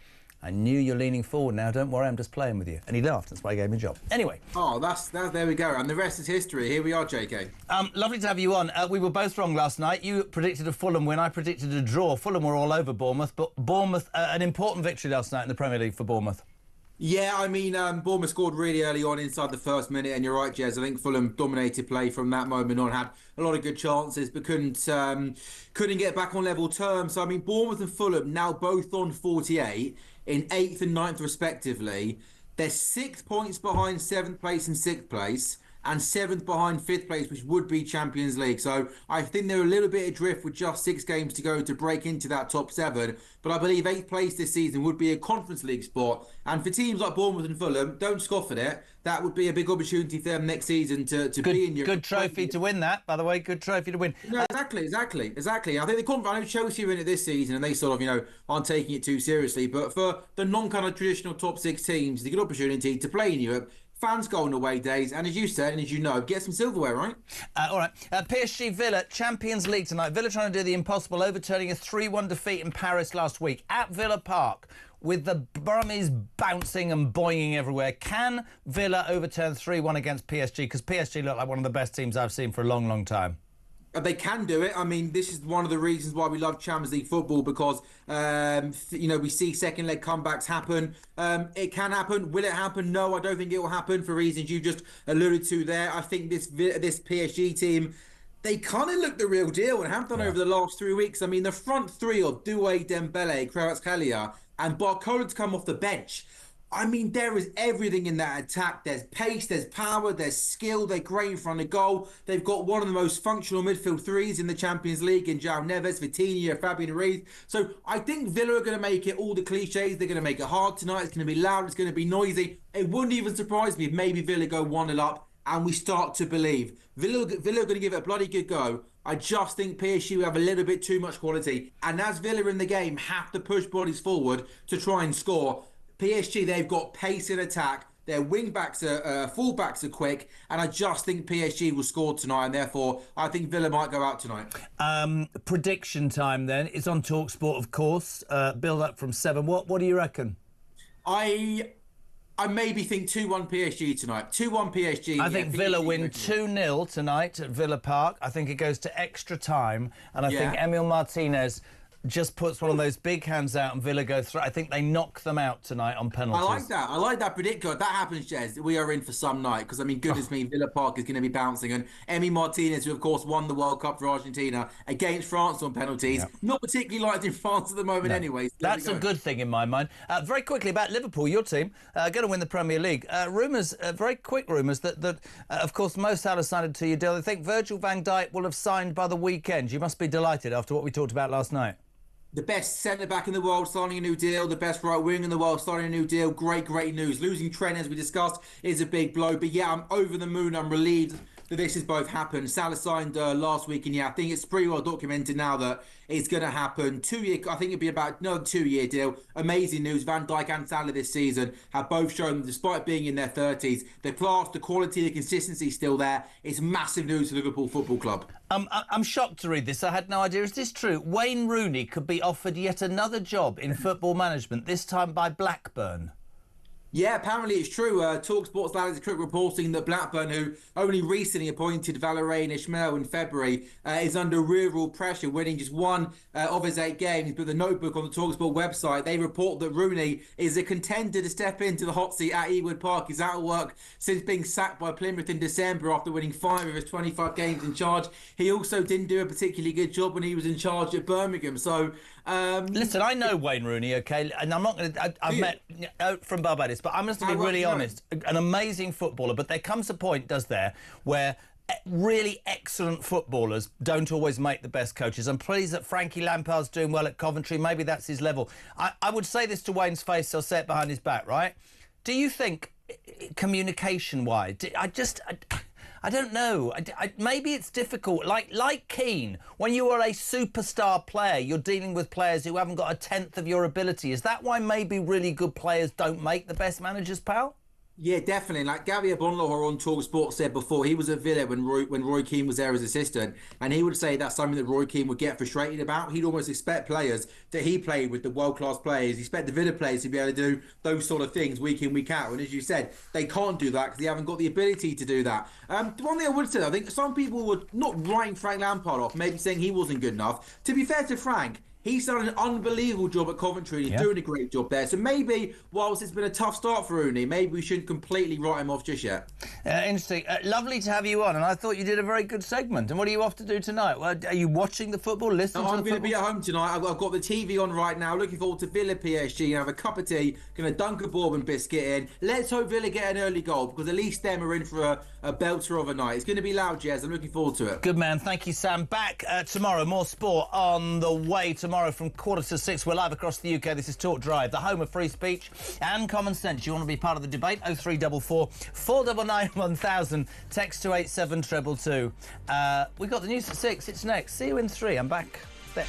I knew you're leaning forward now, don't worry, I'm just playing with you. And he laughed, that's why he gave me a job. Anyway. Oh, that's there we go, and the rest is history. Here we are, JK. Lovely to have you on. We were both wrong last night. You predicted a Fulham win, I predicted a draw. Fulham were all over Bournemouth, but Bournemouth, an important victory last night in the Premier League for Bournemouth. Yeah, I mean, Bournemouth scored really early on inside the first minute, and you're right, Jez. I think Fulham dominated play from that moment on, had a lot of good chances, but couldn't get back on level terms. So, I mean, Bournemouth and Fulham now both on 48, in 8th and 9th respectively. They're 6 points behind 7th place and 6th place, and 7th behind 5th place, which would be Champions League. So I think they're a little bit adrift with just 6 games to go to break into that top 7. But I believe 8th place this season would be a Conference League spot. And for teams like Bournemouth and Fulham, don't scoff at it. That would be a big opportunity for them next season to be in your... Good trophy to win that, by the way. Good trophy to win. No, exactly. I think the conference... I know Chelsea are in it this season, and they sort of, aren't taking it too seriously. But for the non-kind of traditional top 6 teams, it's a good opportunity to play in Europe. Fans go on away days, and as you said, and as you know, get some silverware, right? All right. PSG Villa, Champions League tonight. Villa trying to do the impossible, overturning a 3-1 defeat in Paris last week at Villa Park, with the Brummies bouncing and boinging everywhere. Can Villa overturn 3-1 against PSG? Because PSG look like one of the best teams I've seen for a long, long time. They can do it. I mean, this is one of the reasons why we love Champions League football, because, we see second leg comebacks happen. It can happen. Will it happen? No, I don't think it will happen for reasons you just alluded to there. I think this PSG team, they kind of look the real deal and have done over the last 3 weeks. I mean, the front three of Doué, Dembele, Kvaratskhelia, and Barcola to come off the bench. I mean, there is everything in that attack. There's pace, there's power, there's skill. They're great in front of goal. They've got one of the most functional midfield threes in the Champions League in João Neves, Vitinha, Fabian Ruiz. So I think Villa are going to make it all the cliches. They're going to make it hard tonight. It's going to be loud. It's going to be noisy. It wouldn't even surprise me if maybe Villa go 1-0 up and we start to believe. Villa are going to give it a bloody good go. I just think PSG will have a little bit too much quality. And as Villa in the game have to push bodies forward to try and score, PSG, they've got pace in attack. Their wing-backs full-backs are quick. And I just think PSG will score tonight. And therefore, I think Villa might go out tonight. Prediction time, then. It's on TalkSport, of course. Build up from 7. What do you reckon? I maybe think 2-1 PSG tonight. 2-1 PSG. I think Villa win 2-0 tonight at Villa Park. I think it goes to extra time. And I think Emil Martinez just puts one of those big hands out and Villa go through. I think they knock them out tonight on penalties. I like that prediction. If that happens, Jez, we are in for some night. Because, I mean, goodness me, Villa Park is going to be bouncing. And Emi Martinez, who, of course, won the World Cup for Argentina against France on penalties. Not particularly liked in France at the moment anyway. So that's a good thing in my mind. Very quickly about Liverpool, your team, going to win the Premier League. Rumours, very quick rumours, that of course, Mo Salah signed to your deal. They think Virgil van Dijk will have signed by the weekend. You must be delighted after what we talked about last night. The best centre-back in the world signing a new deal. The best right wing in the world signing a new deal. Great news. Losing Trent, as we discussed, is a big blow. But yeah, I'm over the moon. I'm relieved that this has both happened. Salah signed last week, and I think it's pretty well documented now that it's going to happen. 2 year, I think it'd be about another 2-year deal. Amazing news. Van Dijk and Salah this season have both shown, despite being in their 30s, the class, the quality, the consistency still there. It's massive news for Liverpool Football Club. I'm shocked to read this. I had no idea. Is this true? Wayne Rooney could be offered yet another job in football management, this time by Blackburn. Yeah, apparently it's true. TalkSport's Alex Cook reporting that Blackburn, who only recently appointed Valérien Ismaël in February, is under real pressure, winning just one of his 8 games. But the notebook on the TalkSport website, they report that Rooney is a contender to step into the hot seat at Ewood Park. He's out of work since being sacked by Plymouth in December after winning 5 of his 25 games in charge. He also didn't do a particularly good job when he was in charge at Birmingham. So, listen, I know Wayne Rooney, okay, and I'm not going to. I've met from Barbados, but I'm just to be really honest. An amazing footballer, but there comes a point, does there, where really excellent footballers don't always make the best coaches. I'm pleased that Frankie Lampard's doing well at Coventry. Maybe that's his level. I would say this to Wayne's face, so I'll say it behind his back, right? Do you think, communication-wise, I don't know. Maybe it's difficult. Like Keane, when you are a superstar player, you're dealing with players who haven't got a tenth of your ability. Is that why maybe really good players don't make the best managers, pal? Yeah, definitely. Like Gary Bonloher on TalkSport said before, he was at Villa when Roy Keane was there as assistant, and he would say that's something that Roy Keane would get frustrated about. He'd almost expect players that he played with, the world-class players, he expect the Villa players to be able to do those sort of things week in, week out. And as you said, they can't do that because they haven't got the ability to do that. The one thing I would say, I think some people were not writing Frank Lampard off, maybe saying he wasn't good enough. To be fair to Frank, he's done an unbelievable job at Coventry and he's doing a great job there. So maybe, whilst it's been a tough start for Rooney, maybe we shouldn't completely write him off just yet. Interesting. Lovely to have you on, and I thought you did a very good segment. And what are you off to do tonight? Well, are you watching the football, listening to the football? I'm going to be at home tonight. I've got the TV on right now, looking forward to Villa PSG, and have a cup of tea, going to dunk a bourbon biscuit in. Let's hope Villa get an early goal, because at least them are in for a belter of a night. It's going to be loud, Jez. I'm looking forward to it. Good man. Thank you, Sam. Back tomorrow. More sport on the way tomorrow from 5:45. We're live across the UK. This is Talk Drive, the home of free speech and common sense. You want to be part of the debate? 0344 499 1000. Text to 87222. We've got the news at 6. It's next. See you in 3. I'm back then.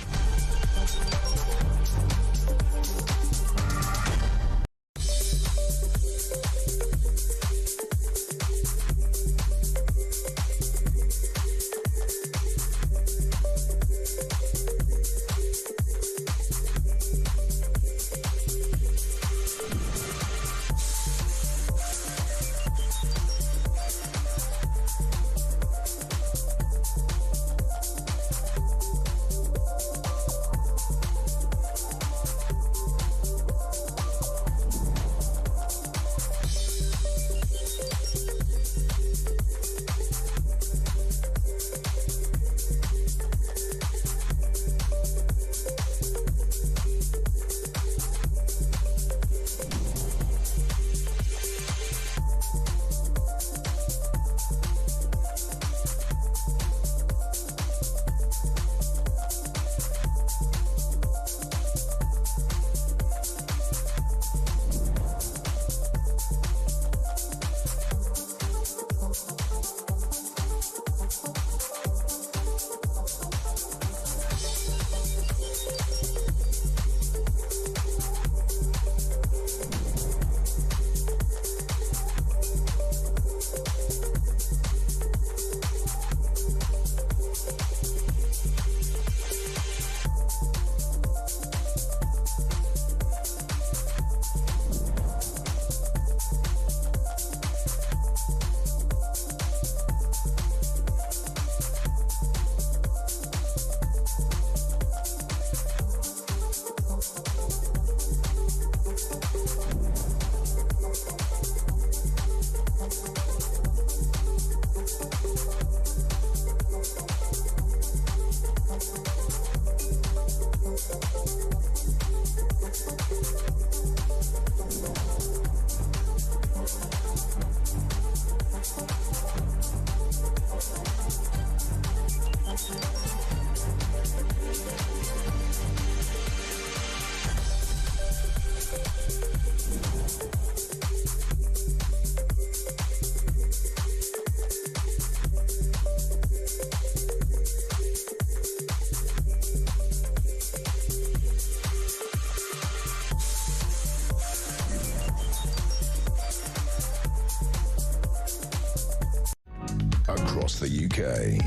Across the UK,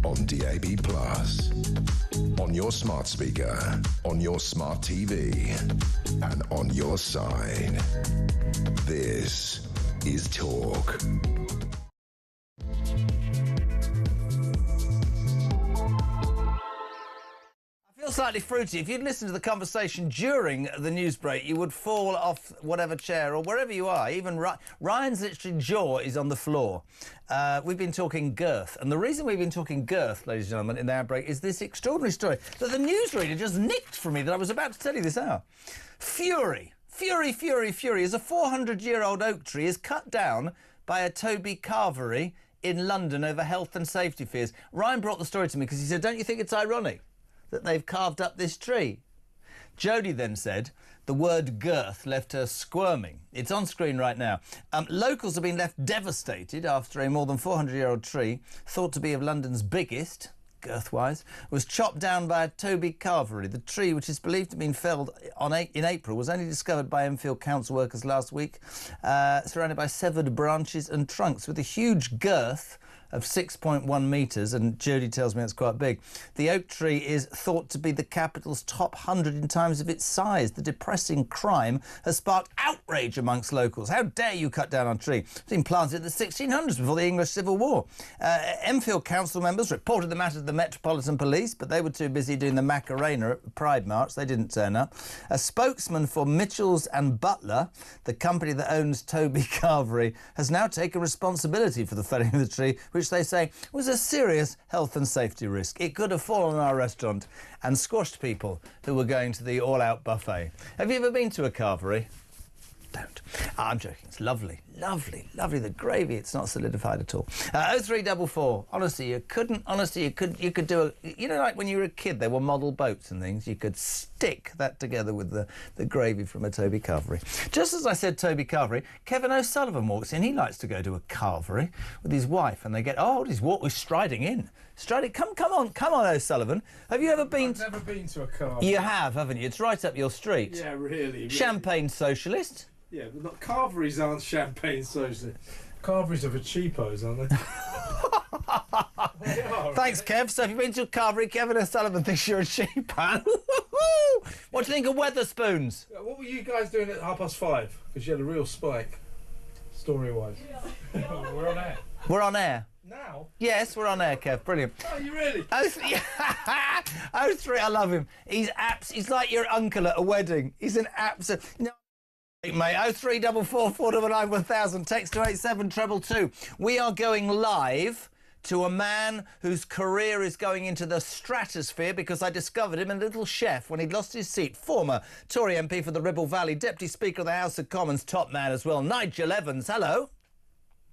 on DAB+, on your smart speaker, on your smart TV, and on your side. This is Talk. I feel slightly fruity. If you'd listened to the conversation during the news break, you would fall off whatever chair or wherever you are. Even Ryan's literally jaw is on the floor. We've been talking girth. And the reason we've been talking girth, ladies and gentlemen, in the outbreak is this extraordinary story that the newsreader just nicked from me that I was about to tell you this hour. Fury. Fury, fury, fury. As a 400-year-old oak tree is cut down by a Toby Carvery in London over health and safety fears. Ryan brought the story to me because he said, don't you think it's ironic that they've carved up this tree? Jodie then said the word girth left her squirming. It's on screen right now. Locals have been left devastated after a more than 400-year-old tree, thought to be of London's biggest, girth-wise, was chopped down by a Toby Carvery. The tree, which is believed to have been felled in April, was only discovered by Birmingham Council workers last week, surrounded by severed branches and trunks with a huge girth of 6.1 metres, and Jodie tells me it's quite big. The oak tree is thought to be the capital's top 100 in terms of its size. The depressing crime has sparked outrage amongst locals. How dare you cut down on a tree? It's been planted in the 1600s before the English Civil War. Enfield Council members reported the matter to the Metropolitan Police, but they were too busy doing the Macarena at the Pride March. They didn't turn up. A spokesman for Mitchells and Butler, the company that owns Toby Carvery, has now taken responsibility for the felling of the tree, which they say was a serious health and safety risk. It could have fallen on our restaurant and squashed people who were going to the all-out buffet. Have you ever been to a carvery? Don't. I'm joking. It's lovely, lovely, lovely. The gravy, it's not solidified at all. 0344. Honestly, you could do a... You know, like when you were a kid, there were model boats and things. You could stick that together with the gravy from a Toby Carvery. Just as I said Toby Carvery, Kevin O'Sullivan walks in. He likes to go to a carvery with his wife, and they get... Oh, he's striding in. Come on, O'Sullivan. Have you ever been... I've never been to a carvery. You have, haven't you? It's right up your street. Yeah, really. Champagne socialist. Yeah, but not carveries aren't champagne socialist. Carveries are for cheapos, aren't they? They are, Thanks, Kev. So if you've been to a carvery, Kevin O'Sullivan thinks you're a cheapo. What do you think of Weatherspoons? What were you guys doing at 5:30? Because you had a real spike, story-wise. We're on air. We're on air. Now? Yes, we're on air, Kev. Brilliant. Oh, you really? 03, I love him. He's like your uncle at a wedding. He's an absolute... No. Mate, 0344 499 1000, text to 87222. We are going live to a man whose career is going into the stratosphere because I discovered him in Little Chef when he'd lost his seat. Former Tory MP for the Ribble Valley, Deputy Speaker of the House of Commons, top man as well, Nigel Evans. Hello.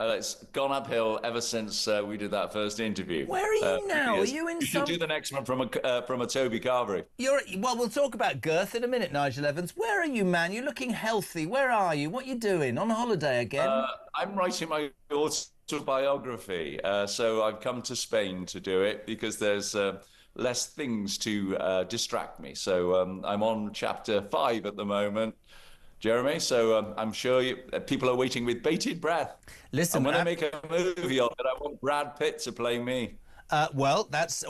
It's gone uphill ever since we did that first interview. Where are you now? Are you in You should do the next one from a Toby Carvery. Well, we'll talk about girth in a minute, Nigel Evans. Where are you, man? You're looking healthy. Where are you? What are you doing? On holiday again? I'm writing my autobiography, so I've come to Spain to do it because there's less things to distract me. So I'm on chapter 5 at the moment, Jeremy, so I'm sure people are waiting with bated breath. Listen, when I make a movie of it, I want Brad Pitt to play me. Well, that's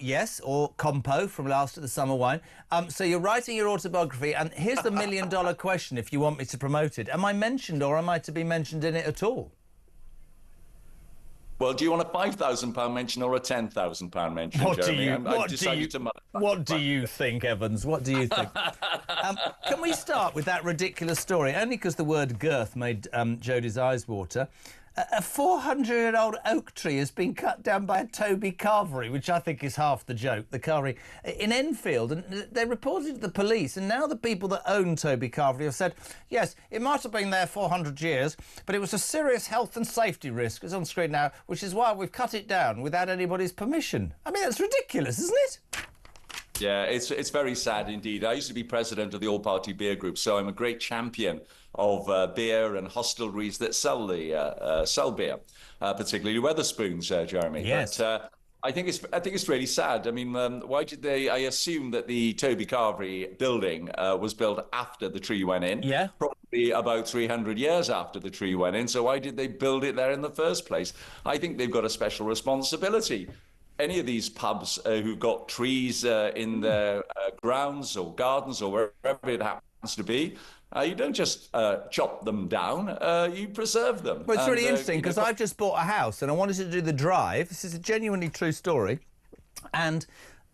yes, or Compo from Last of the Summer Wine. So you're writing your autobiography, and here's the $1 million question: if you want me to promote it, am I mentioned, or am I to be mentioned in it at all? Well, do you want a £5,000 mention or a £10,000 mention, Jeremy? What do you think, Evans? What do you think? Can we start with that ridiculous story? Only because the word girth made Jodie's eyes water. A 400-year-old oak tree has been cut down by a Toby Carvery, which I think is half the joke, the Carvery, in Enfield. And they reported to the police, and now the people that own Toby Carvery have said, yes, it might have been there 400 years, but it was a serious health and safety risk. It's on screen now, which is why we've cut it down without anybody's permission. I mean, that's ridiculous, isn't it? Yeah, it's very sad indeed. I used to be president of the all-party beer group, so I'm a great champion of beer and hostelries that sell beer, particularly Weatherspoons, Jeremy. Yes. But I think it's really sad. I mean, why did they? I assume that the Toby Carvery building was built after the tree went in. Yeah. Probably about 300 years after the tree went in. So why did they build it there in the first place? I think they've got a special responsibility any of these pubs who've got trees in their grounds or gardens or wherever it happens to be, you don't just chop them down, you preserve them. Well, it's really interesting because I've just bought a house and I wanted to do the drive. This is a genuinely true story. And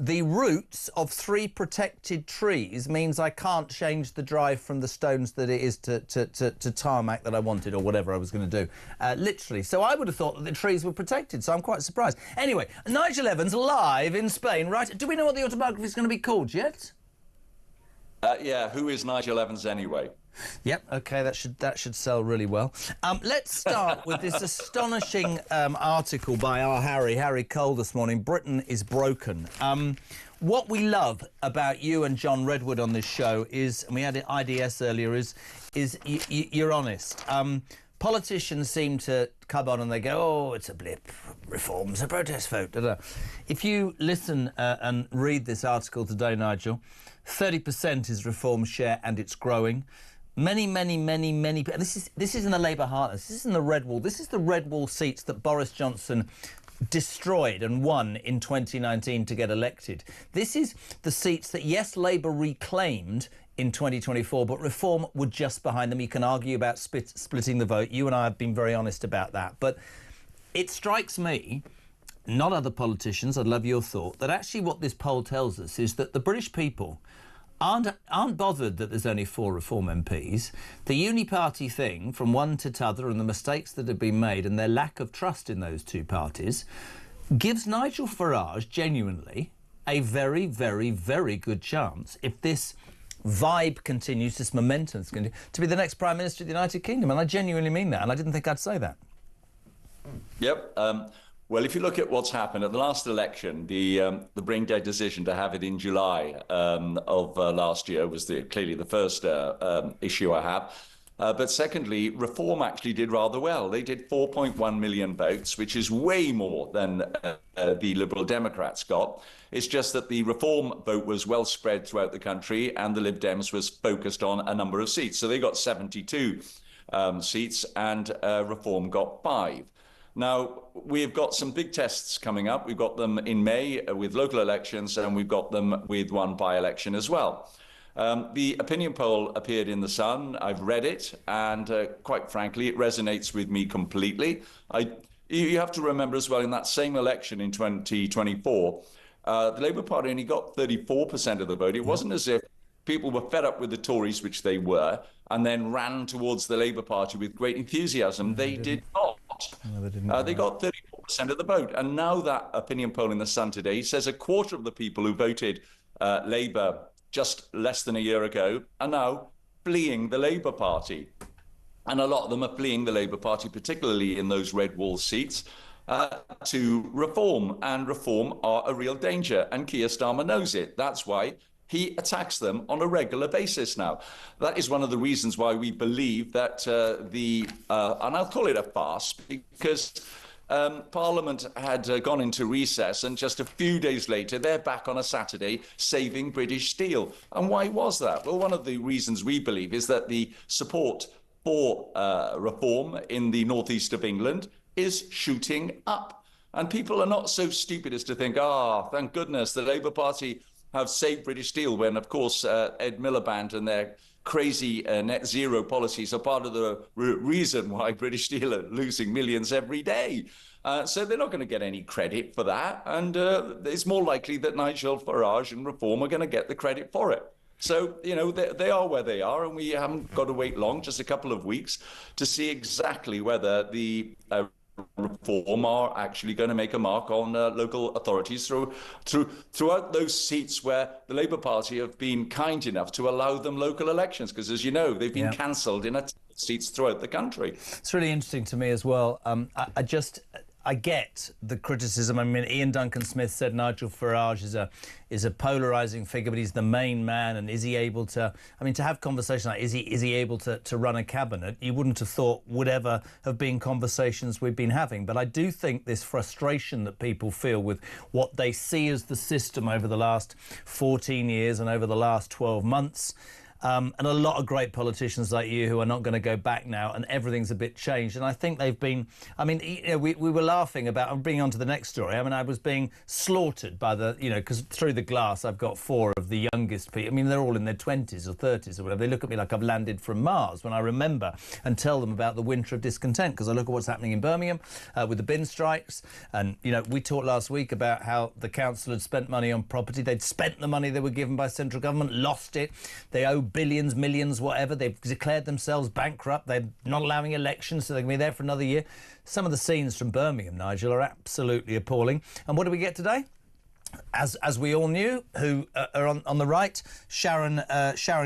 the roots of 3 protected trees means I can't change the drive from the stones that it is to tarmac that I wanted or whatever I was going to do, literally. So I would have thought that the trees were protected, so I'm quite surprised. Anyway, Nigel Evans live in Spain, right? Do we know what the autobiography is going to be called yet? Yeah, who is Nigel Evans anyway? Yep, OK, that should sell really well. Let's start with this astonishing article by our Harry Cole this morning. Britain is broken. What we love about you and John Redwood on this show is, and we had IDS earlier, is you're honest. Politicians seem to come on and they go, oh, it's a blip, reform's a protest vote. Da, da. If you listen and read this article today, Nigel, 30% is reform share and it's growing. Many. This is in the Labour heartlands. This is in the Red Wall. This is the Red Wall seats that Boris Johnson destroyed and won in 2019 to get elected. This is the seats that, yes, Labour reclaimed in 2024, but Reform were just behind them. You can argue about splitting the vote. You and I have been very honest about that. But it strikes me, not other politicians, I'd love your thought, that actually what this poll tells us is that the British people aren't bothered that there's only 4 Reform MPs. The uni-party thing, from one to t'other, and the mistakes that have been made and their lack of trust in those 2 parties, gives Nigel Farage genuinely a very, very, very good chance, if this vibe continues, this momentum continues, to be the next Prime Minister of the United Kingdom. And I genuinely mean that, and I didn't think I'd say that. Yep. Well, if you look at what's happened at the last election, the brain-dead decision to have it in July of last year was clearly the first issue I have. But secondly, Reform actually did rather well. They did 4.1 million votes, which is way more than the Liberal Democrats got. It's just that the Reform vote was well spread throughout the country and the Lib Dems was focused on a number of seats. So they got 72 seats and Reform got 5. Now, we've got some big tests coming up. We've got them in May with local elections, and we've got them with one by-election as well. The opinion poll appeared in The Sun. I've read it, and quite frankly, it resonates with me completely. You have to remember as well, in that same election in 2024, the Labour Party only got 34% of the vote. It wasn't as if people were fed up with the Tories, which they were, and then ran towards the Labour Party with great enthusiasm. They did not. No, they got 34% of the vote. And now that opinion poll in The Sun today says a quarter of the people who voted Labour just less than a year ago are now fleeing the Labour Party. And a lot of them are fleeing the Labour Party, particularly in those Red Wall seats, to Reform. And Reform are a real danger. And Keir Starmer knows it. That's why he attacks them on a regular basis now. That is one of the reasons why we believe that and I'll call it a farce, because Parliament had gone into recess, and just a few days later, they're back on a Saturday saving British steel. And why was that? Well, one of the reasons we believe is that the support for Reform in the northeast of England is shooting up. And people are not so stupid as to think, thank goodness the Labour Party have saved British steel, when, of course, Ed Miliband and their crazy net zero policies are part of the reason why British Steel are losing millions every day. So they're not going to get any credit for that. And it's more likely that Nigel Farage and Reform are going to get the credit for it. So, you know, they are where they are, and we haven't got to wait long, just a couple of weeks, to see exactly whether the Reform are actually going to make a mark on local authorities throughout those seats where the Labour Party have been kind enough to allow them local elections, because, as you know, they've been cancelled in seats throughout the country. It's really interesting to me as well. I get the criticism. I mean, Ian Duncan Smith said Nigel Farage is a polarising figure, but he's the main man, and is he able to? I mean, to have conversations like is he able to run a cabinet? You wouldn't have thought would ever have been conversations we've been having. But I do think this frustration that people feel with what they see as the system over the last 14 years and over the last 12 months. and a lot of great politicians like you who are not going to go back now, and everything's a bit changed. And I think they've been, I mean, you know, we were laughing about, I'm bringing on to the next story. I mean, I was being slaughtered by the, you know, because through the glass I've got 4 of the youngest people. I mean, they're all in their 20s or 30s or whatever. They look at me like I've landed from Mars when I remember and tell them about the winter of discontent, because I look at what's happening in Birmingham with the bin strikes. And, you know, we talked last week about how the council had spent money on property. They'd spent the money they were given by central government, lost it. They owe billions, millions, whatever. They've declared themselves bankrupt. They're not allowing elections, so they're going to be there for another year. Some of the scenes from Birmingham, Nigel, are absolutely appalling. And what do we get today? As we all knew, who are on the right, Sharon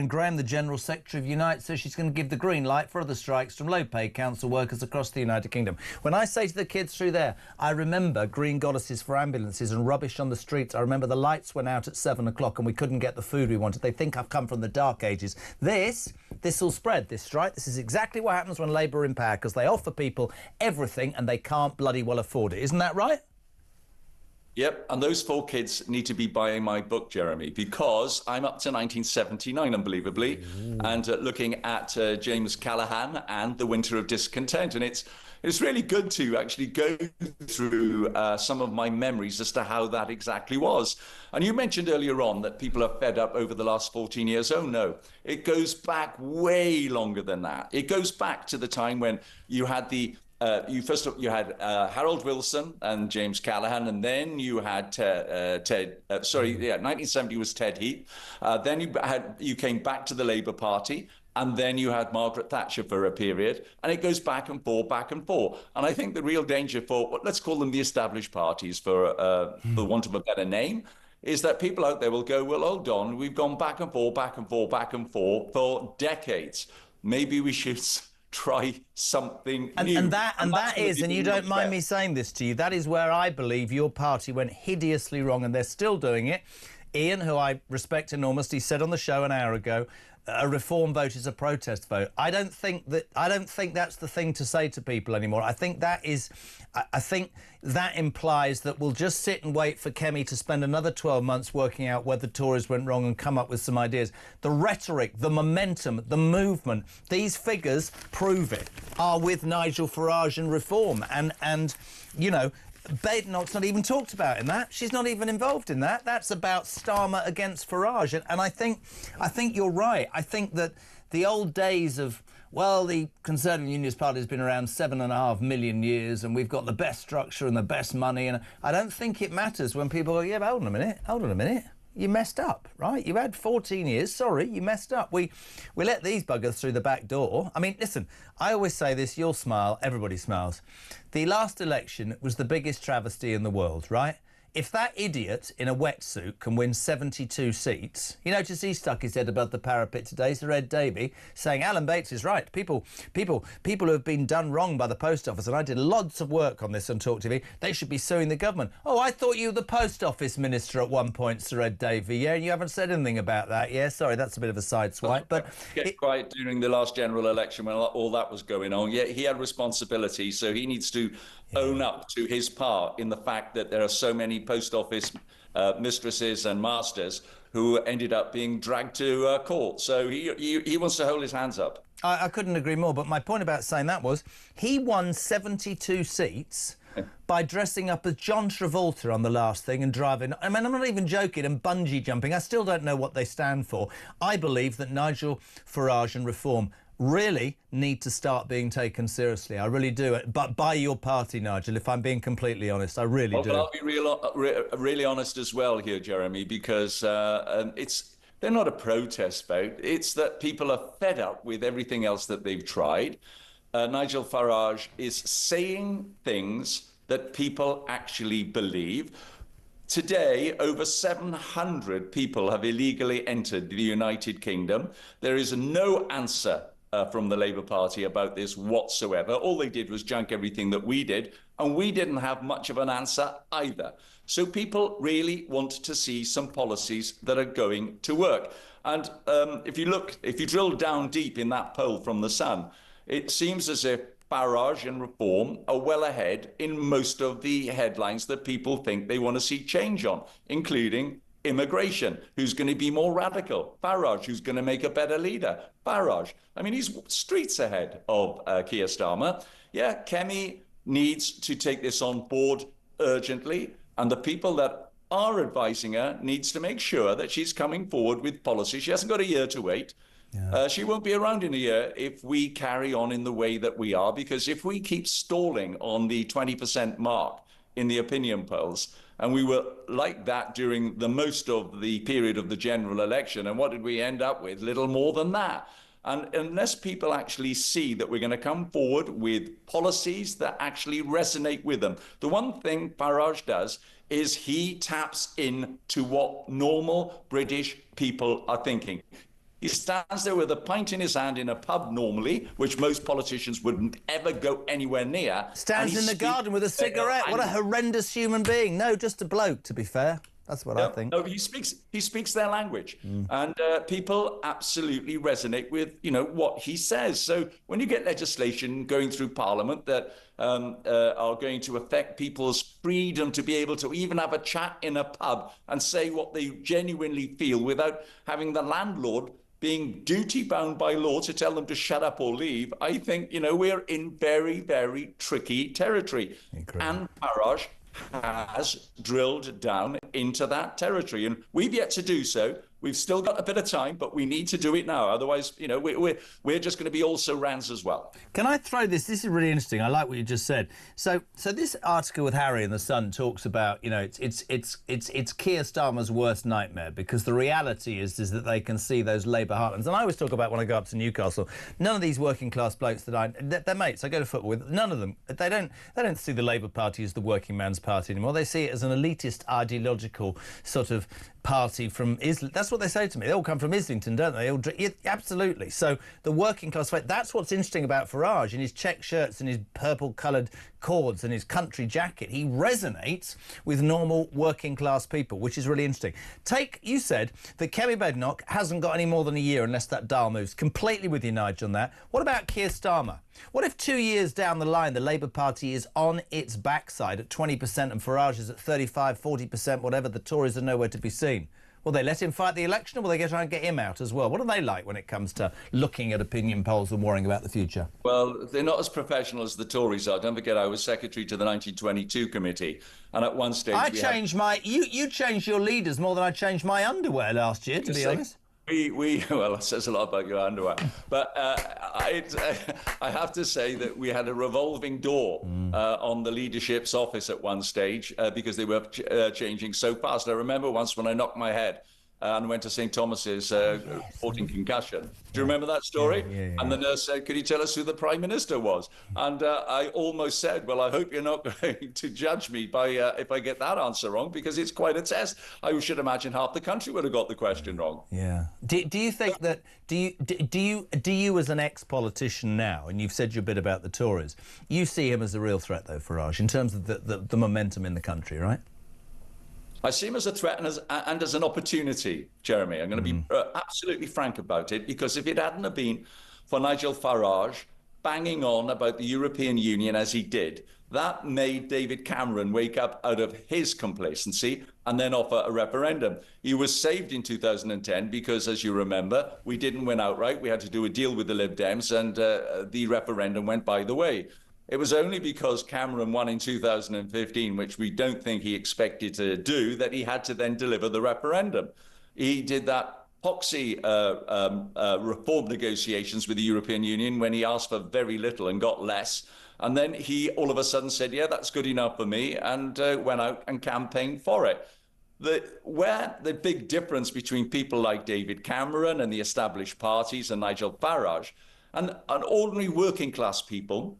Graham, the General Secretary of Unite, says she's going to give the green light for other strikes from low-paid council workers across the United Kingdom. When I say to the kids through there, I remember green goddesses for ambulances and rubbish on the streets. I remember the lights went out at 7 o'clock and we couldn't get the food we wanted. They think I've come from the dark ages. This will spread, this strike. This is exactly what happens when Labour are in power, because they offer people everything and they can't bloody well afford it. Isn't that right? Yep, and those 4 kids need to be buying my book, Jeremy, because I'm up to 1979, unbelievably, and looking at James Callaghan and The Winter of Discontent. And it's really good to actually go through some of my memories as to how that exactly was. And you mentioned earlier on that people are fed up over the last 14 years. Oh, no, it goes back way longer than that. It goes back to the time when you had you had Harold Wilson and James Callaghan, and then you had 1970 was Ted Heath. Then you came back to the Labour Party, and then you had Margaret Thatcher for a period, and it goes back and forth, back and forth. And I think the real danger for, let's call them the established parties for want of a better name, is that people out there will go, well, hold on, we've gone back and forth, back and forth, back and forth for decades. Maybe we should try something new. And that is, and you don't mind me saying this to you, that is where I believe your party went hideously wrong, and they're still doing it. Ian, who I respect enormously, said on the show an hour ago, a reform vote is a protest vote. I don't think that's the thing to say to people anymore. I think that implies that we'll just sit and wait for Kemi to spend another 12 months working out where the Tories went wrong and come up with some ideas. The rhetoric, the momentum, the movement, these figures prove it, are with Nigel Farage and reform. And you know, Badenoch's not even talked about in that. She's not even involved in that. That's about Starmer against Farage. And I think you're right. I think that the old days of, well, the Conservative Unionist Party has been around 7.5 million years and we've got the best structure and the best money. And I don't think it matters when people go, yeah, but hold on a minute. You messed up, right? You had 14 years. Sorry, you messed up. We let these buggers through the back door. I mean, listen, I always say this, you'll smile, everybody smiles. The last election was the biggest travesty in the world, right? If that idiot in a wetsuit can win 72 seats, you notice he stuck his head above the parapet today, Sir Ed Davey, saying Alan Bates is right. People who have been done wrong by the post office, and I did lots of work on this on talkTV, they should be suing the government. Oh, I thought you were the post office minister at one point, Sir Ed Davey, yeah, and you haven't said anything about that. Yeah, sorry, that's a bit of a side swipe, but... Get quiet during the last general election when all that was going on. Yeah, he had responsibility, so he needs to own up to his part in the fact that there are so many post office mistresses and masters who ended up being dragged to court. So he wants to hold his hands up. I couldn't agree more, but my point about saying that was he won 72 seats by dressing up as John Travolta on the last thing and driving. I mean, I'm not even joking, and bungee jumping. I still don't know what they stand for. I believe that Nigel Farage and Reform really need to start being taken seriously. I really do. But by your party, Nigel, if I'm being completely honest, I really do. Well, I'll be really honest as well here, Jeremy, because they're not a protest vote. It's that people are fed up with everything else that they've tried. Nigel Farage is saying things that people actually believe. Today, over 700 people have illegally entered the United Kingdom. There is no answer from the Labour Party about this whatsoever. All they did was junk everything that we did, and we didn't have much of an answer either. So people really want to see some policies that are going to work. And if you drill down deep in that poll from The Sun, it seems as if Farage and Reform are well ahead in most of the headlines that people think they want to see change on, including immigration. Who's going to be more radical? Farage. Who's going to make a better leader? Farage. I mean, he's streets ahead of Keir Starmer. Yeah, Kemi needs to take this on board urgently, and the people that are advising her needs to make sure that she's coming forward with policy. She hasn't got a year to wait. She won't be around in a year if we carry on in the way that we are, because if we keep stalling on the 20% mark in the opinion polls, and we were like that during the most of the period of the general election, and what did we end up with? Little more than that. And unless people actually see that we're going to come forward with policies that actually resonate with them. The one thing Farage does is he taps into what normal British people are thinking. He stands there with a pint in his hand in a pub normally, which most politicians wouldn't ever go anywhere near. Stands in the garden with a cigarette. What a horrendous human being. No, just a bloke, to be fair. That's what I think. No, he speaks their language, and people absolutely resonate with what he says. So when you get legislation going through Parliament that are going to affect people's freedom to be able to even have a chat in a pub and say what they genuinely feel without having the landlord being duty-bound by law to tell them to shut up or leave, I think, we're in very, very tricky territory. And Farage has drilled down into that territory, and we've yet to do so. We've still got a bit of time, but we need to do it now. Otherwise, we're just going to be also rans as well. Can I throw this? This is really interesting. I like what you just said. So this article with Harry in the Sun talks about, it's Keir Starmer's worst nightmare, because the reality is that they can see those Labour heartlands. And I always talk about when I go up to Newcastle, none of these working class blokes they're mates I go to football with, none of them, they don't see the Labour Party as the working man's party anymore. They see it as an elitist, ideological sort of party from Islington. That's what they say to me. They all come from Islington, don't they? Absolutely. So the working class vote, that's what's interesting about Farage in his check shirts and his purple-coloured cords and his country jacket. He resonates with normal working class people, which is really interesting. You said that Kemi Badenoch hasn't got any more than a year unless that dial moves. Completely with you, Nigel, on that. What about Keir Starmer? What if 2 years down the line the Labour Party is on its backside at 20% and Farage is at 35, 40%, whatever, the Tories are nowhere to be seen? Will they let him fight the election, or will they try and get him out as well? What are they like when it comes to looking at opinion polls and worrying about the future? Well, they're not as professional as the Tories are. Don't forget, I was secretary to the 1922 committee, and at one stage you changed your leaders more than I changed my underwear last year, to be honest. Well, it says a lot about your underwear. But I have to say that we had a revolving door on the leadership's office at one stage because they were changing so fast. I remember once when I knocked my head and went to St. Thomas's reporting concussion. Do you remember that story? Yeah. And the nurse said, could you tell us who the Prime Minister was? And I almost said, well, I hope you're not going to judge me by if I get that answer wrong, because it's quite a test. I should imagine half the country would have got the question wrong. Yeah. Do you think that, do you as an ex-politician now, and you've said your bit about the Tories, you see him as a real threat, though, Farage, in terms of the momentum in the country, right? I see him as a threat and as an opportunity, Jeremy. I'm going to be absolutely frank about it, because if it hadn't have been for Nigel Farage banging on about the European Union as he did, that made David Cameron wake up out of his complacency and then offer a referendum. He was saved in 2010 because, as you remember, we didn't win outright. We had to do a deal with the Lib Dems, and the referendum went by the way. It was only because Cameron won in 2015, which we don't think he expected to do, that he had to then deliver the referendum. He did that poxy reform negotiations with the European Union when he asked for very little and got less. And then he all of a sudden said, yeah, that's good enough for me, and went out and campaigned for it. Where the big difference between people like David Cameron and the established parties and Nigel Farage and ordinary working class people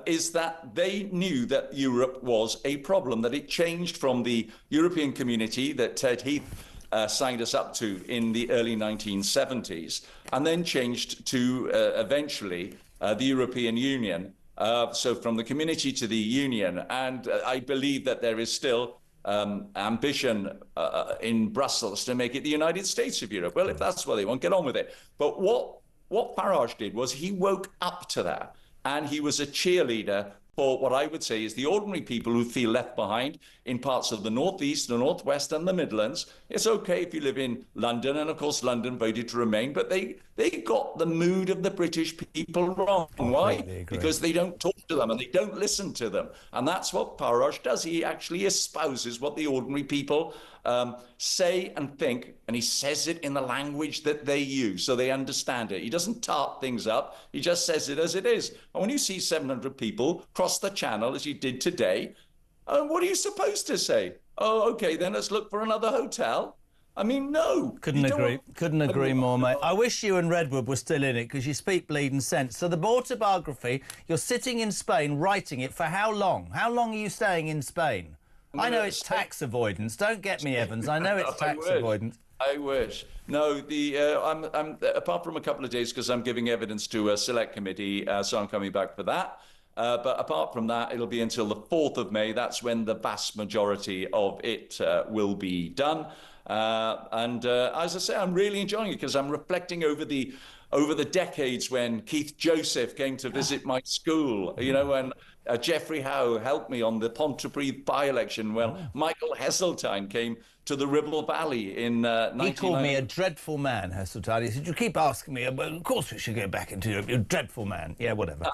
is that they knew that Europe was a problem, that it changed from the European community that Ted Heath signed us up to in the early 1970s, and then changed to eventually the European Union. So from the community to the union. And I believe that there is still ambition in Brussels to make it the United States of Europe. Well, if that's what they want, get on with it. But what Farage did was he woke up to that. And he was a cheerleader for what I would say is the ordinary people who feel left behind in parts of the northeast, the northwest, and the Midlands. It's okay if you live in London, and of course London voted to remain, but they got the mood of the British people wrong. Why? Because they don't talk to them and they don't listen to them. And that's what Farage does. He actually espouses what the ordinary people say and think, and he says it in the language that they use so they understand it. He doesn't tart things up, he just says it as it is. And when you see 700 people cross the channel as you did today, what are you supposed to say? Oh, okay, then let's look for another hotel. I mean, no. Couldn't agree more, mate. I wish you and Redwood were still in it, because you speak bleeding sense. So the autobiography, you're sitting in Spain writing it for how long? How long are you staying in Spain? I know it's tax avoidance. Don't get me, Evans. I know it's tax avoidance. I wish. No, I'm apart from a couple of days because I'm giving evidence to a select committee, so I'm coming back for that. But apart from that, it'll be until the 4th of May. That's when the vast majority of it will be done. And as I say, I'm really enjoying it because I'm reflecting over the decades when Keith Joseph came to visit my school, you know, and Geoffrey Howe helped me on the Pontypridd by-election. Well, Michael Heseltine came to the Ribble Valley in 1990. He called me a dreadful man, Heseltine. He said, you keep asking me, well, of course we should go back into Europe. You're a dreadful man. Yeah, whatever.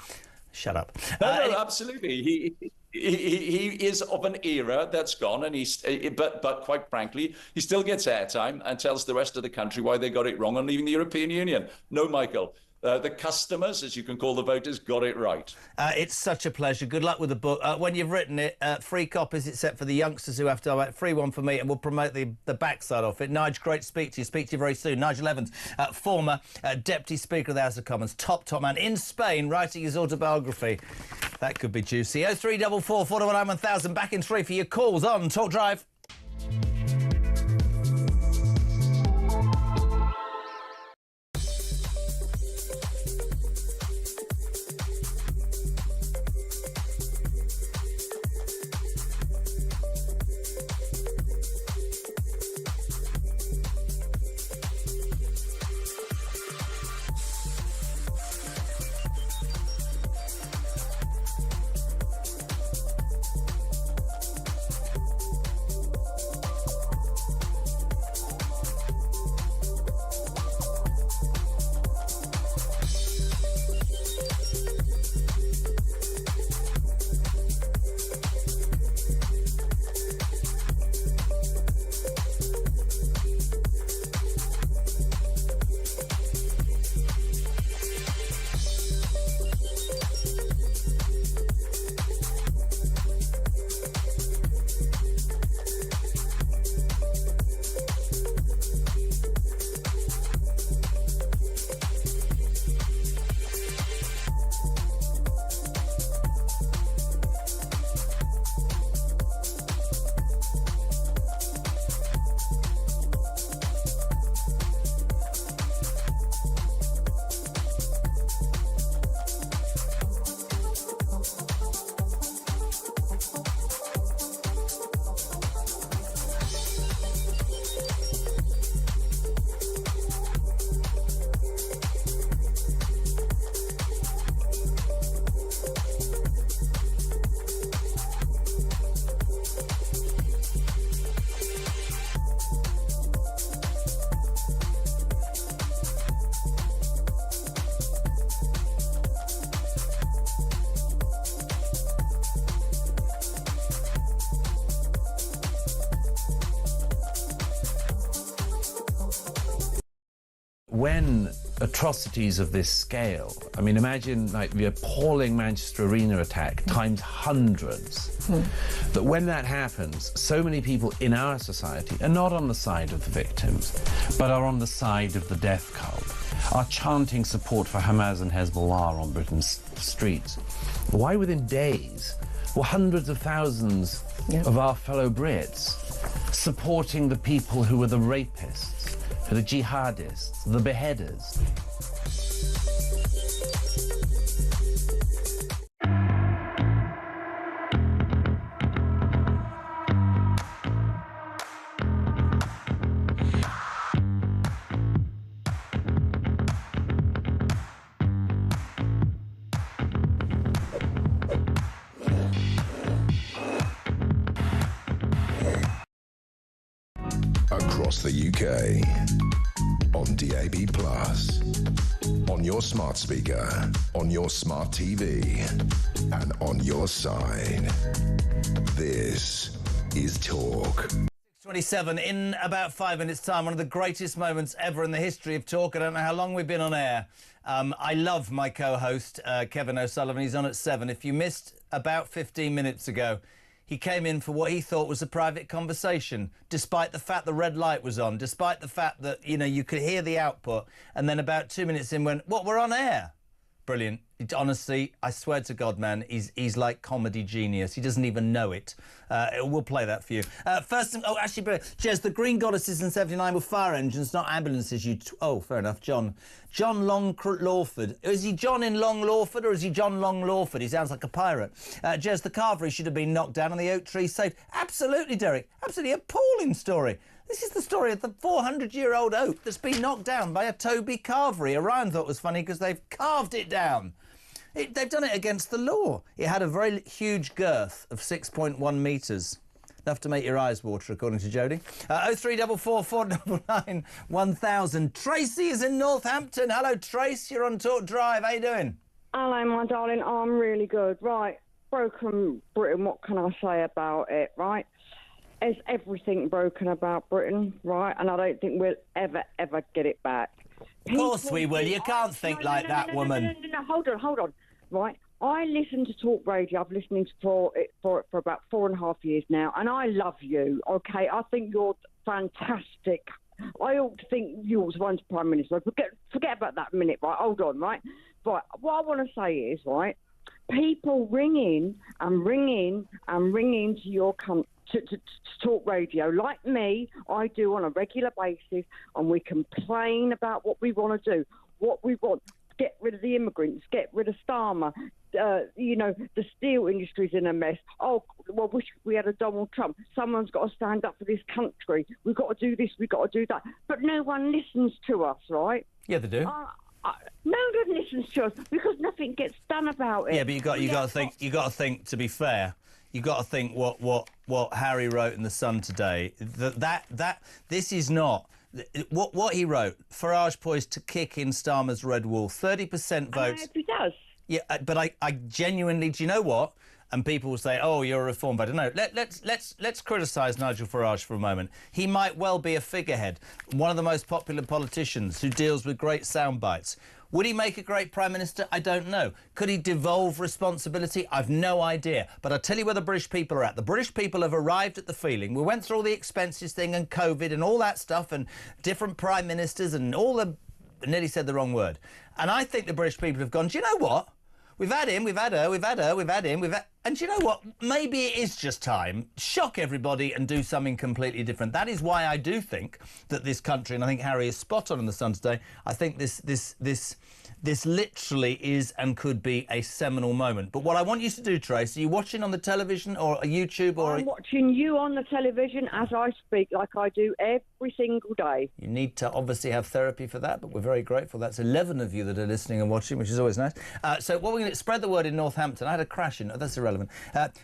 Shut up. No, absolutely. He is of an era that's gone, and but quite frankly, he still gets airtime and tells the rest of the country why they got it wrong on leaving the European Union. No, Michael. The customers, as you can call the voters, got it right. It's such a pleasure. Good luck with the book. When you've written it, free copies except for the youngsters who have to have a free one for me, and we'll promote the backside of it. Nigel, great to speak to you. Speak to you very soon. Nigel Evans, former Deputy Speaker of the House of Commons, top man in Spain, writing his autobiography. That could be juicy. 0344 419 1000. Back in 3 for your calls on Talk Drive. When atrocities of this scale, I mean, imagine like the appalling Manchester Arena attack times hundreds, that when that happens, so many people in our society are not on the side of the victims, but are on the side of the death cult, are chanting support for Hamas and Hezbollah on Britain's streets. Why within days were hundreds of thousands of our fellow Brits supporting the people who were the rapists, the jihadists, the beheaders? across the UK. On DAB+, on your smart speaker, on your smart TV, and on your side. This is Talk. 27 in about 5 minutes' time. One of the greatest moments ever in the history of Talk. I don't know how long we've been on air. I love my co-host, Kevin O'Sullivan. He's on at 7. If you missed about 15 minutes ago, he came in for what he thought was a private conversation, despite the fact the red light was on, despite the fact that, you know, you could hear the output, and then about 2 minutes in went, what, we're on air? Brilliant. Honestly, I swear to God, man, he's like comedy genius. He doesn't even know it. We'll play that for you. First, Jez, the Green Goddesses in 79 were fire engines, not ambulances. Oh, fair enough, John. John Long Lawford. Is he John in Long Lawford or is he John Long Lawford? He sounds like a pirate. Jez, the Carvery should have been knocked down and the oak tree saved. Absolutely, Derek. Absolutely appalling story. This is the story of the 400-year-old oak that's been knocked down by a Toby Carvery. Orion thought it was funny because they've carved it down. They've done it against the law. It had a very huge girth of 6.1 metres. Enough to make your eyes water, according to Jodie. 0344 499 1000. Tracy is in Northampton. Hello, Trace. You're on Talk Drive. How you doing? Hello, my darling. I'm really good. Right. Broken Britain. What can I say about it, right? There's everything broken about Britain, right? And I don't think we'll ever get it back. Of course we will. You can't think like that, woman. No, hold on. Right. I listen to Talk Radio. I've listened for about 4.5 years now, and I love you, okay? I think you're fantastic. I ought to think you was once Prime Minister. Forget about that a minute, right? Hold on, right? Right. What I want to say is, right, people ring in to your country. To Talk Radio, like me, I do on a regular basis, and we complain about what we want to do, what we want. Get rid of the immigrants, get rid of Starmer. You know, the steel industry's in a mess. Oh, well, wish we had a Donald Trump. Someone's got to stand up for this country. We've got to do this, we've got to do that. But no one listens to us, right? Yeah, they do. No one listens to us because nothing gets done about it. Yeah, but you got to think. To be fair, you got to think what Harry wrote in the Sun today. This is not what he wrote. Farage poised to kick in Starmer's red wall. 30% votes. I hope he does. Yeah, but I genuinely, do you know what? And people will say, "Oh, you're a reform voter." No, let's criticise Nigel Farage for a moment. He might well be a figurehead, one of the most popular politicians who deals with great sound bites. Would he make a great Prime Minister? I don't know. Could he devolve responsibility? I've no idea. But I'll tell you where the British people are at. The British people have arrived at the feeling. We went through all the expenses thing and COVID and all that stuff and different Prime Ministers and all the... I nearly said the wrong word. And I think the British people have gone, do you know what? We've had him, we've had her, we've had her, we've had him, we've had... And do you know what? Maybe it is just time. Shock everybody and do something completely different. That is why I do think that this country, and I think Harry is spot on in the Sun today, I think this literally is and could be a seminal moment. But what I want you to do, Trace, are you watching on the television or YouTube or... I'm watching you on the television as I speak, like I do every single day. You need to obviously have therapy for that, but we're very grateful. That's 11 of you that are listening and watching, which is always nice. So what we're going to... Spread the word in Northampton. I had a crash in... That's irrelevant.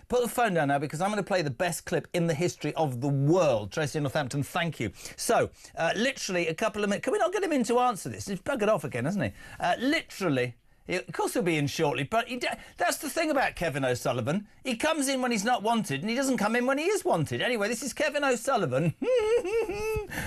Put the phone down now because I'm going to play the best clip in the history of the world. Tracy in Northampton, thank you. So, literally a couple of minutes... Can we not get him in to answer this? He's buggered off again, hasn't he? Literally... Of course he'll be in shortly, but that's the thing about Kevin O'Sullivan. He comes in when he's not wanted, and he doesn't come in when he is wanted. Anyway, this is Kevin O'Sullivan.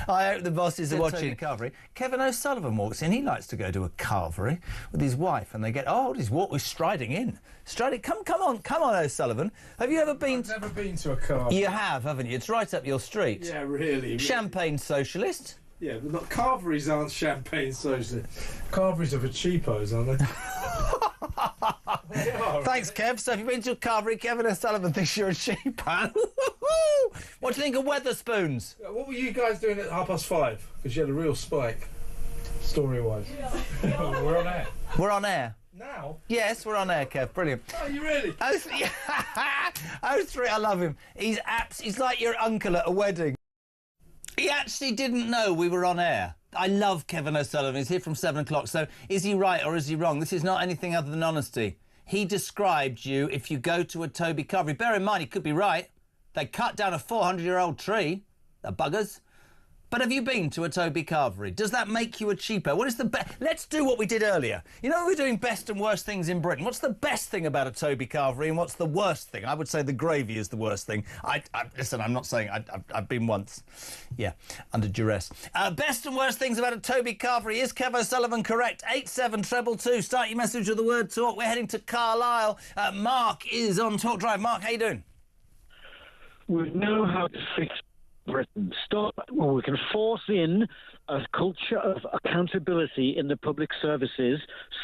I hope the bosses are watching. Carvery. Kevin O'Sullivan walks in. He likes to go to a carvery with his wife, and they get, oh, he's striding in. Come on, O'Sullivan. Have you ever been... I've never been to a carvery. You have, haven't you? It's right up your street. Yeah, really. Champagne socialist. Yeah, but not carveries aren't champagne socialists. Carveries are for cheapos, aren't they? Thanks, Kev. So if you've been to a carvery, Kevin O'Sullivan thinks you're a cheapo. What do you think of Weatherspoons? What were you guys doing at 5:30? Because you had a real spike, story-wise. We're on air. We're on air. Now? Yes, we're on air, Kev. Brilliant. Are you really? Oh, 03, I love him. He's like your uncle at a wedding. He actually didn't know we were on air. I love Kevin O'Sullivan. He's here from 7 o'clock. So is he right or is he wrong? This is not anything other than honesty. He described you if you go to a Toby Carvery. Bear in mind, he could be right. They cut down a 400-year-old tree. The buggers. But have you been to a Toby Carvery? Does that make you a cheapo? What is the best? Let's do what we did earlier. You know, we're doing best and worst things in Britain. What's the best thing about a Toby Carvery and what's the worst thing? I would say the gravy is the worst thing. Listen, I'm not saying I've been once. Yeah, under duress. Best and worst things about a Toby Carvery. Is Kev O'Sullivan correct? 87222. Start your message with the word talk. We're heading to Carlisle. Mark is on Talk Drive. Mark, how you doing? We know how to fix Britain. We can force in a culture of accountability in the public services.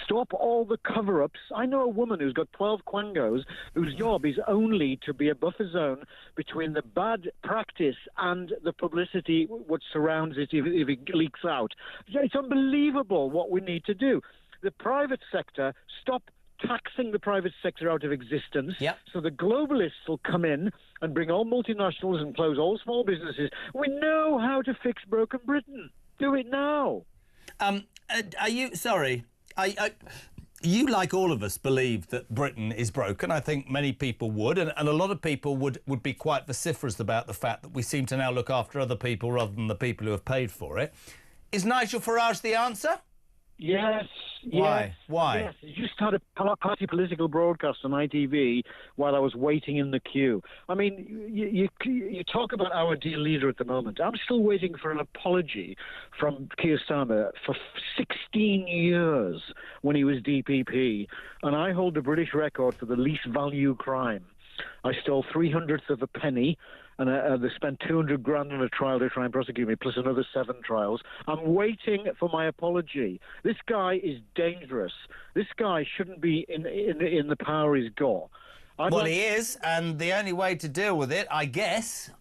Stop all the cover-ups. I know a woman who's got 12 quangos whose job is only to be a buffer zone between the bad practice and the publicity what surrounds it if it leaks out. It's unbelievable what we need to do. The private sector, stop taxing the private sector out of existence. Yep. So the globalists will come in and bring all multinationals and close all small businesses. We know how to fix broken Britain. Do it now. Are you... Sorry. You, like all of us, believe that Britain is broken. I think many people would, and a lot of people would be quite vociferous about the fact that we seem to now look after other people rather than the people who have paid for it. Is Nigel Farage the answer? Yes. Why? Yes, Why? Yes. You just had a party political broadcast on ITV while I was waiting in the queue. I mean, you talk about our dear leader at the moment. I'm still waiting for an apology from Keir Starmer for 16 years when he was DPP, and I hold the British record for the least value crime. I stole 3/100th of a penny, and they spent 200 grand on a trial to try and prosecute me, plus another 7 trials. I'm waiting for my apology. This guy is dangerous. This guy shouldn't be in the power he's got. He is, and the only way to deal with it, I guess,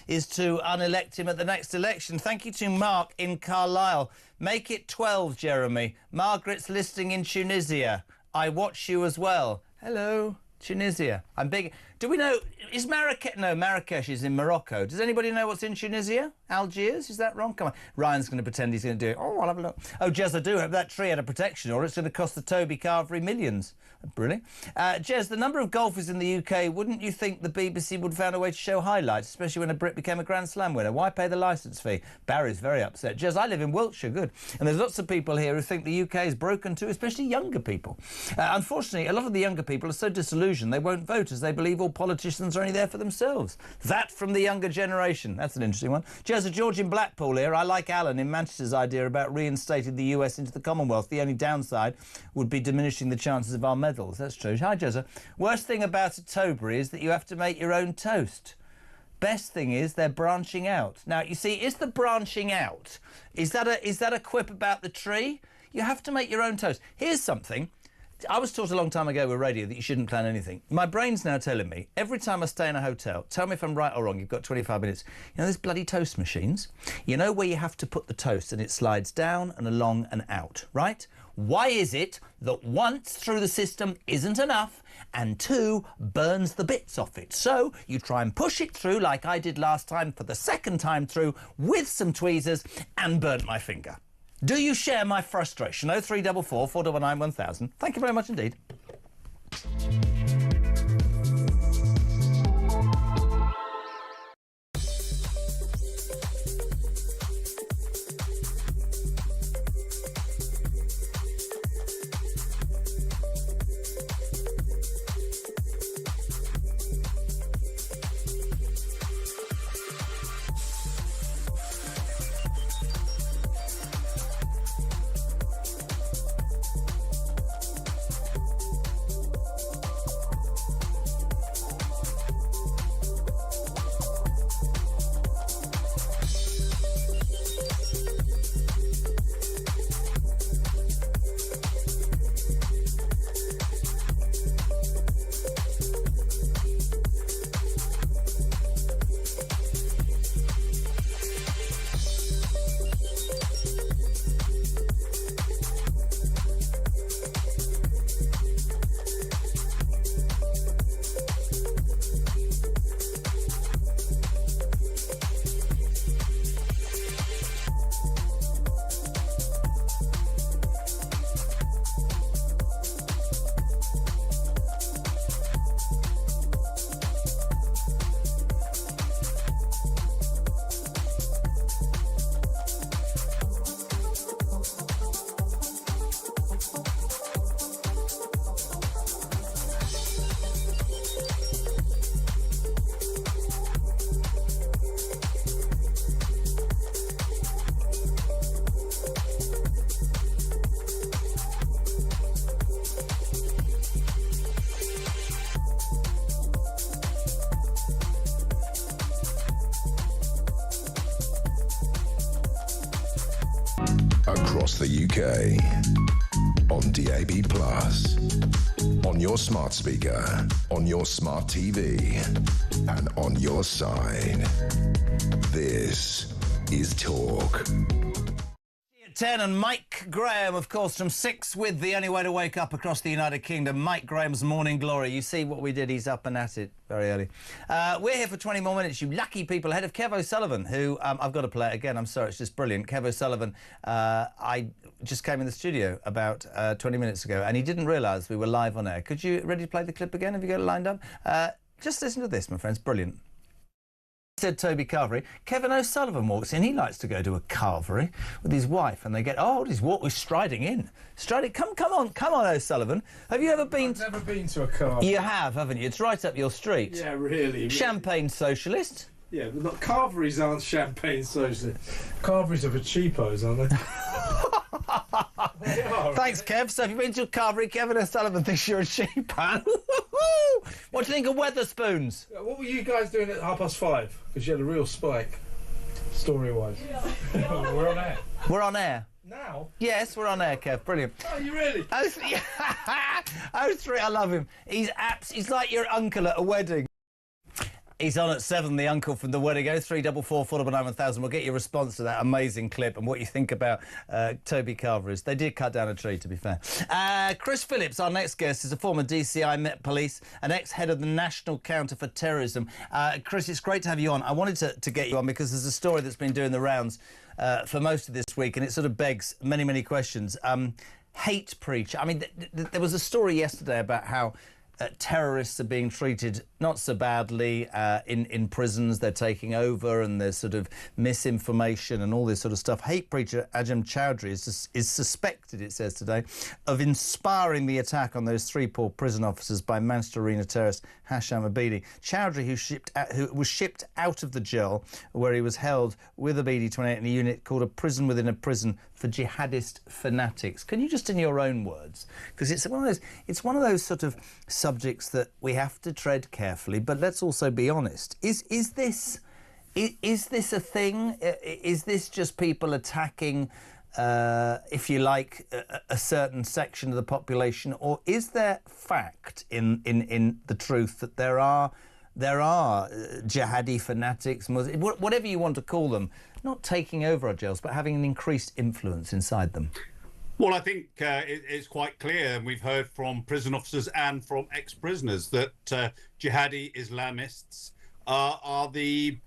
is to unelect him at the next election. Thank you to Mark in Carlisle. Make it 12, Jeremy. Margaret's listing in Tunisia. I watch you as well. Hello. Tunisia. I'm big. Do we know... Is Marrakesh... No, Marrakesh is in Morocco. Does anybody know what's in Tunisia? Algiers? Is that wrong? Come on. Ryan's going to pretend he's going to do it. Oh, I'll have a look. Oh, Jez, I do hope that tree had a protection order. It's going to cost the Toby Carvery millions. Brilliant. Jez, the number of golfers in the UK, wouldn't you think the BBC would have found a way to show highlights, especially when a Brit became a Grand Slam winner? Why pay the licence fee? Barry's very upset. Jez, I live in Wiltshire. Good. And there's lots of people here who think the UK is broken too, especially younger people. Unfortunately, a lot of the younger people are so disillusioned they won't vote as they believe all politicians are only there for themselves. That from the younger generation. That's an interesting one. Jez, George in Blackpool here. I like Alan in Manchester's idea about reinstating the US into the Commonwealth. The only downside would be diminishing the chances of our medals. That's true. Hi, Jezza. Worst thing about a Toby is that you have to make your own toast. Best thing is they're branching out. Now, you see, is the branching out, is that a quip about the tree? You have to make your own toast. Here's something. I was taught a long time ago with radio that you shouldn't plan anything. My brain's now telling me, every time I stay in a hotel, tell me if I'm right or wrong, you've got 25 minutes. You know those bloody toast machines? You know where you have to put the toast and it slides down and along and out, right? Why is it that once through the system isn't enough and 2 burns the bits off it? So you try and push it through like I did last time for the second time through with some tweezers and burnt my finger. Do you share my frustration? 0344 499 1000. Thank you very much indeed. across the UK. On DAB+, on your smart speaker, on your smart TV, and on your side. This is Talk. 10 and Mike Graham, of course, from 6 with The Only Way to Wake Up across the United Kingdom. Mike Graham's Morning Glory. You see what we did, he's up and at it very early. We're here for 20 more minutes, you lucky people, ahead of Kev O'Sullivan, who, I've got to play it again, I'm sorry, it's just brilliant. Kev O'Sullivan, I just came in the studio about 20 minutes ago, and he didn't realise we were live on air. Could you, ready to play the clip again? Have you got it lined up? Just listen to this, my friends, brilliant. Said Toby Carvery. Kevin O'Sullivan walks in. He likes to go to a carvery with his wife, and they get, oh, he's striding in. Come on, O'Sullivan. Have you ever been? I've never been to a carvery. You have, haven't you? It's right up your street. Yeah, really. Champagne socialist. Yeah, but not carveries aren't champagne socialists. Carveries are for cheapos, aren't they? Thanks, Kev. So, have you been to a carvery? Kevin O'Sullivan thinks you're a cheapo. What do you think of Weatherspoons? What were you guys doing at 5:30? Because you had a real spike, story-wise. We're on air. We're on air. Now? Yes, we're on air, Kev. Brilliant. Oh, you really? Oh, 3, I love him. He's like your uncle at a wedding. He's on at 7, the uncle from the wedding. 0344 499 We'll get your response to that amazing clip and what you think about Toby Carvery. They did cut down a tree, to be fair. Chris Phillips, our next guest, is a former DCI Met Police and ex-head of the National Counter for Terrorism. Chris, it's great to have you on. I wanted to get you on because there's a story that's been doing the rounds for most of this week, and it sort of begs many, many questions. Hate preach. I mean, there was a story yesterday about how terrorists are being treated not so badly in prisons. They're taking over, and there's sort of misinformation and all this sort of stuff. Hate preacher Ajam Chowdhury is suspected, it says today, of inspiring the attack on those 3 poor prison officers by Manchester Arena terrorist Hasham Abedi. Chowdhury, who was shipped out of the jail where he was held with Abedi 28 in a unit called a prison within a prison for jihadist fanatics. Can you just, in your own words, because it's one of those sort of subjects that we have to tread carefully, but let's also be honest. Is this a thing? Is this just people attacking, if you like, a certain section of the population, or is there fact in the truth that there are jihadi fanatics, whatever you want to call them, not taking over our jails, but having an increased influence inside them? Well, I think it's quite clear, and we've heard from prison officers and from ex-prisoners, that jihadi Islamists are the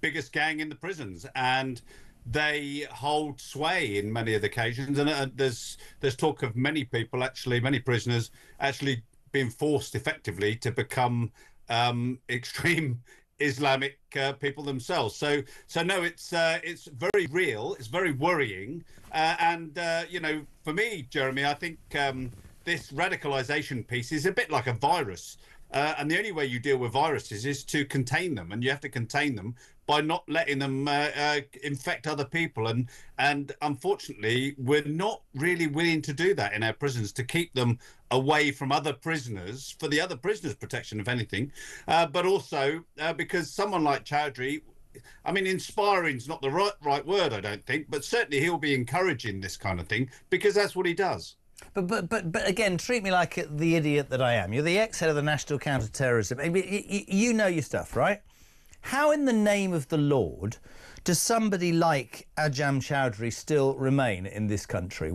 biggest gang in the prisons, and they hold sway in many of the occasions. And there's talk of many people, many prisoners, actually being forced effectively to become extreme Islamic people themselves. So no, it's very real. It's very worrying. And for me, Jeremy, I think this radicalisation piece is a bit like a virus. And the only way you deal with viruses is to contain them, and you have to contain them by not letting them infect other people. And unfortunately, we're not really willing to do that in our prisons, to keep them away from other prisoners, for the other prisoners' protection, if anything. But also because someone like Chowdhury, I mean, inspiring is not the right word, I don't think, but certainly he'll be encouraging this kind of thing because that's what he does. But again, treat me like the idiot that I am. You're the ex-head of the National Counter-Terrorism. I mean, you know your stuff, right? How in the name of the Lord does somebody like Ajam Chowdhury still remain in this country?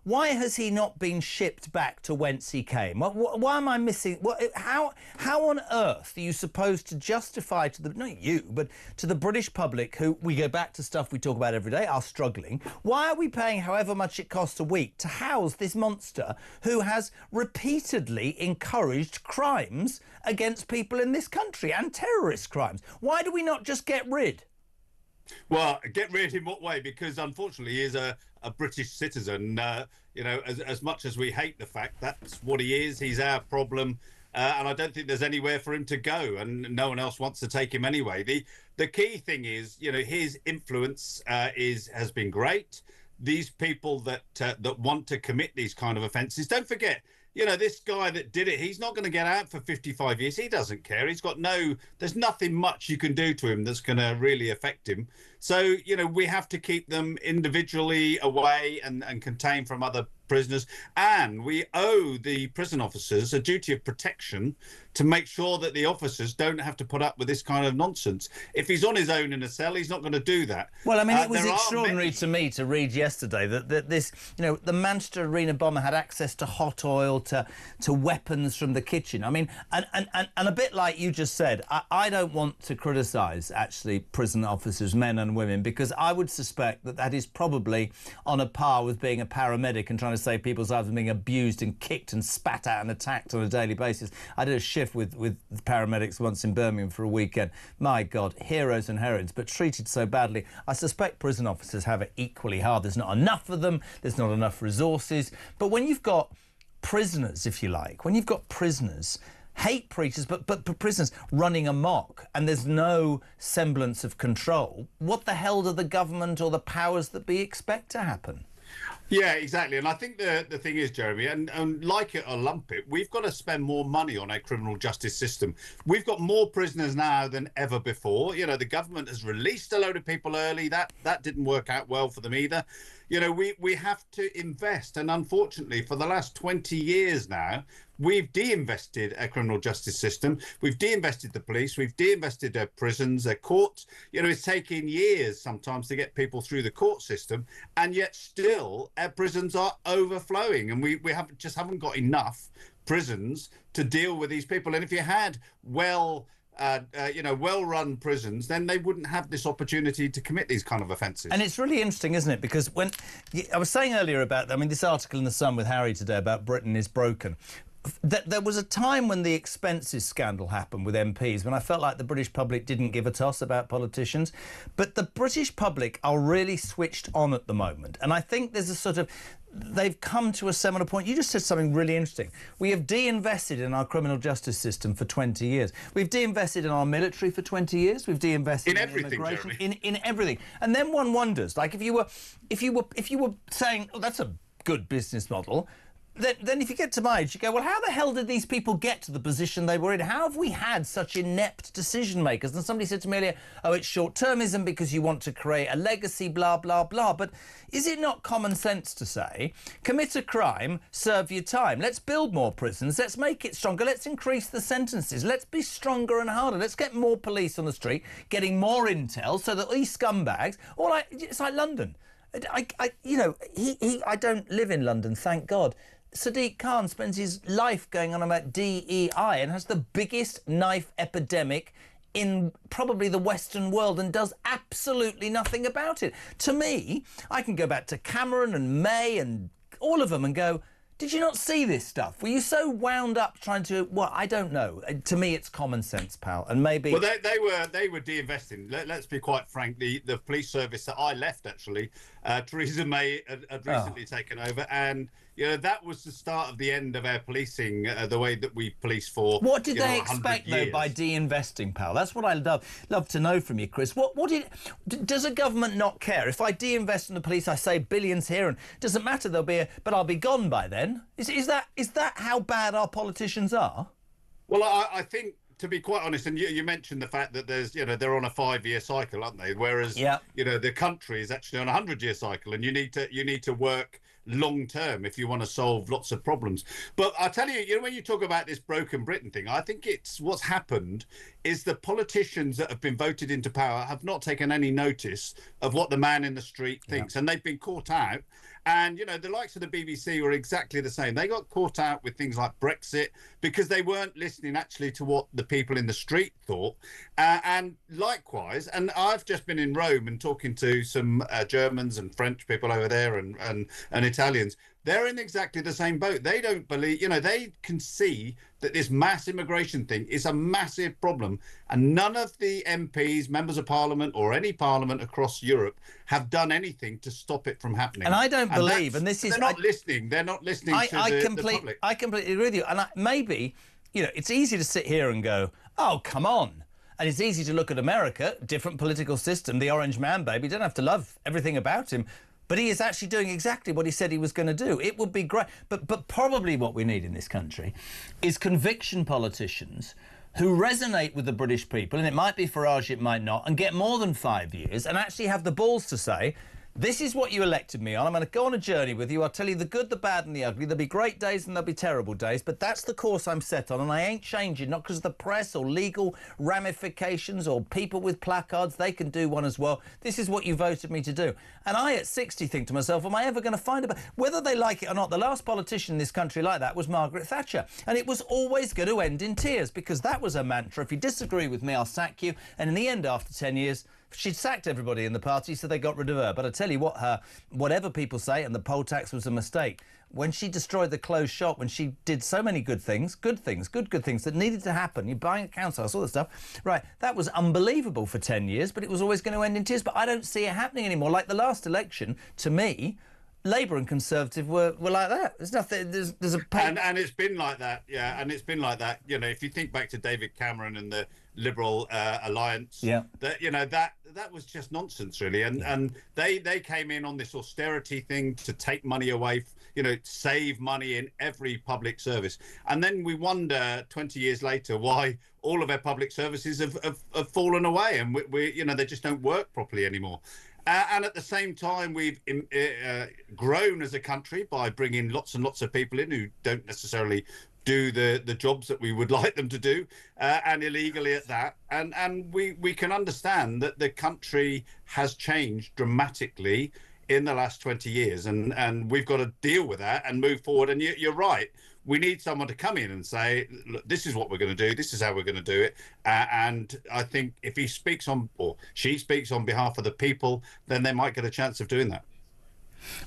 Why has he not been shipped back to whence he came? Why am I missing? How on earth are you supposed to justify to the, not you, but to the British public, who, we go back to stuff we talk about every day, are struggling? Why are we paying however much it costs a week to house this monster who has repeatedly encouraged crimes against people in this country and terrorist crimes? Why do we not just get rid? Well, get rid in what way? Because unfortunately he is a British citizen. As much as we hate the fact, that's what he is. He's our problem. And I don't think there's anywhere for him to go, and no one else wants to take him anyway. The key thing is, his influence has been great. These people that want to commit these kind of offences, don't forget, you know, this guy that did it, he's not going to get out for 55 years. He doesn't care. There's nothing much you can do to him that's going to really affect him. So, you know, we have to keep them individually away and contained from other prisoners. And we owe the prison officers a duty of protection to make sure that the officers don't have to put up with this kind of nonsense. If he's on his own in a cell, he's not going to do that. Well, I mean, it was extraordinary to me to read yesterday that this, you know, the Manchester Arena bomber had access to hot oil, to weapons from the kitchen. I mean, and a bit like you just said, I don't want to criticise, actually, prison officers, men and women, because I would suspect that is probably on a par with being a paramedic and trying to save people's lives and being abused and kicked and spat at and attacked on a daily basis. I did a shift with paramedics once in Birmingham for a weekend. My God, heroes and heroines, but treated so badly. I suspect prison officers have it equally hard. There's not enough of them. There's not enough resources. But when you've got prisoners, if you like, when you've got prisoners, hate preachers, but prisoners running amok, and there's no semblance of control, what the hell do the government or the powers that be expect to happen? Yeah, exactly. And I think the thing is, Jeremy, and like it or lump it, we've got to spend more money on our criminal justice system. We've got more prisoners now than ever before. You know, the government has released a load of people early. That didn't work out well for them either. You know, we have to invest. And unfortunately, for the last 20 years now, we've de-invested our criminal justice system. We've de-invested the police. We've de-invested our prisons, our courts. You know, it's taking years sometimes to get people through the court system. And yet still our prisons are overflowing. And we haven't got enough prisons to deal with these people. And if you had well-run prisons, then they wwouldn't have this opportunity to commit these kind of offences. And it's really interesting, isn't it? Because when I was saying earlier about, I mean, this article in The Sun with Harry today about Britain is broken. There was a time when the expenses scandal happened with MPs, when I felt like the British public didn't give a toss about politicians. But the British public are really switched on at the moment. And I think there's a sort of... They've come to a seminal point. You just said something really interesting. We have de-invested in our criminal justice system for 20 years. We've de-invested in our military for 20 years. We've de-invested in immigration, in everything. And then one wonders, like, if you were saying, oh, that's a good business model, then if you get to my age, you go, well, how the hell did these people get to the position they were in? How have we had such inept decision makers? And somebody said to me earlier, oh, it's short-termism because you want to create a legacy, blah, blah, blah. But is it not common sense to say, commit a crime, serve your time? Let's build more prisons. Let's make it stronger. Let's increase the sentences. Let's be stronger and harder. Let's get more police on the street, getting more intel so that these scumbags, it's like London. I don't live in London, thank God. Sadiq Khan spends his life going on about DEI and has the biggest knife epidemic in probably the Western world and does absolutely nothing about it. To me, I can go back to Cameron and May and all of them and go, did you not see this stuff? Were you so wound up trying to... Well, I don't know. To me, it's common sense, pal. And maybe... Well, they were de-investing. Let's be quite frank. The police service that I left, actually, Theresa May had recently taken over. And, you know, that was the start of the end of our policing, the way that we police for... What did they expect, though, by de-investing, pal? That's what I'd love to know from you, Chris. Does a government not care? If I de-invest in the police, I save billions here, and it doesn't matter, but I'll be gone by then. Is that how bad our politicians are? Well, I think, to be quite honest, and you mentioned the fact that they're on a 5-year cycle, aren't they? Whereas the country is actually on a 100-year cycle, and you need to work long term if you want to solve lots of problems. But I tell you, when you talk about this broken Britain thing, I think it's what's happened is the politicians that have been voted into power have not taken any notice of what the man in the street thinks, and they've been caught out. And, the likes of the BBC were exactly the same. They got caught out with things like Brexit because they weren't listening actually to what the people in the street thought. And likewise, and I've just been in Rome and talking to some Germans and French people over there and Italians. They're in exactly the same boat. They don't believe, they can see that this mass immigration thing is a massive problem. And none of the MPs, members of parliament or any parliament across Europe have done anything to stop it from happening. And I don't believe, and this is... They're not listening. They're not listening to the public. I completely agree with you. And maybe, it's easy to sit here and go, oh, come on. And it's easy to look at America, different political system, the orange man baby, don't have to love everything about him. but he is actually doing exactly what he said he was going to do. It would be great. But probably what we need in this country is conviction politicians who resonate with the British people, and it might be Farage, it might not, and get more than 5 years and actually have the balls to say, this is what you elected me on. I'm going to go on a journey with you. I'll tell you the good, the bad and the ugly. There'll be great days and there'll be terrible days, but that's the course I'm set on, and I ain't changing, not because of the press or legal ramifications or people with placards. They can do one as well. This is what you voted me to do. And I, at 60, think to myself, am I ever going to find a... Whether they like it or not, the last politician in this country like that was Margaret Thatcher. And it was always going to end in tears, because that was her mantra. If you disagree with me, I'll sack you. And in the end, after 10 years... she'd sacked everybody in the party, so they got rid of her. But I tell you what, whatever people say, and the poll tax was a mistake, when she destroyed the closed shop, when she did so many good things that needed to happen, you're buying a council house, all this stuff, right, that was unbelievable for 10 years, but it was always going to end in tears. But I don't see it happening anymore. Like the last election, to me, Labour and Conservative were like that. There's nothing. There's a and it's been like that, yeah. And it's been like that. You know, if you think back to David Cameron and the Liberal Alliance, yeah, that that was just nonsense, really. And they came in on this austerity thing to take money away, save money in every public service. And then we wonder 20 years later why all of our public services have fallen away, and we they just don't work properly anymore. And at the same time, we've grown as a country by bringing lots and lots of people in who don't necessarily do the jobs that we would like them to do, and illegally at that. And we can understand that the country has changed dramatically in the last 20 years, and we've got to deal with that and move forward. And you're right. We need someone to come in and say, look, this is what we're going to do. This is how we're going to do it. And I think if he speaks on, or she speaks on behalf of the people, then they might get a chance of doing that.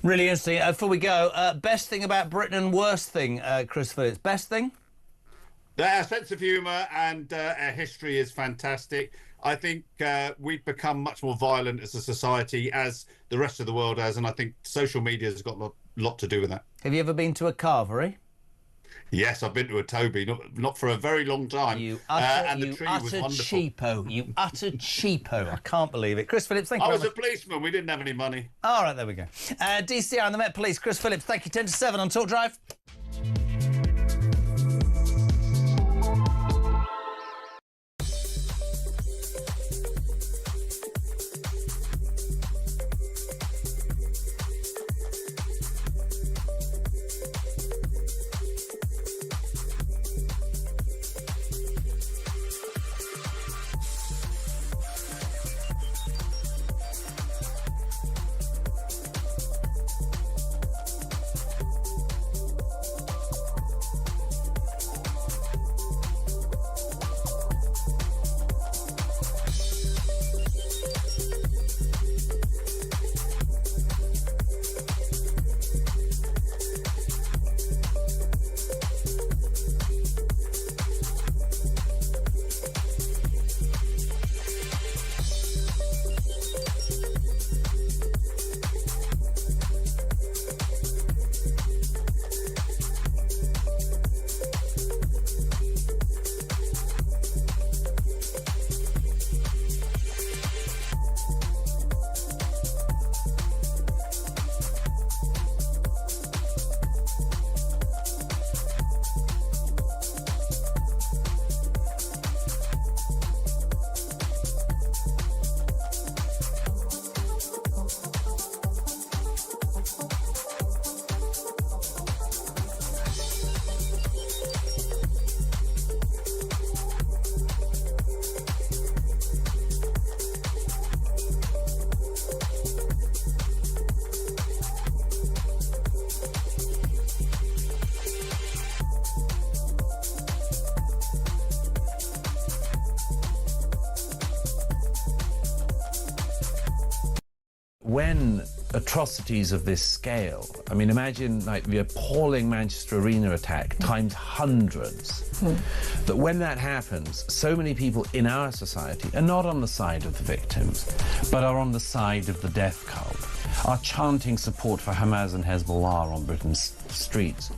Really interesting. Before we go, best thing about Britain and worst thing, Chris Phillips. Best thing? Our sense of humour and our history is fantastic. I think we've become much more violent as a society, as the rest of the world has, and I think social media has got a lot to do with that. Have you ever been to a carvery? Yes, I've been to a Toby, not for a very long time. You and the tree was wonderful. Cheapo. You utter cheapo. I can't believe it. Chris Phillips, thank you I very was much. a policeman. We didn't have any money. All right, there we go. DCI and the Met Police, Chris Phillips, thank you. 10 to 7 on Talk Drive. When atrocities of this scale, I mean, imagine like the appalling Manchester Arena attack times hundreds, that when that happens, so many people in our society are not on the side of the victims, but are on the side of the death cult, are chanting support for Hamas and Hezbollah on Britain's streets.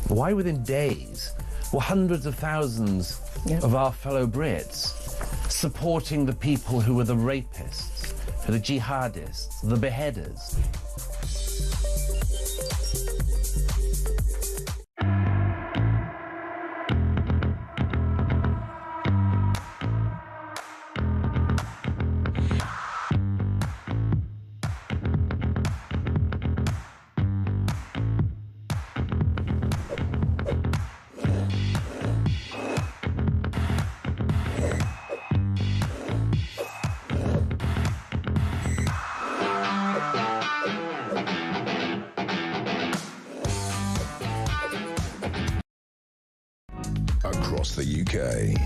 Why within days were hundreds of thousands of our fellow Brits supporting the people who were the rapists, the jihadists, the beheaders? UK.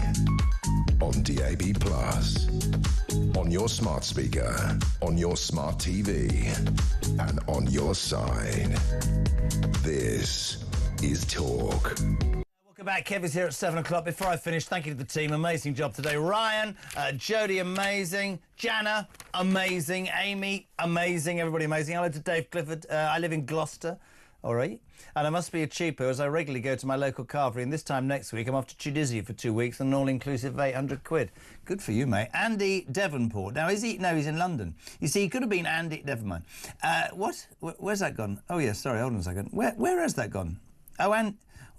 On DAB+. On your smart speaker. On your smart TV. And on your side. This is Talk. Welcome back. Kev is here at 7 o'clock. Before I finish, thank you to the team. Amazing job today. Ryan, Jodie, amazing. Jana, amazing. Amy, amazing. Everybody amazing. Hello to Dave Clifford. I live in Gloucester. All right. And I must be a cheapo as I regularly go to my local carvery, and this time next week I'm off to Tunisia for 2 weeks and an all-inclusive of 800 quid. Good for you, mate. Andy Devonport. Now, is he? No, he's in London. You see, he could have been Andy... Never mind. What? Where's that gone? Oh, yeah, sorry, hold on a second. Where has that gone? Oh, and...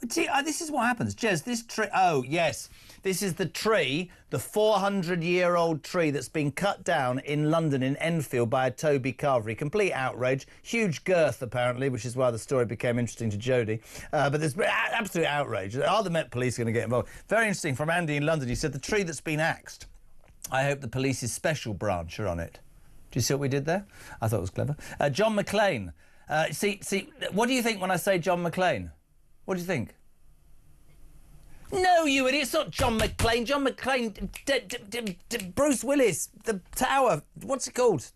See, this is what happens. Jez, this tree... Oh, yes. This is the tree, the 400-year-old tree that's been cut down in London, in Enfield, by a Toby Carvery. Complete outrage. Huge girth, apparently, which is why the story became interesting to Jodie. But there's absolute outrage. Are the Met Police going to get involved? Very interesting from Andy in London. He said, the tree that's been axed, I hope the police's special branch are on it. Do you see what we did there? I thought it was clever. John McClane. See, what do you think when I say John McClane? What do you think? No, you idiot, it's not John McClane. John McClane, Bruce Willis, The Tower, what's it called?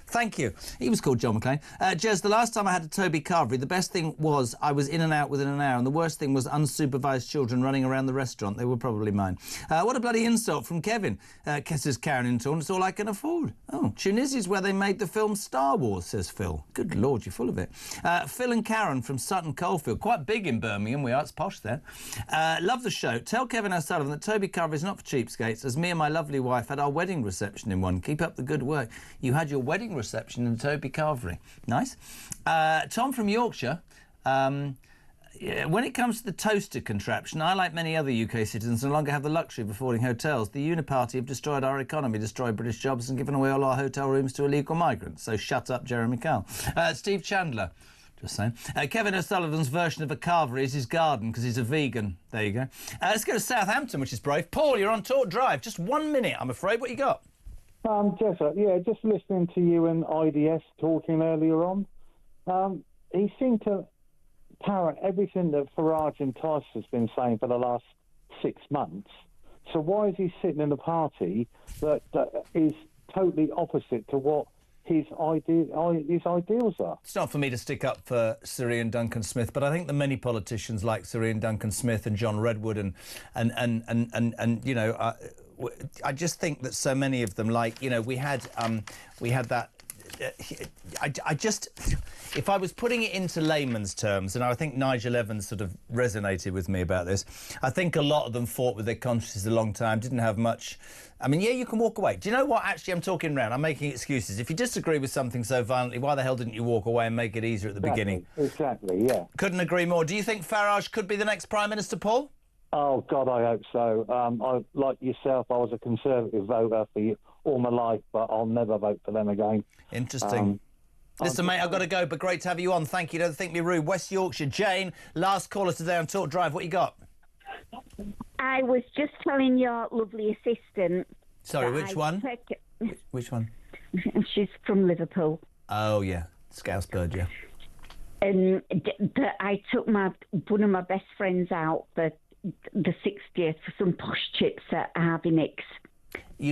Thank you. He was called John McClane. Jez, the last time I had a Toby Carvery, the best thing was I was in and out within an hour, and the worst thing was unsupervised children running around the restaurant. They were probably mine. What a bloody insult from Kevin, says Karen in Taunton. It's all I can afford. Oh, Tunisia's where they made the film Star Wars, says Phil. Good Lord, you're full of it. Phil and Karen from Sutton Coldfield. Quite big in Birmingham, we are. It's posh there. Love the show. Tell Kevin O'Sullivan that Toby Carvery is not for cheapskates, as me and my lovely wife had our wedding reception in one. Keep up the good work. You had your wedding reception in Toby Carvery. Nice. Tom from Yorkshire. When it comes to the toaster contraption, I, like many other UK citizens, no longer have the luxury of affording hotels. The Uniparty have destroyed our economy, destroyed British jobs and given away all our hotel rooms to illegal migrants. So shut up, Jeremy Kyle. Steve Chandler. Just saying. Kevin O'Sullivan's version of a carvery is his garden because he's a vegan. There you go. Let's go to Southampton, which is brave. Paul, you're on Talk Drive. Just 1 minute, I'm afraid. What you got? Jezza, yeah, just listening to you and IDS talking earlier on, he seemed to parrot everything that Farage and Tice has been saying for the last 6 months. So why is he sitting in a party that is totally opposite to what his ideals are? It's not for me to stick up for Sir Ian Duncan Smith, but I think the many politicians like Sir Ian Duncan Smith and John Redwood and you know, I just think that so many of them, like, you know, we had that. I just, if I was putting it into layman's terms, and I think Nigel Evans sort of resonated with me about this, I think a lot of them fought with their consciences a long time, didn't have much. I mean, yeah, you can walk away. Do you know what? Actually, I'm talking round. I'm making excuses. If you disagree with something so violently, why the hell didn't you walk away and make it easier at the beginning? Exactly, yeah. Couldn't agree more. Do you think Farage could be the next Prime Minister, Paul? Oh, God, I hope so. I, like yourself, I was a Conservative voter for all my life, but I'll never vote for them again. Interesting. Listen, mate, I've got to go, but great to have you on. Thank you. Don't think me rude. West Yorkshire, Jane, last caller today on Talk Drive. What you got? I was just telling your lovely assistant... Sorry, which one? Which one? She's from Liverpool. Oh, yeah. Scousebird, yeah. That I took one of my best friends out for the 60th for some posh chips at Harvey Nicks.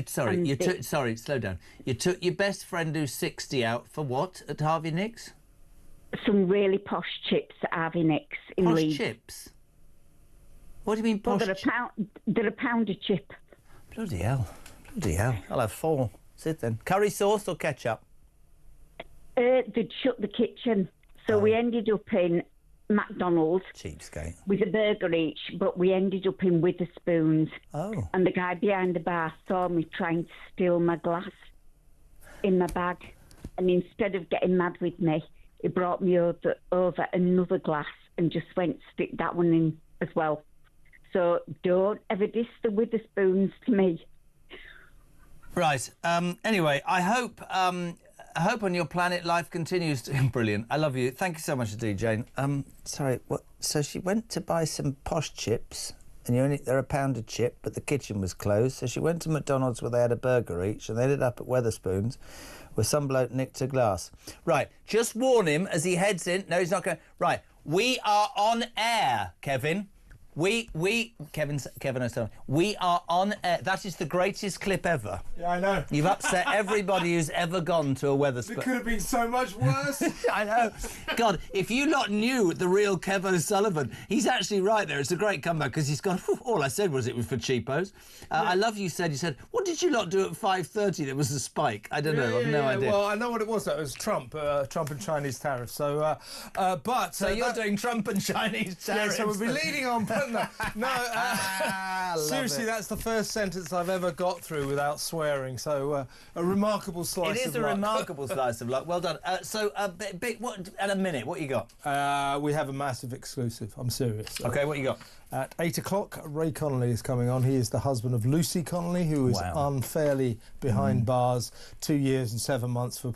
Sorry, slow down. You took your best friend who's 60 out for what at Harvey Nicks? Some really posh chips at Harvey Nicks in Leeds. Posh chips? What do you mean posh? Well, they're a pound a chip. Bloody hell. Bloody hell. I'll have 4. Sit then. Curry sauce or ketchup? They'd shut the kitchen. So we ended up in McDonald's. Cheapskate. With a burger each, but we ended up in Witherspoons. Oh. And the guy behind the bar saw me trying to steal my glass in my bag. And instead of getting mad with me, he brought me over another glass and just went, stick that one in as well. So don't ever diss the Witherspoons to me. Right. Anyway, I hope on your planet life continues to... Brilliant. I love you. Thank you so much indeed, Jane. Sorry, what? So she went to buy some posh chips, and they're a pound a chip, but the kitchen was closed. So she went to McDonald's where they had a burger each, and they ended up at Wetherspoons, where some bloke nicked a glass. Right, just warn him as he heads in. No, he's not going... Right, we are on air, Kevin. Kevin O'Sullivan, we are on air. That is the greatest clip ever. Yeah, I know. You've upset everybody who's ever gone to a Weatherspoons. It could have been so much worse. I know. God, if you lot knew the real Kevin O'Sullivan, he's actually right there. It's a great comeback because he's gone, all I said was it was for cheapos. I love you said, what did you lot do at 5:30? There was a spike. I don't know. I've no idea. Well, I know what it was, though. It was Trump and Chinese tariffs. So, So you're doing Trump and Chinese tariffs. Yeah, so we'll be leading on. Seriously, that's the first sentence I've ever got through without swearing. So a remarkable slice of luck. It is a remarkable slice of luck. Well done. At a minute, what you got? We have a massive exclusive. I'm serious. Okay, what you got? At 8 o'clock, Ray Connolly is coming on. He is the husband of Lucy Connolly, who is unfairly behind bars 2 years and 7 months for